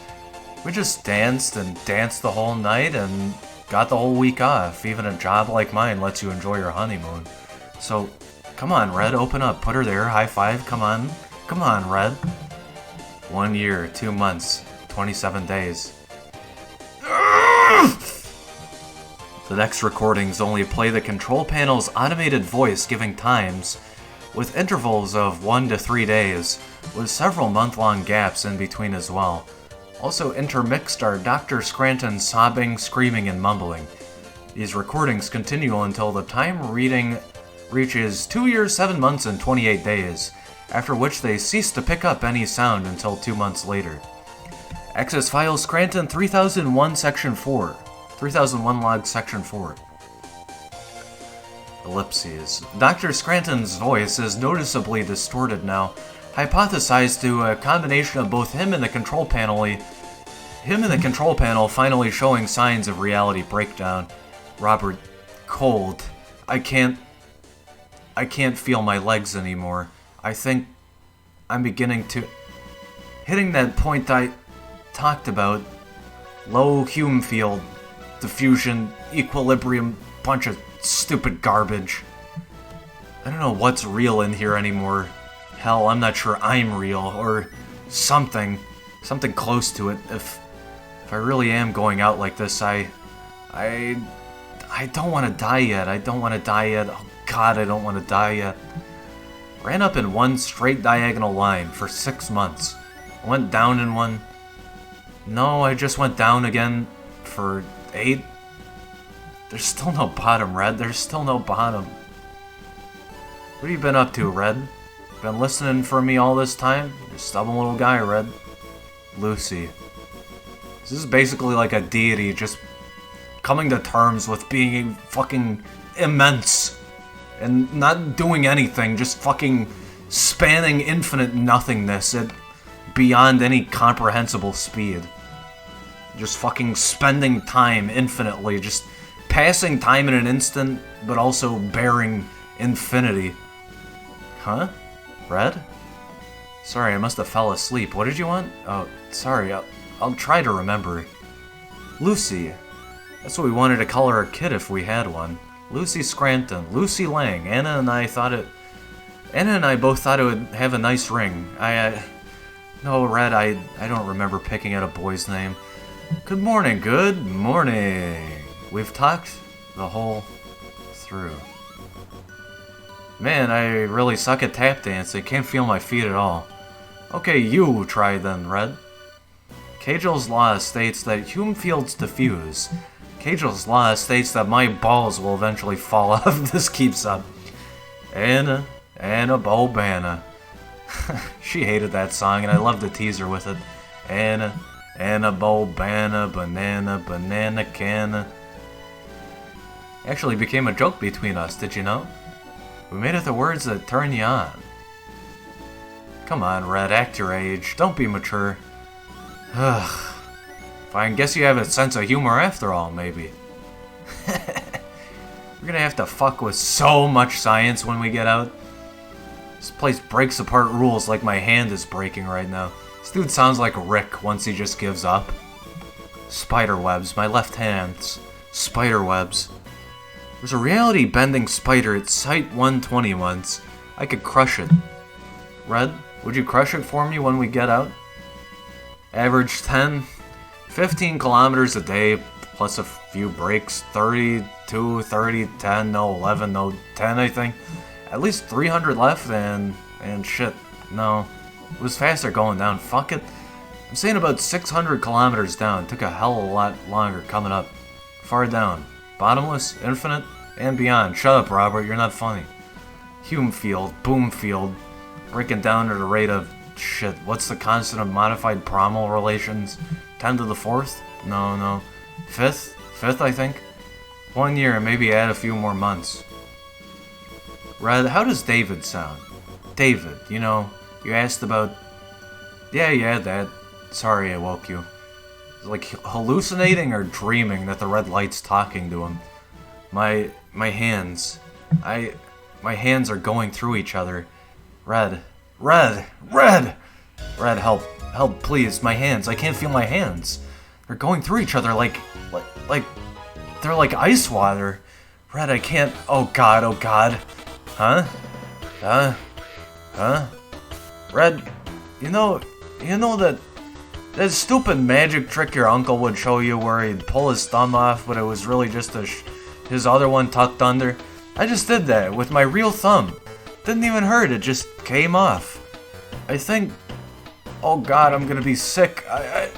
We just danced the whole night and got the whole week off. Even a job like mine lets you enjoy your honeymoon. So, come on, Red, open up. Put her there, high five, come on. Come on, Red. 1 year, 2 months, 27 days. The next recordings only play the control panel's automated voice giving times, with intervals of 1 to 3 days, with several month-long gaps in between as well. Also intermixed are Dr. Scranton sobbing, screaming, and mumbling. These recordings continue until the time reading reaches 2 years, 7 months, and 28 days, after which they cease to pick up any sound until 2 months later. Access file Scranton 3001 Section 4. 3001 log Section 4. Ellipses. Dr. Scranton's voice is noticeably distorted now. Hypothesized to a combination of both him and the control panel finally showing signs of reality breakdown. Robert, cold. I can't feel my legs anymore. I think I'm beginning to... Hitting that point I talked about. Low Hume field. Diffusion. Equilibrium. Bunch of stupid garbage. I don't know what's real in here anymore. Hell, I'm not sure I'm real, or something. Something close to it. If I really am going out like this, I don't want to die yet. I don't want to die yet. Oh god, I don't want to die yet. Ran up in one straight diagonal line for 6 months. I went down in one. No, I just went down again for 8. There's still no bottom, Red. There's still no bottom. What have you been up to, Red? Been listening for me all this time? You're a stubborn little guy, Red. Lucy. This is basically like a deity just coming to terms with being fucking immense and not doing anything, just fucking spanning infinite nothingness at beyond any comprehensible speed. Just fucking spending time infinitely, just passing time in an instant, but also bearing infinity. Huh? Red? Sorry, I must have fell asleep. What did you want? Oh, sorry, I'll try to remember. Lucy. That's what we wanted to call our kid if we had one. Lucy Scranton. Lucy Lang. Anna and I both thought it would have a nice ring. No, Red, I don't remember picking out a boy's name. Good morning, good morning. We've talked the whole through. Man, I really suck at tap dancing. Can't feel my feet at all. Okay, you try then, Red. Cagel's law states that Hume fields diffuse. Cagel's law states that my balls will eventually fall off if this keeps up. Anna Bobana. She hated that song, and I loved to tease her with it. Anna Bobana, banana canna. Actually became a joke between us, did you know? We made it the words that turn you on. Come on, Red, act your age. Don't be mature. Ugh. Fine, guess you have a sense of humor after all, maybe. We're gonna have to fuck with so much science when we get out. This place breaks apart rules like my hand is breaking right now. This dude sounds like Rick once he just gives up. Spiderwebs, my left hand's spiderwebs. There's a reality-bending spider at Site 120 once. I could crush it. Red, would you crush it for me when we get out? Average 15 kilometers a day, plus a few breaks. 32, 30, 10, no 11, no 10, I think. At least 300 left, and shit, no. It was faster going down, fuck it. I'm saying about 600 kilometers down. Took a hell of a lot longer coming up. Far down. Bottomless, infinite, and beyond. Shut up, Robert, you're not funny. Hume field, boom field. Breaking down at a rate of... Shit, what's the constant of modified Promal relations? 10 to the 4th? No. 5th? 5th, I think? 1 year, maybe add a few more months. Red, how does David sound? David, you know, you asked about... Yeah, that. Sorry I woke you. Like hallucinating or dreaming that the red light's talking to him. My hands. My hands are going through each other. Red, help, please, my hands. I can't feel my hands. They're going through each other like they're like ice water. Red, I can't. Oh god. Huh? Red, you know that stupid magic trick your uncle would show you where he'd pull his thumb off, but it was really just his other one tucked under? I just did that with my real thumb. Didn't even hurt, it just came off. I think... Oh god, I'm gonna be sick. I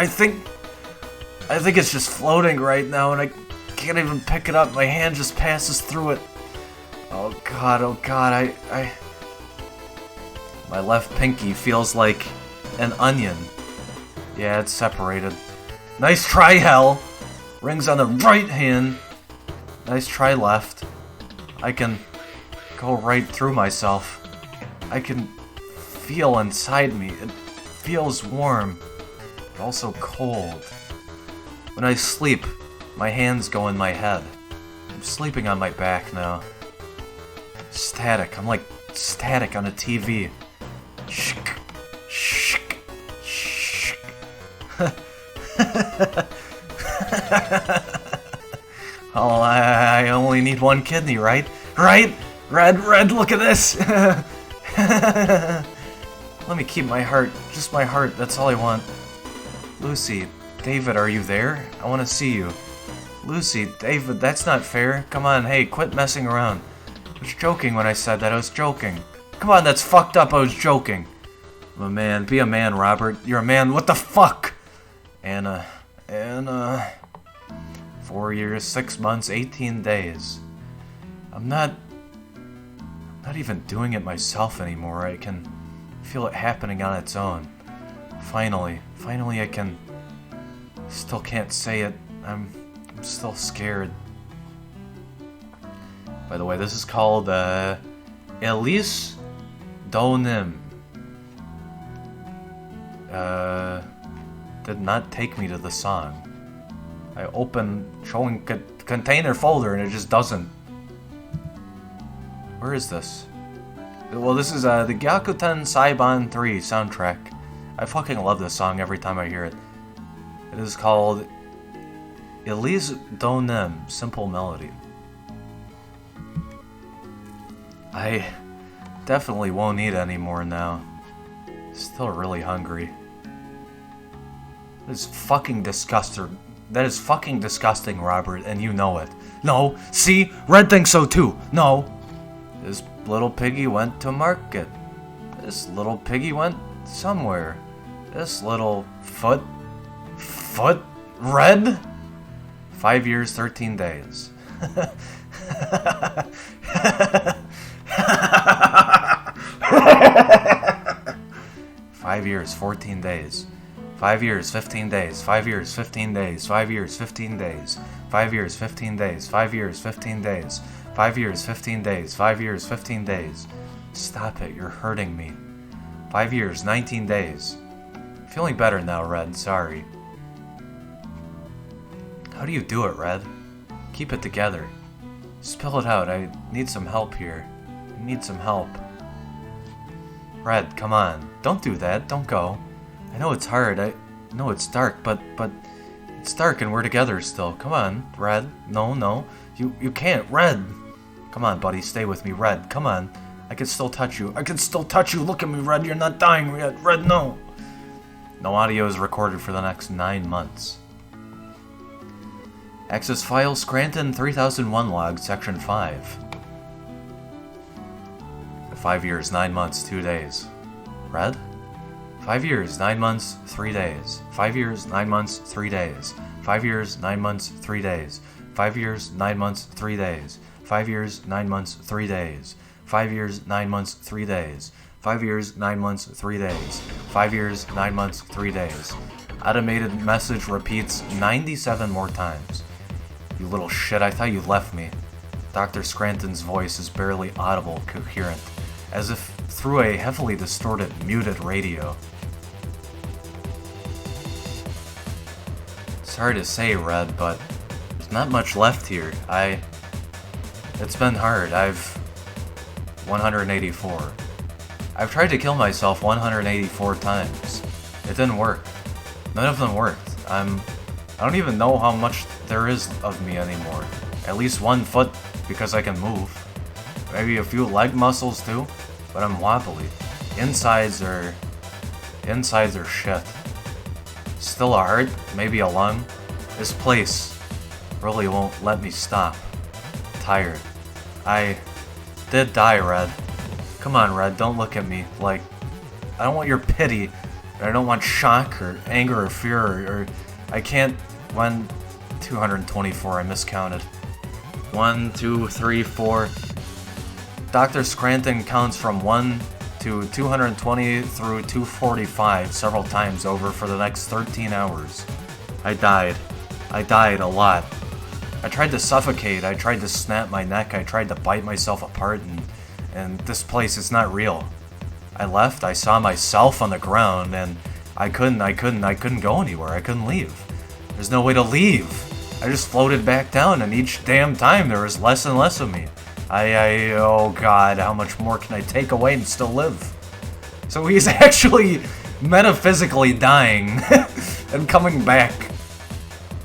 think it's just floating right now, and I can't even pick it up. My hand just passes through it. Oh god, my left pinky feels like an onion. Yeah, it's separated. Nice try, Hell. Rings on the right hand. Nice try left. I can go right through myself. I can feel inside me. It feels warm, but also cold. When I sleep, my hands go in my head. I'm sleeping on my back now. Static. I'm like static on a TV. Shk, shk, shk. Oh, I only need one kidney, right? Right? Red, look at this! Let me keep my heart. Just my heart, that's all I want. Lucy, David, are you there? I want to see you. Lucy, David, that's not fair. Come on, hey, quit messing around. I was joking when I said that, I was joking. Come on, that's fucked up, I was joking. I'm a man, be a man, Robert. You're a man, what the fuck? Anna, 4 years, 6 months, 18 days. I'm not even doing it myself anymore. I can feel it happening on its own. Finally I can. Still can't say it. I'm still scared. By the way, this is called Elise Donim. Did not take me to the song. I open showing container folder and it just doesn't. Where is this? Well, this is the Gyakuten Saiban 3 soundtrack. I fucking love this song every time I hear it. It is called Elise Donem, Simple Melody. I definitely won't eat anymore now. Still really hungry. That is fucking disgusting. That is fucking disgusting, Robert, and you know it. No, see? Red thinks so too. No. This little piggy went to market. This little piggy went somewhere. This little foot, red? 5 years, 13 days. 5 years, 14 days. 5 years, 15 days. 5 years, 15 days. 5 years, 15 days. 5 years, 15 days. 5 years, 15 days. 5 years, 15 days. 5 years, 15 days. Stop it, you're hurting me. 5 years, 19 days. Feeling better now, Red, sorry. How do you do it, Red? Keep it together. Spill it out, I need some help here. I need some help. Red, come on. Don't do that, don't go. I know it's hard, I know it's dark, but it's dark and we're together still. Come on, Red. No. You can't, Red. Come on, buddy, stay with me, Red. Come on. I can still touch you. I can still touch you. Look at me, Red. You're not dying yet. Red, no. No audio is recorded for the next 9 months. Access file Scranton 3001 log, section 5. 5 years, 9 months, 2 days. Red? 5 years, 9 months, 3 days. 5 years, 9 months, 3 days. 5 years, 9 months, 3 days. 5 years, 9 months, 3 days. 5 years, 9 months, 3 days. 5 years, 9 months, 3 days. 5 years, 9 months, 3 days. 5 years, 9 months, 3 days. Automated message repeats 97 more times. You little shit, I thought you left me. Dr. Scranton's voice is barely audible, coherent, as if through a heavily distorted, muted radio. It's hard to say, Red, but there's not much left here. It's been hard. I've 184. I've tried to kill myself 184 times. It didn't work. None of them worked. I don't even know how much there is of me anymore. At least 1 foot because I can move. Maybe a few leg muscles too, but I'm wobbly. Insides are shit. Still a heart, maybe a lung. This place really won't let me stop. Tired. I did die, Red. Come on, Red, don't look at me like... I don't want your pity. I don't want shock or anger or fear or I can't... 224, I miscounted. 1, 2, 3, 4. Dr. Scranton counts from 1 to 220 through 245 several times over for the next 13 hours. I died a lot. I tried to suffocate, I tried to snap my neck, I tried to bite myself apart, and this place is not real. I left, I saw myself on the ground, and I couldn't go anywhere, I couldn't leave. There's no way to leave. I just floated back down, and each damn time there was less and less of me. Oh god, how much more can I take away and still live? So he's actually metaphysically dying and coming back.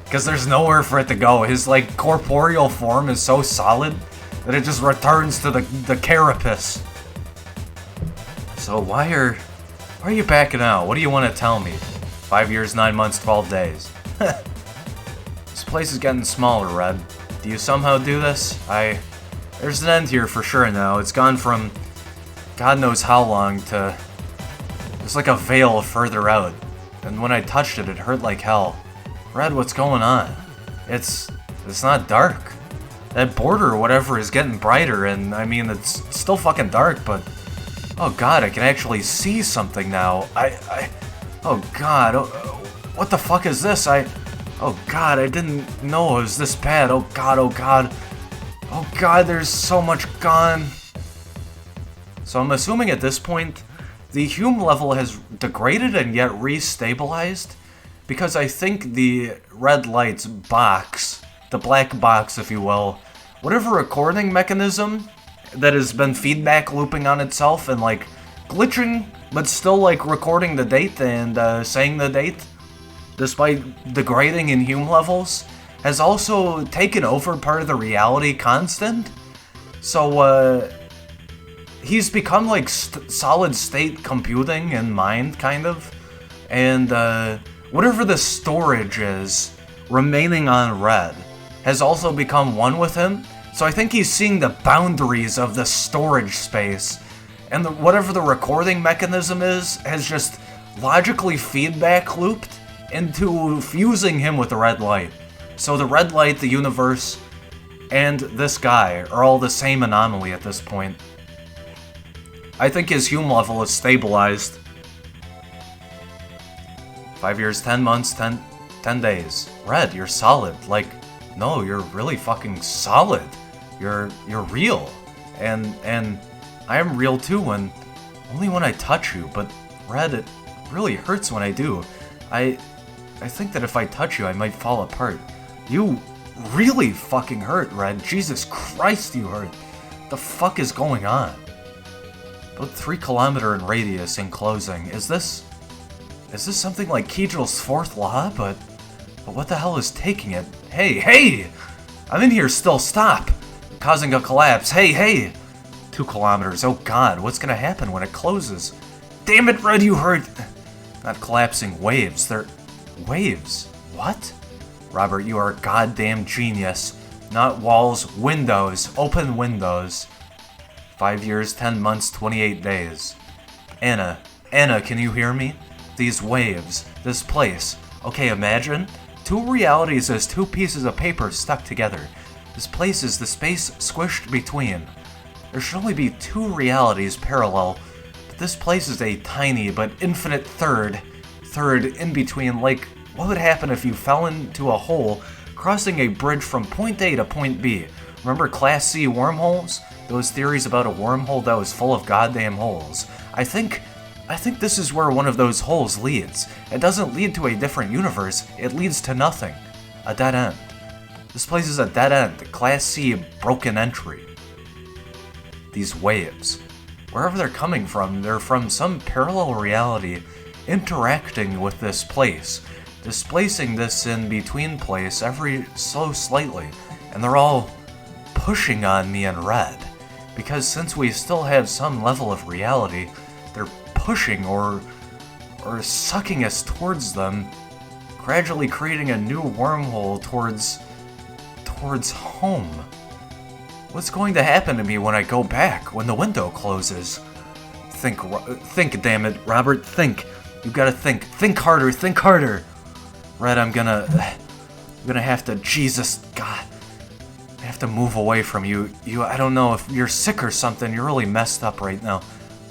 Because there's nowhere for it to go. His, like, corporeal form is so solid that it just returns to the carapace. So why are you backing out? What do you want to tell me? 5 years, 9 months, 12 days. This place is getting smaller, Red. Do you somehow do this? There's an end here for sure now. It's gone from God knows how long to... There's like a veil further out. And when I touched it, it hurt like hell. Red, what's going on? It's not dark. That border or whatever is getting brighter, and I mean, it's still fucking dark, but... Oh god, I can actually see something now. Oh god, what the fuck is this? Oh god, I didn't know it was this bad. Oh god, oh god. Oh god, there's so much gone. So I'm assuming at this point, the Hume level has degraded and yet re-stabilized, because I think the red light's box, the black box if you will, whatever recording mechanism that has been feedback looping on itself and like glitching, but still like recording the date and saying the date, despite degrading in Hume levels, has also taken over part of the reality constant. So he's become like solid state computing in mind, kind of, and whatever the storage is remaining on red has also become one with him. So I think he's seeing the boundaries of the storage space, and whatever the recording mechanism is has just logically feedback looped into fusing him with the red light. So the red light, the universe, and this guy are all the same anomaly at this point. I think his Hume level is stabilized. 5 years, 10 months, 10 days. Red, you're solid. Like, no, you're really fucking solid. You're real. And I am real too only when I touch you, but Red, it really hurts when I do. I think that if I touch you, I might fall apart. You really fucking hurt, Red. Jesus Christ, you hurt. The fuck is going on? About 3 kilometer in radius enclosing. Is this something like Kegel's fourth law? But what the hell is taking it? Hey! I'm in here still, stop! I'm causing a collapse, hey! 2 kilometers, oh god, what's gonna happen when it closes? Damn it, Red, you hurt! Not collapsing waves, they're... Waves? What? Robert, you are a goddamn genius. Not walls, windows, open windows. 5 years, 10 months, 28 days. Anna, can you hear me? These waves, this place. Okay, imagine 2 realities as 2 pieces of paper stuck together. This place is the space squished between. There should only be 2 realities parallel, but this place is a tiny but infinite third in between. Like, what would happen if you fell into a hole crossing a bridge from point A to point B? Remember Class C wormholes? Those theories about a wormhole that was full of goddamn holes. I think this is where one of those holes leads. It doesn't lead to a different universe, it leads to nothing. A dead end. This place is a dead end, Class C broken entry. These waves. Wherever they're coming from, they're from some parallel reality interacting with this place, displacing this in-between place every so slightly, and they're all pushing on me in red. Because since we still have some level of reality, they're pushing or sucking us towards them, gradually creating a new wormhole towards home. What's going to happen to me when I go back, when the window closes? Think, damn it, Robert, think. You gotta think. Think harder. Red, I'm gonna have to, Jesus, God. I have to move away from you. I don't know if you're sick or something. You're really messed up right now.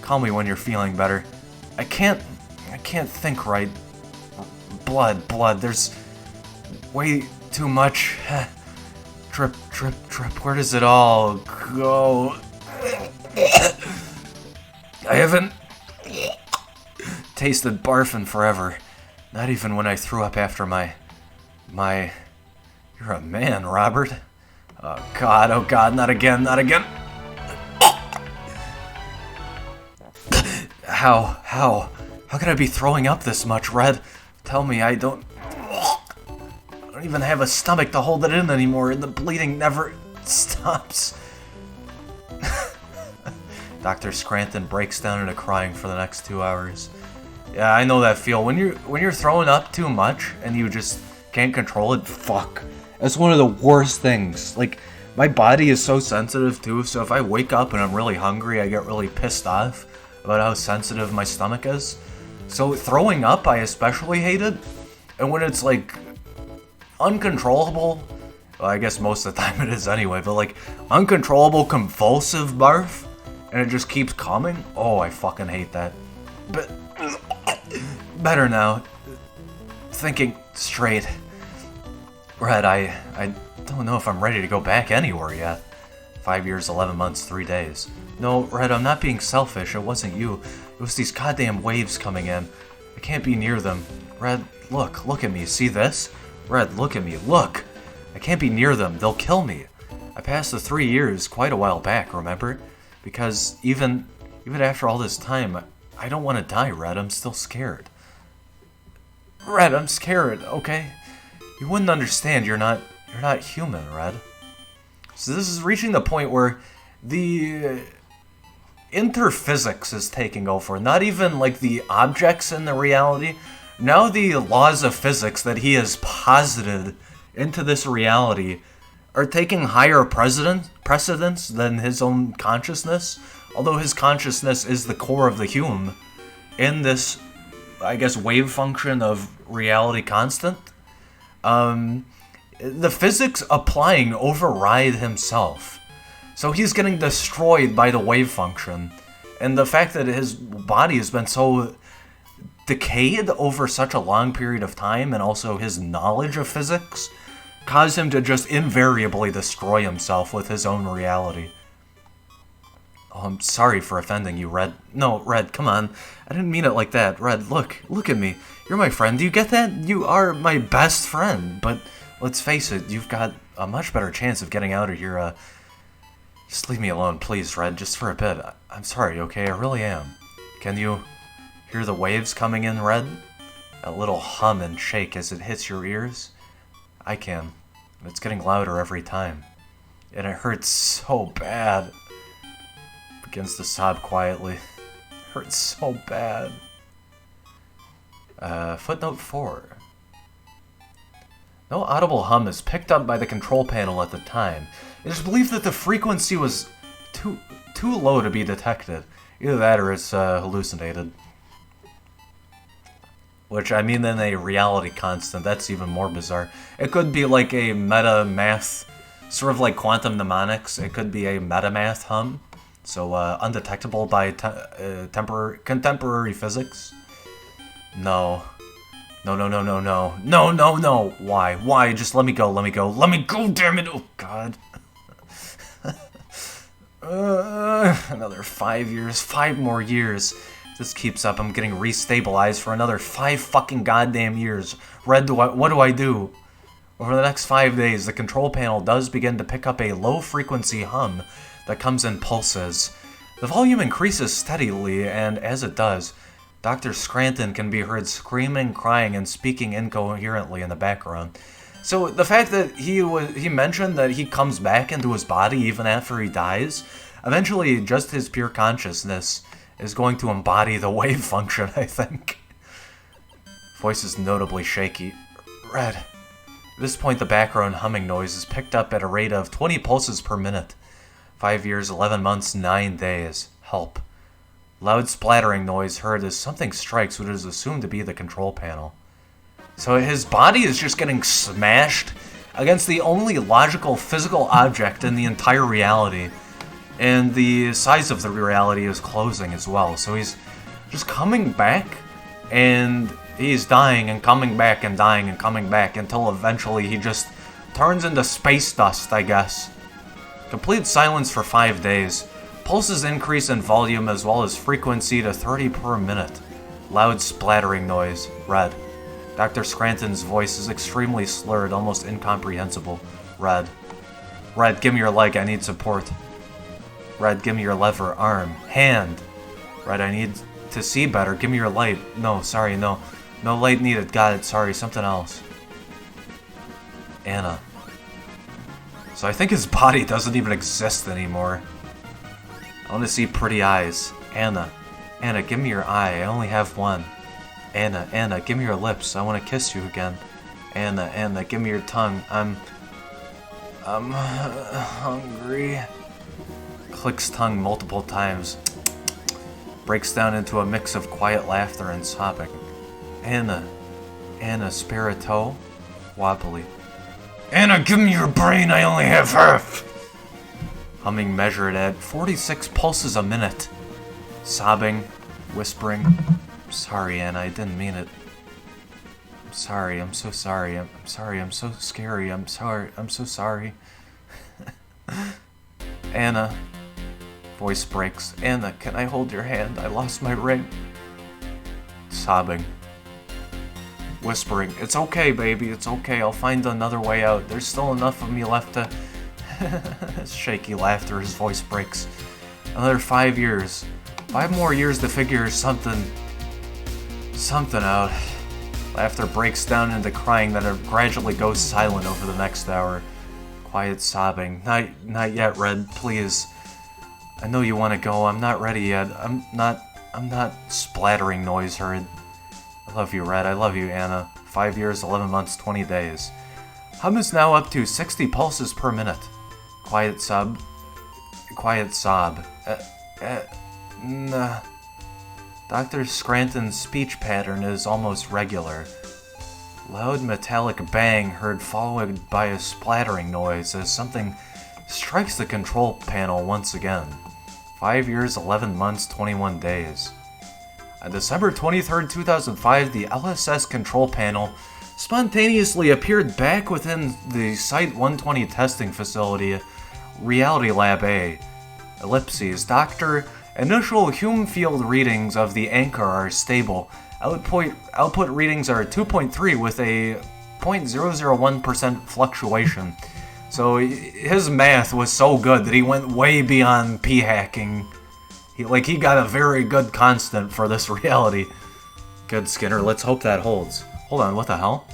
Call me when you're feeling better. I can't think right. Blood. There's way too much. Drip, drip, drip. Where does it all go? I haven't tasted barf in forever. Not even when I threw up after my... You're a man, Robert. Oh God, not again, not again. How could I be throwing up this much, Red? Tell me, I don't even have a stomach to hold it in anymore, and the bleeding never stops. Dr. Scranton breaks down into crying for the next 2 hours. Yeah, I know that feel. When you're throwing up too much and you just can't control it, fuck. That's one of the worst things. Like, my body is so sensitive too, so if I wake up and I'm really hungry, I get really pissed off about how sensitive my stomach is. So throwing up, I especially hate it. And when it's like uncontrollable, well, I guess most of the time it is anyway, but like uncontrollable convulsive barf, and it just keeps coming, oh, I fucking hate that. But better now. Thinking straight. Red, I don't know if I'm ready to go back anywhere yet. 5 years, 11 months, 3 days. No, Red, I'm not being selfish. It wasn't you. It was these goddamn waves coming in. I can't be near them. Red, look at me. See this? Red, look at me. Look! I can't be near them. They'll kill me. I passed the 3 years quite a while back, remember? Because even after all this time, I don't want to die, Red. I'm still scared. Red, I'm scared, okay? You wouldn't understand. You're not human, Red. So this is reaching the point where the interphysics is taking over. Not even like the objects in the reality. Now the laws of physics that he has posited into this reality are taking higher precedence than his own consciousness. Although his consciousness is the core of the human in this, I guess, wave function of reality constant. The physics applying override himself. So he's getting destroyed by the wave function. And the fact that his body has been so decayed over such a long period of time, and also his knowledge of physics, caused him to just invariably destroy himself with his own reality. Oh, I'm sorry for offending you, Red. No, Red, come on. I didn't mean it like that. Red, look at me. You're my friend. Do you get that? You are my best friend. But let's face it, you've got a much better chance of getting out of here. Just leave me alone, please, Red, just for a bit. I'm sorry, okay? I really am. Can you hear the waves coming in, Red? A little hum and shake as it hits your ears? I can. It's getting louder every time. And it hurts so bad. Begins to sob quietly. It hurts so bad. Footnote 4. No audible hum is picked up by the control panel at the time. It is believed that the frequency was too low to be detected. Either that or it's hallucinated. Which, I mean, in a reality constant, that's even more bizarre. It could be like a meta-math, sort of like quantum mnemonics. It could be a meta-math hum. So, undetectable by contemporary physics. No. No. Why? Just let me go, damn it! Oh, God. Another 5 years, 5 more years. If this keeps up, I'm getting restabilized for another 5 fucking goddamn years. Red, what do I do? Over the next 5 days, the control panel does begin to pick up a low-frequency hum that comes in pulses. The volume increases steadily, and as it does, Dr. Scranton can be heard screaming, crying, and speaking incoherently in the background. So the fact that he mentioned that he comes back into his body even after he dies, eventually just his pure consciousness is going to embody the wave function, I think. Voice is notably shaky. Red. At this point, the background humming noise is picked up at a rate of 20 pulses per minute. 5 years, 11 months, 9 days. Help. Loud splattering noise heard as something strikes what is assumed to be the control panel. So his body is just getting smashed against the only logical physical object in the entire reality. And the size of the reality is closing as well. So he's just coming back, and he's dying and coming back and dying and coming back until eventually he just turns into space dust, I guess. Complete silence for 5 days. Pulses increase in volume as well as frequency to 30 per minute. Loud splattering noise. Red. Dr. Scranton's voice is extremely slurred, almost incomprehensible. Red. Red, give me your leg, I need support. Red, give me your lever, arm, hand. Red, I need to see better, give me your light. No, sorry, no. No light needed, got it, sorry, something else. Anna. So I think his body doesn't even exist anymore. I want to see pretty eyes. Anna. Anna, give me your eye, I only have one. Anna, give me your lips, I want to kiss you again. Anna, give me your tongue, I'm hungry. Clicks tongue multiple times. Breaks down into a mix of quiet laughter and sobbing. Anna, spare a toe? Wobbly. Anna, give me your brain, I only have half! Humming measured at 46 pulses a minute. Sobbing, whispering. Sorry, Anna, I didn't mean it. I'm sorry, I'm so sorry. I'm sorry, I'm so scary. I'm sorry, I'm so sorry. Anna. Voice breaks. Anna, can I hold your hand? I lost my ring. Sobbing. Whispering. It's okay, baby, it's okay. I'll find another way out. There's still enough of me left to... Shaky laughter, his voice breaks. Another 5 years. 5 more years to figure something out. Laughter breaks down into crying that gradually goes silent over the next hour. Quiet sobbing. Not yet, Red, please. I know you want to go. I'm not ready yet. I'm not splattering noise heard. I love you, Red. I love you, Anna. 5 years, 11 months, 20 days. Hum is now up to 60 pulses per minute. Quiet sob. Nah. Dr. Scranton's speech pattern is almost regular. Loud metallic bang heard followed by a splattering noise as something strikes the control panel once again. 5 years, 11 months, 21 days. On December 23rd, 2005, the LSS control panel spontaneously appeared back within the Site-120 testing facility, Reality Lab A. Ellipses. Dr. Initial Hume field readings of the anchor are stable. Output readings are 2.3 with a 0.001% fluctuation. So his math was so good that he went way beyond p-hacking. He got a very good constant for this reality. Good, Skinner. Let's hope that holds. Hold on, what the hell?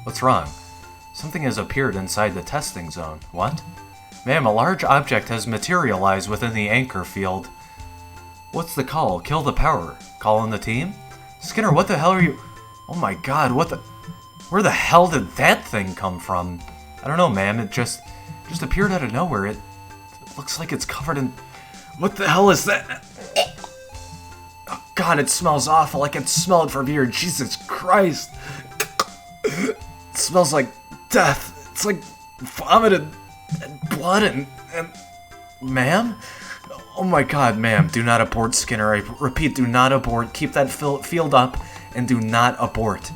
What's wrong? Something has appeared inside the testing zone. What? Ma'am, a large object has materialized within the anchor field. What's the call? Kill the power. Call in the team? Skinner, what the hell are you... Oh my god, where the hell did that thing come from? I don't know, ma'am. It just appeared out of nowhere. It looks like it's covered in... What the hell is that? Oh god, it smells awful. I can smell it from here. Jesus Christ. It smells like death. It's like vomited and blood and... Ma'am? Oh my god, ma'am. Do not abort, Skinner. I repeat, do not abort. Keep that field up and do not abort.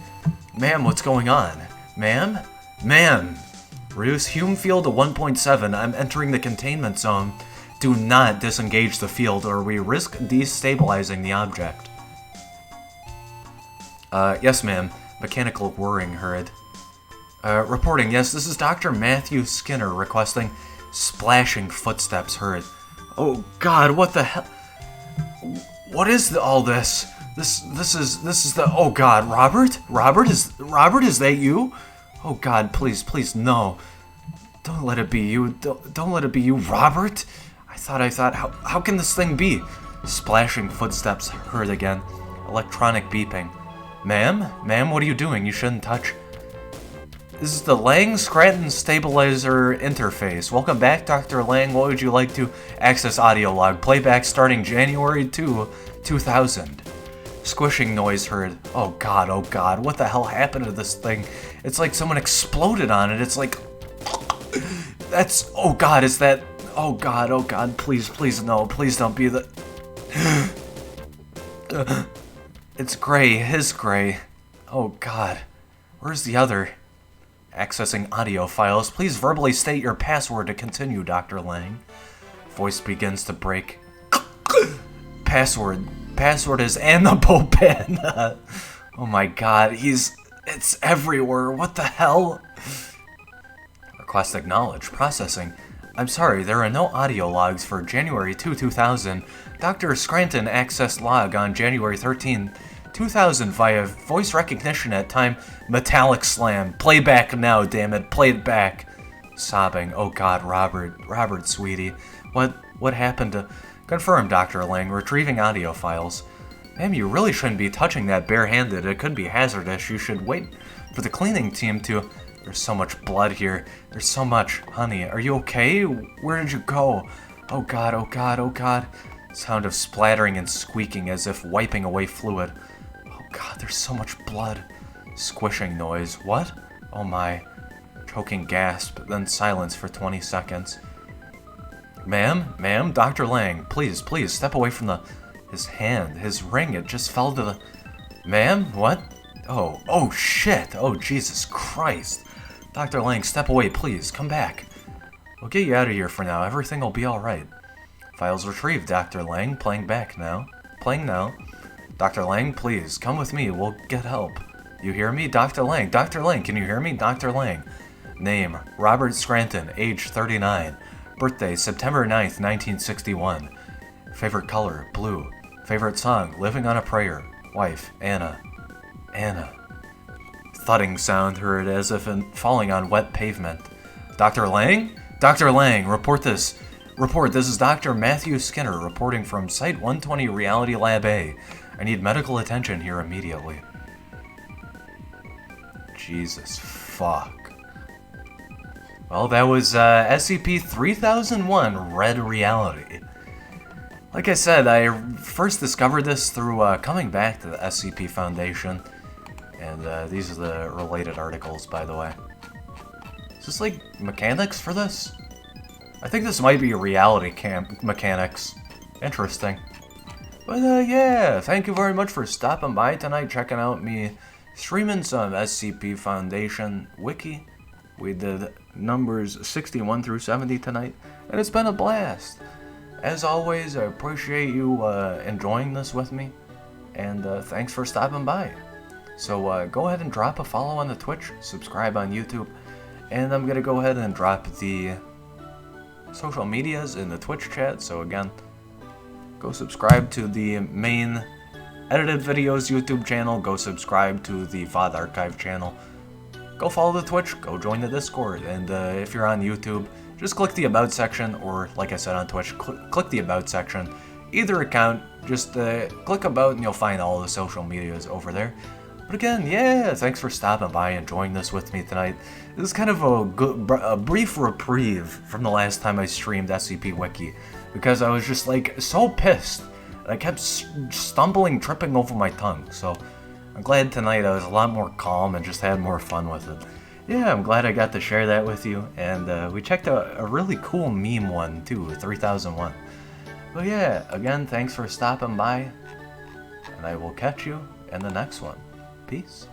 Ma'am, what's going on? Ma'am? Ma'am! Reduce Hume field to 1.7. I'm entering the containment zone. Do not disengage the field or we risk destabilizing the object. Yes, ma'am. Mechanical whirring heard. Reporting, yes, this is Dr. Matthew Skinner requesting splashing footsteps heard. Oh god, what the hell? What is all this? This is the... Oh god, Robert? Robert, is that you? Oh god, please, no. Don't let it be you. Don't let it be you, Robert. I thought, how can this thing be? Splashing footsteps heard again. Electronic beeping. Ma'am, what are you doing? You shouldn't touch. This is the Lang-Scranton Stabilizer Interface. Welcome back, Dr. Lang. What would you like to access audio log? Playback starting January 2, 2000. Squishing noise heard. Oh god, what the hell happened to this thing? It's like someone exploded on it. It's like... That's... Oh god, is that... Oh god, please, no. Please don't be the... It's gray, his gray. Oh god. Where's the other? Accessing audio files. Please verbally state your password to continue, Dr. Lang. Voice begins to break. Password. Password is Bobana. Oh my god, it's everywhere. What the hell? Request acknowledged. Processing. I'm sorry, there are no audio logs for January 2, 2000. Dr. Scranton accessed log on January 13, 2000 via voice recognition at time metallic slam. Play back now, damn it. Play it back. Sobbing. Oh god, Robert, sweetie. What happened to... Confirm, Dr. Lang. Retrieving audio files. Ma'am, you really shouldn't be touching that barehanded. It could be hazardous. You should wait for the cleaning team to... There's so much blood here. There's so much. Honey, are you okay? Where did you go? Oh god, oh god, oh god. Sound of splattering and squeaking as if wiping away fluid. Oh god, there's so much blood. Squishing noise. What? Oh my. Choking gasp, then silence for 20 seconds. Ma'am, Dr. Lang, please, step away from his hand, his ring, it just fell to the... Ma'am, what? Oh shit, oh Jesus Christ. Dr. Lang, step away, please, come back. We'll get you out of here for now, everything will be alright. Files retrieved, Dr. Lang, playing now. Dr. Lang, please, come with me, we'll get help. You hear me? Dr. Lang, can you hear me? Dr. Lang. Name, Robert Scranton, age 39. Birthday, September 9th, 1961. Favorite color, blue. Favorite song, Living on a Prayer. Wife, Anna. Thudding sound heard as if falling on wet pavement. Dr. Lang? Dr. Lang, report, this is Dr. Matthew Skinner reporting from Site 120 Reality Lab A. I need medical attention here immediately. Jesus fuck. Well, that was SCP-3001, Red Reality. Like I said, I first discovered this through coming back to the SCP Foundation. And these are the related articles, by the way. Is this like mechanics for this? I think this might be reality mechanics. Interesting. But yeah, thank you very much for stopping by tonight, checking out me streaming some SCP Foundation Wiki. We did numbers 61 through 70 tonight, and it's been a blast. As always, I appreciate you enjoying this with me, and thanks for stopping by. So go ahead and drop a follow on the Twitch, subscribe on YouTube, and I'm going to go ahead and drop the social medias in the Twitch chat. So again, go subscribe to the main Edited Videos YouTube channel, go subscribe to the VOD Archive channel, go follow the Twitch, go join the Discord, and if you're on YouTube, just click the About section, or like I said on Twitch, click the About section. Either account, just click About and you'll find all the social medias over there. But again, yeah, thanks for stopping by and enjoying this with me tonight. This is kind of a brief reprieve from the last time I streamed SCP Wiki, because I was just like so pissed. I kept stumbling, tripping over my tongue, so I'm glad tonight I was a lot more calm and just had more fun with it. Yeah, I'm glad I got to share that with you, and we checked out a really cool meme one too, 3001. But yeah, again, thanks for stopping by, and I will catch you in the next one. Peace.